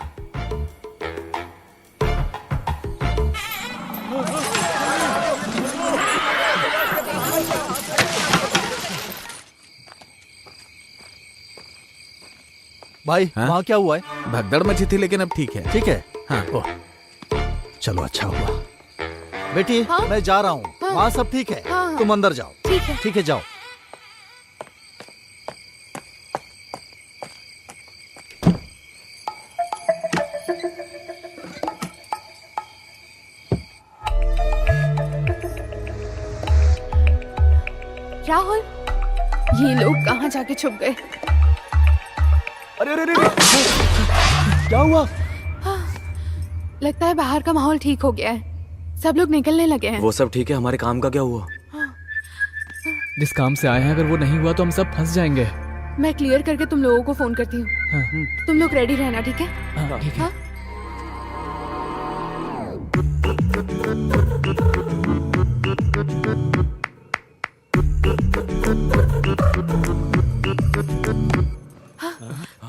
भाई, हाँ? वहाँ क्या हुआ है? भगदड़ मची थी लेकिन अब ठीक है। ठीक है। हाँ। ओह, चलो अच्छा हुआ। बेटी, हाँ? मैं जा रहा हूँ। हाँ? वहाँ सब ठीक है। हाँ, हाँ। तुम अंदर जाओ। ठीक है। ठीक है, जाओ। राहुल, ये लोग कहाँ जाके छुप गए? अरे अरे अरे, क्या हुआ? लगता है बाहर का माहौल ठीक हो गया है। सब लोग निकलने लगे हैं। वो सब ठीक है, हमारे काम का क्या हुआ? जिस काम से आए हैं अगर वो नहीं हुआ तो हम सब फंस जाएंगे। मैं क्लियर करके तुम लोगों को फोन करती हूँ। हाँ। तुम लोग रेडी रहना, ठीक है? हाँ, ठीक है। हाँ?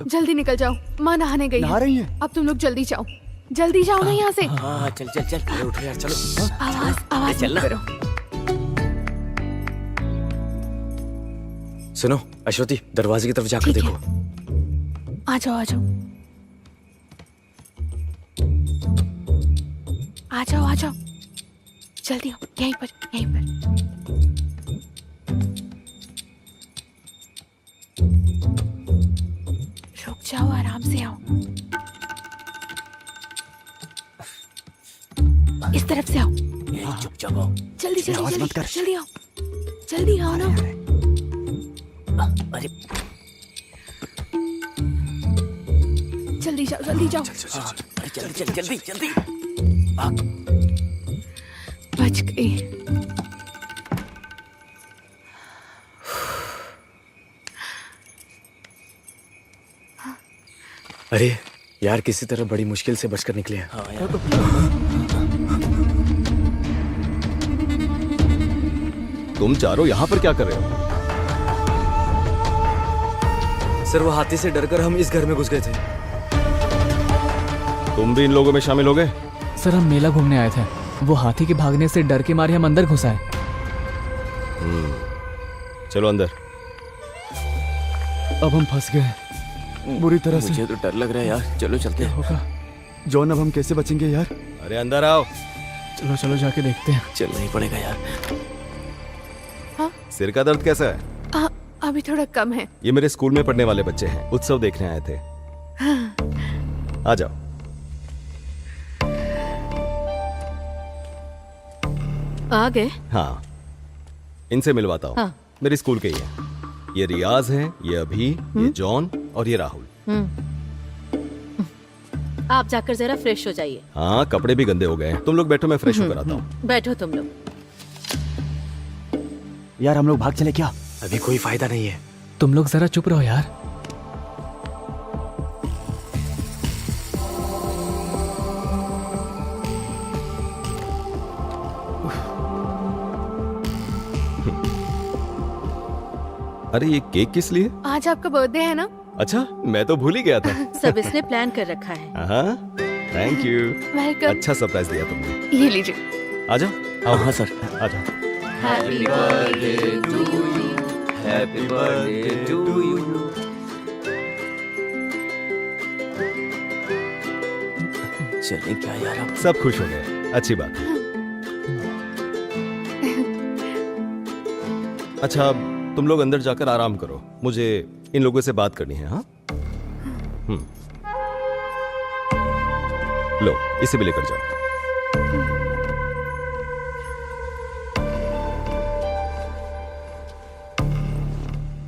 जल्दी निकल जाओ, माँ नहाने गई नहा रही हैं? अब तुम लोग जल्दी जाओ, जल्दी जाओ ना यहाँ से। हाँ, चल चल चल, उठ यार, चलो। आवाज आवाज चल मत ना। करो। सुनो अश्वती, दरवाजे की तरफ जाकर ठीक देखो। आ जाओ आ जाओ आ जाओ आ जाओ, जल्दी आओ, यहीं पर यहीं पर। रुक जाओ, आराम से आओ, इस तरफ से आओ। चुपचाप आओ। जल्दी जल्दी आवाज मत जल्दी कर। जल्दी आओ, जल्दी आओ ना। अरे जल्दी जाओ जल्दी जाओ। अरे जल्दी जल्दी जल्दी जल्दी। बच गई। अरे यार, किसी तरह बड़ी मुश्किल से बचकर निकले हैं। हाँ यार। तुम चारों यहाँ पर क्या कर रहे हो? सर वो हाथी से डरकर हम इस घर में घुस गए थे। तुम भी इन लोगों में शामिल हो गए? सर हम मेला घूमने आए थे, वो हाथी के भागने से डर के मारे हम अंदर घुस आए। चलो अंदर। अब हम फंस गए बुरी तरह से। मुझे तो डर लग रहा है यार, चलो चलते हैं। होगा जॉन, अब हम कैसे बचेंगे यार? अरे अंदर आओ। चलो चलो जाके देखते हैं। चलना ही पड़ेगा यार। सिर का दर्द कैसा है? अभी थोड़ा कम है। ये मेरे स्कूल में पढ़ने वाले बच्चे हैं, उत्सव देखने आए थे। आ जाओ। आ गए? हाँ, इनसे मिलवाता हूँ। हाँ। मेरे स्कूल के ही हैं। ये रियाज है, ये अभी, ये जॉन और ये राहुल। आप जाकर जरा फ्रेश हो जाइए। हाँ, कपड़े भी गंदे हो गए हैं। तुम लोग बैठो, मैं फ्रेश होकर आता हूँ। बैठो तुम लोग। यार हम लोग भाग चले क्या? अभी कोई फायदा नहीं है। तुम लोग जरा चुप रहो यार। अरे ये केक किस लिए? आज आपका बर्थडे है ना? अच्छा, मैं तो भूल ही गया था। सब इसने प्लान कर रखा है। हाँ, थैंक यू। वेलकम। अच्छा सरप्राइज दिया तुमने। ये लीजिए। आ जाओ। हाँ सर। आ जाओ। Happy birthday to you. Happy birthday to you. चले क्या यार आप? सब खुश हो गए, अच्छी बात है। अच्छा, तुम लोग अंदर जाकर आराम करो, मुझे इन लोगों से बात करनी है। हाँ, लो इसे भी लेकर जाओ।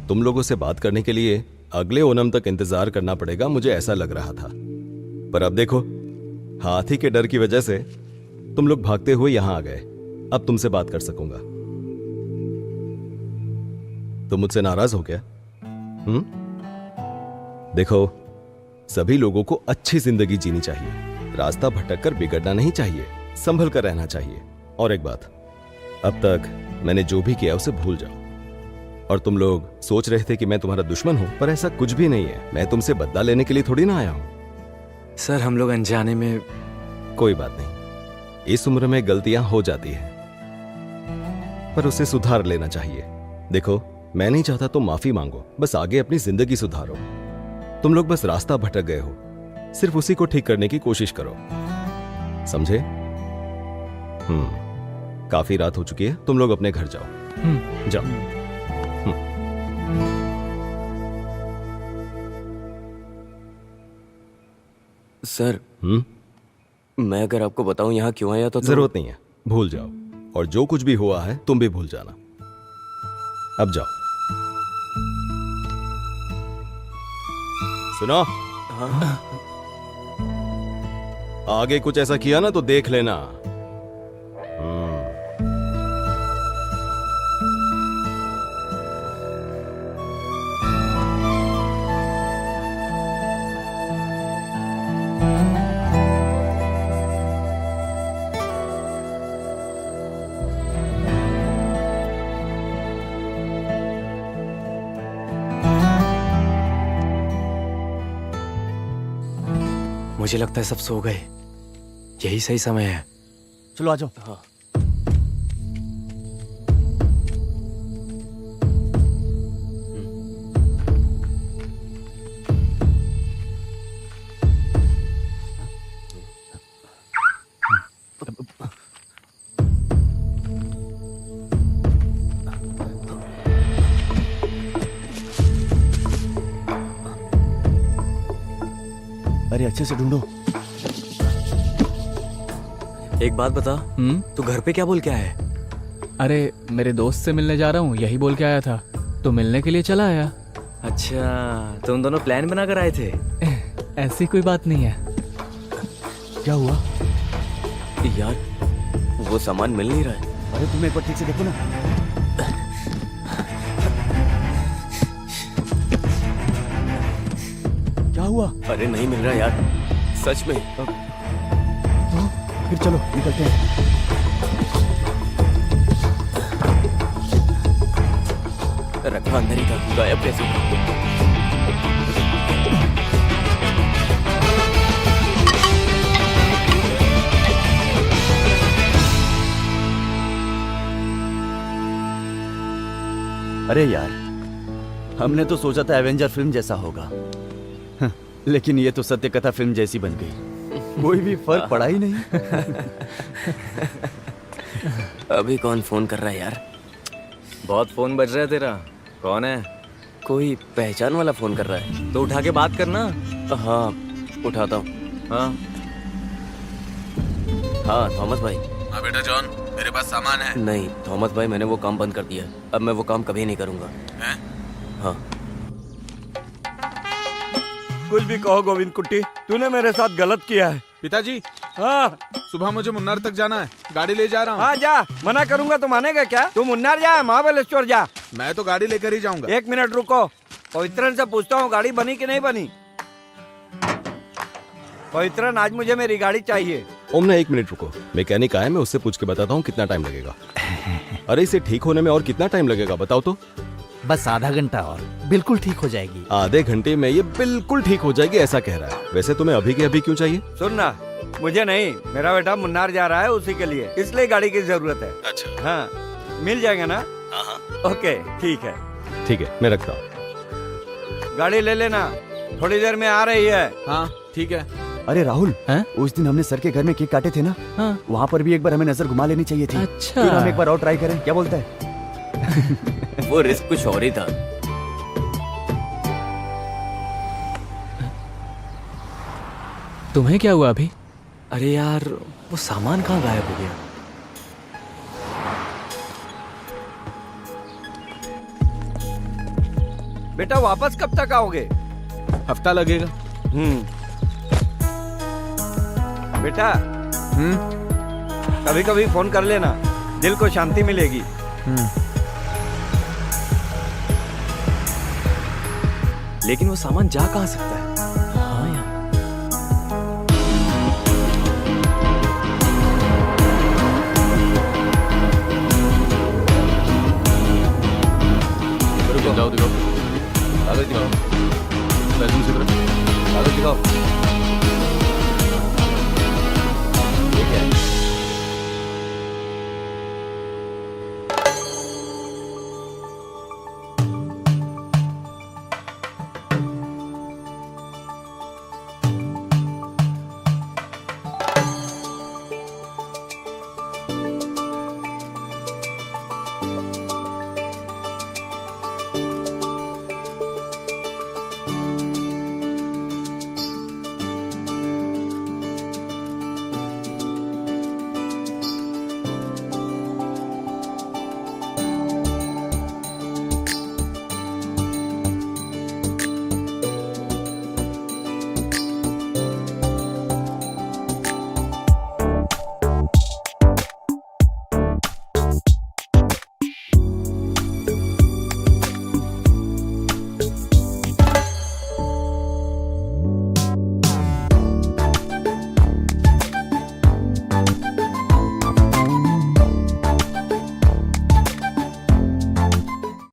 तुम लोगों से बात करने के लिए अगले ओणम तक इंतजार करना पड़ेगा, मुझे ऐसा लग रहा था। पर अब देखो, हाथी के डर की वजह से तुम लोग भागते हुए यहां आ गए। अब तुमसे बात कर सकूंगा। तुम मुझसे नाराज हो क्या? देखो, सभी लोगों को अच्छी जिंदगी जीनी चाहिए, रास्ता भटक कर बिगड़ना नहीं चाहिए, संभल कर रहना चाहिए। और एक बात, अब तक मैंने जो भी किया उसे भूल जाओ। और तुम लोग सोच रहे थे कि मैं तुम्हारा दुश्मन हूं, पर ऐसा कुछ भी नहीं है। मैं तुमसे बदला लेने के लिए थोड़ी ना आया हूं। सर हम लोग अनजाने में। कोई बात नहीं, इस उम्र में गलतियां हो जाती हैं, पर उसे सुधार लेना चाहिए। देखो, मैं नहीं चाहता तुम माफी मांगो, बस आगे अपनी जिंदगी सुधारो। तुम लोग बस रास्ता भटक गए हो, सिर्फ उसी को ठीक करने की कोशिश करो, समझे? काफी रात हो चुकी है, तुम लोग अपने घर जाओ। जाओ। सर, मैं अगर आपको बताऊं यहाँ क्यों आया तो जरूरत नहीं है, भूल जाओ। और जो कुछ भी हुआ है तुम भी भूल जाना। अब जाओ। सुनो, हाँ? आगे कुछ ऐसा किया ना तो देख लेना। मुझे लगता है सब सो गए, यही सही समय है। चलो आ जाओ। हाँ। अरे अच्छे से ढूंढो। एक बात बता, तू घर पे क्या बोल के आया है? अरे मेरे दोस्त से मिलने जा रहा हूँ, यही बोल के आया था, तो मिलने के लिए चला आया। अच्छा, तुम दोनों प्लान बना कर आए थे? ऐसी कोई बात नहीं है। क्या हुआ यार, वो सामान मिल नहीं रहा है। अरे तुम एक बार ठीक से देखो ना। क्या हुआ? अरे नहीं मिल रहा यार, सच में। फिर चलो निकलते हैं। रखा अंदर ही था, गायब कैसे हुआ? अरे यार, हमने तो सोचा था एवेंजर फिल्म जैसा होगा, लेकिन ये तो सत्य कथा फिल्म जैसी बन गई। कोई भी फर्क पड़ा ही नहीं। अभी कौन फोन कर रहा है यार? बहुत फोन बज रहा है तेरा। कौन है? कोई पहचान वाला फोन कर रहा है। तो उठा के बात करना। हाँ, उठाता हूँ। हाँ हाँ, थॉमस भाई। हाँ बेटा जॉन, मेरे पास सामान है। नहीं थॉमस भाई, मैंने वो काम बंद कर दिया। अब मैं वो काम कभी नहीं करूँगा। हैं? हाँ। कुछ भी कहो गोविंद कुट्टी, तूने मेरे साथ गलत किया है। पिताजी, हाँ सुबह मुझे मुन्नार तक जाना है, गाड़ी ले जा रहा हूँ। हाँ जा, मना करूंगा तो मानेगा क्या? तू मुन्नार जा, महाबलेश्वर जा। मैं तो गाड़ी लेकर ही जाऊंगा। 1 मिनट रुको, पवित्रन से पूछता हूँ गाड़ी बनी कि नहीं बनी। पवित्रन, आज मुझे मेरी गाड़ी चाहिए। ओमना 1 मिनट रुको, मैकेनिक आया, मैं उससे पूछ के बताता हूँ कितना टाइम लगेगा। अरे इसे ठीक होने में और कितना टाइम लगेगा बताओ तो। बस आधा घंटा और बिल्कुल ठीक हो जाएगी। आधे घंटे में ये बिल्कुल ठीक हो जाएगी ऐसा कह रहा है। वैसे तुम्हें अभी के अभी क्यों चाहिए? सुनना, मुझे नहीं, मेरा बेटा मुन्नार जा रहा है, उसी के लिए, इसलिए गाड़ी की जरूरत है। अच्छा। हाँ, मिल जाएगा ना? हाँ। ओके ठीक है। ठीक है, मैं रखता हूँ। गाड़ी ले लेना, थोड़ी देर में आ रही है। हाँ ठीक है। अरे राहुल, हैं? उस दिन हमने सर के घर में केक काटे थे ना, हाँ। वहाँ पर भी एक बार हमें नजर घुमा लेनी चाहिए थी। अच्छा। फिर हम एक बार और ट्राई करें, क्या बोलता है? वो रिस्क कुछ और ही था। तुम्हें क्या हुआ अभी? अरे यार, वो सामान कहाँ गायब हो गया? बेटा वापस कब तक आओगे? हफ्ता लगेगा। बेटा कभी कभी फोन कर लेना, दिल को शांति मिलेगी। लेकिन वो सामान जा कहाँ सकता है? हाँ यार। जाओ दिखाओ, कागज दिखाओ, लाइसेंस की तरफ कागज दिखाओ।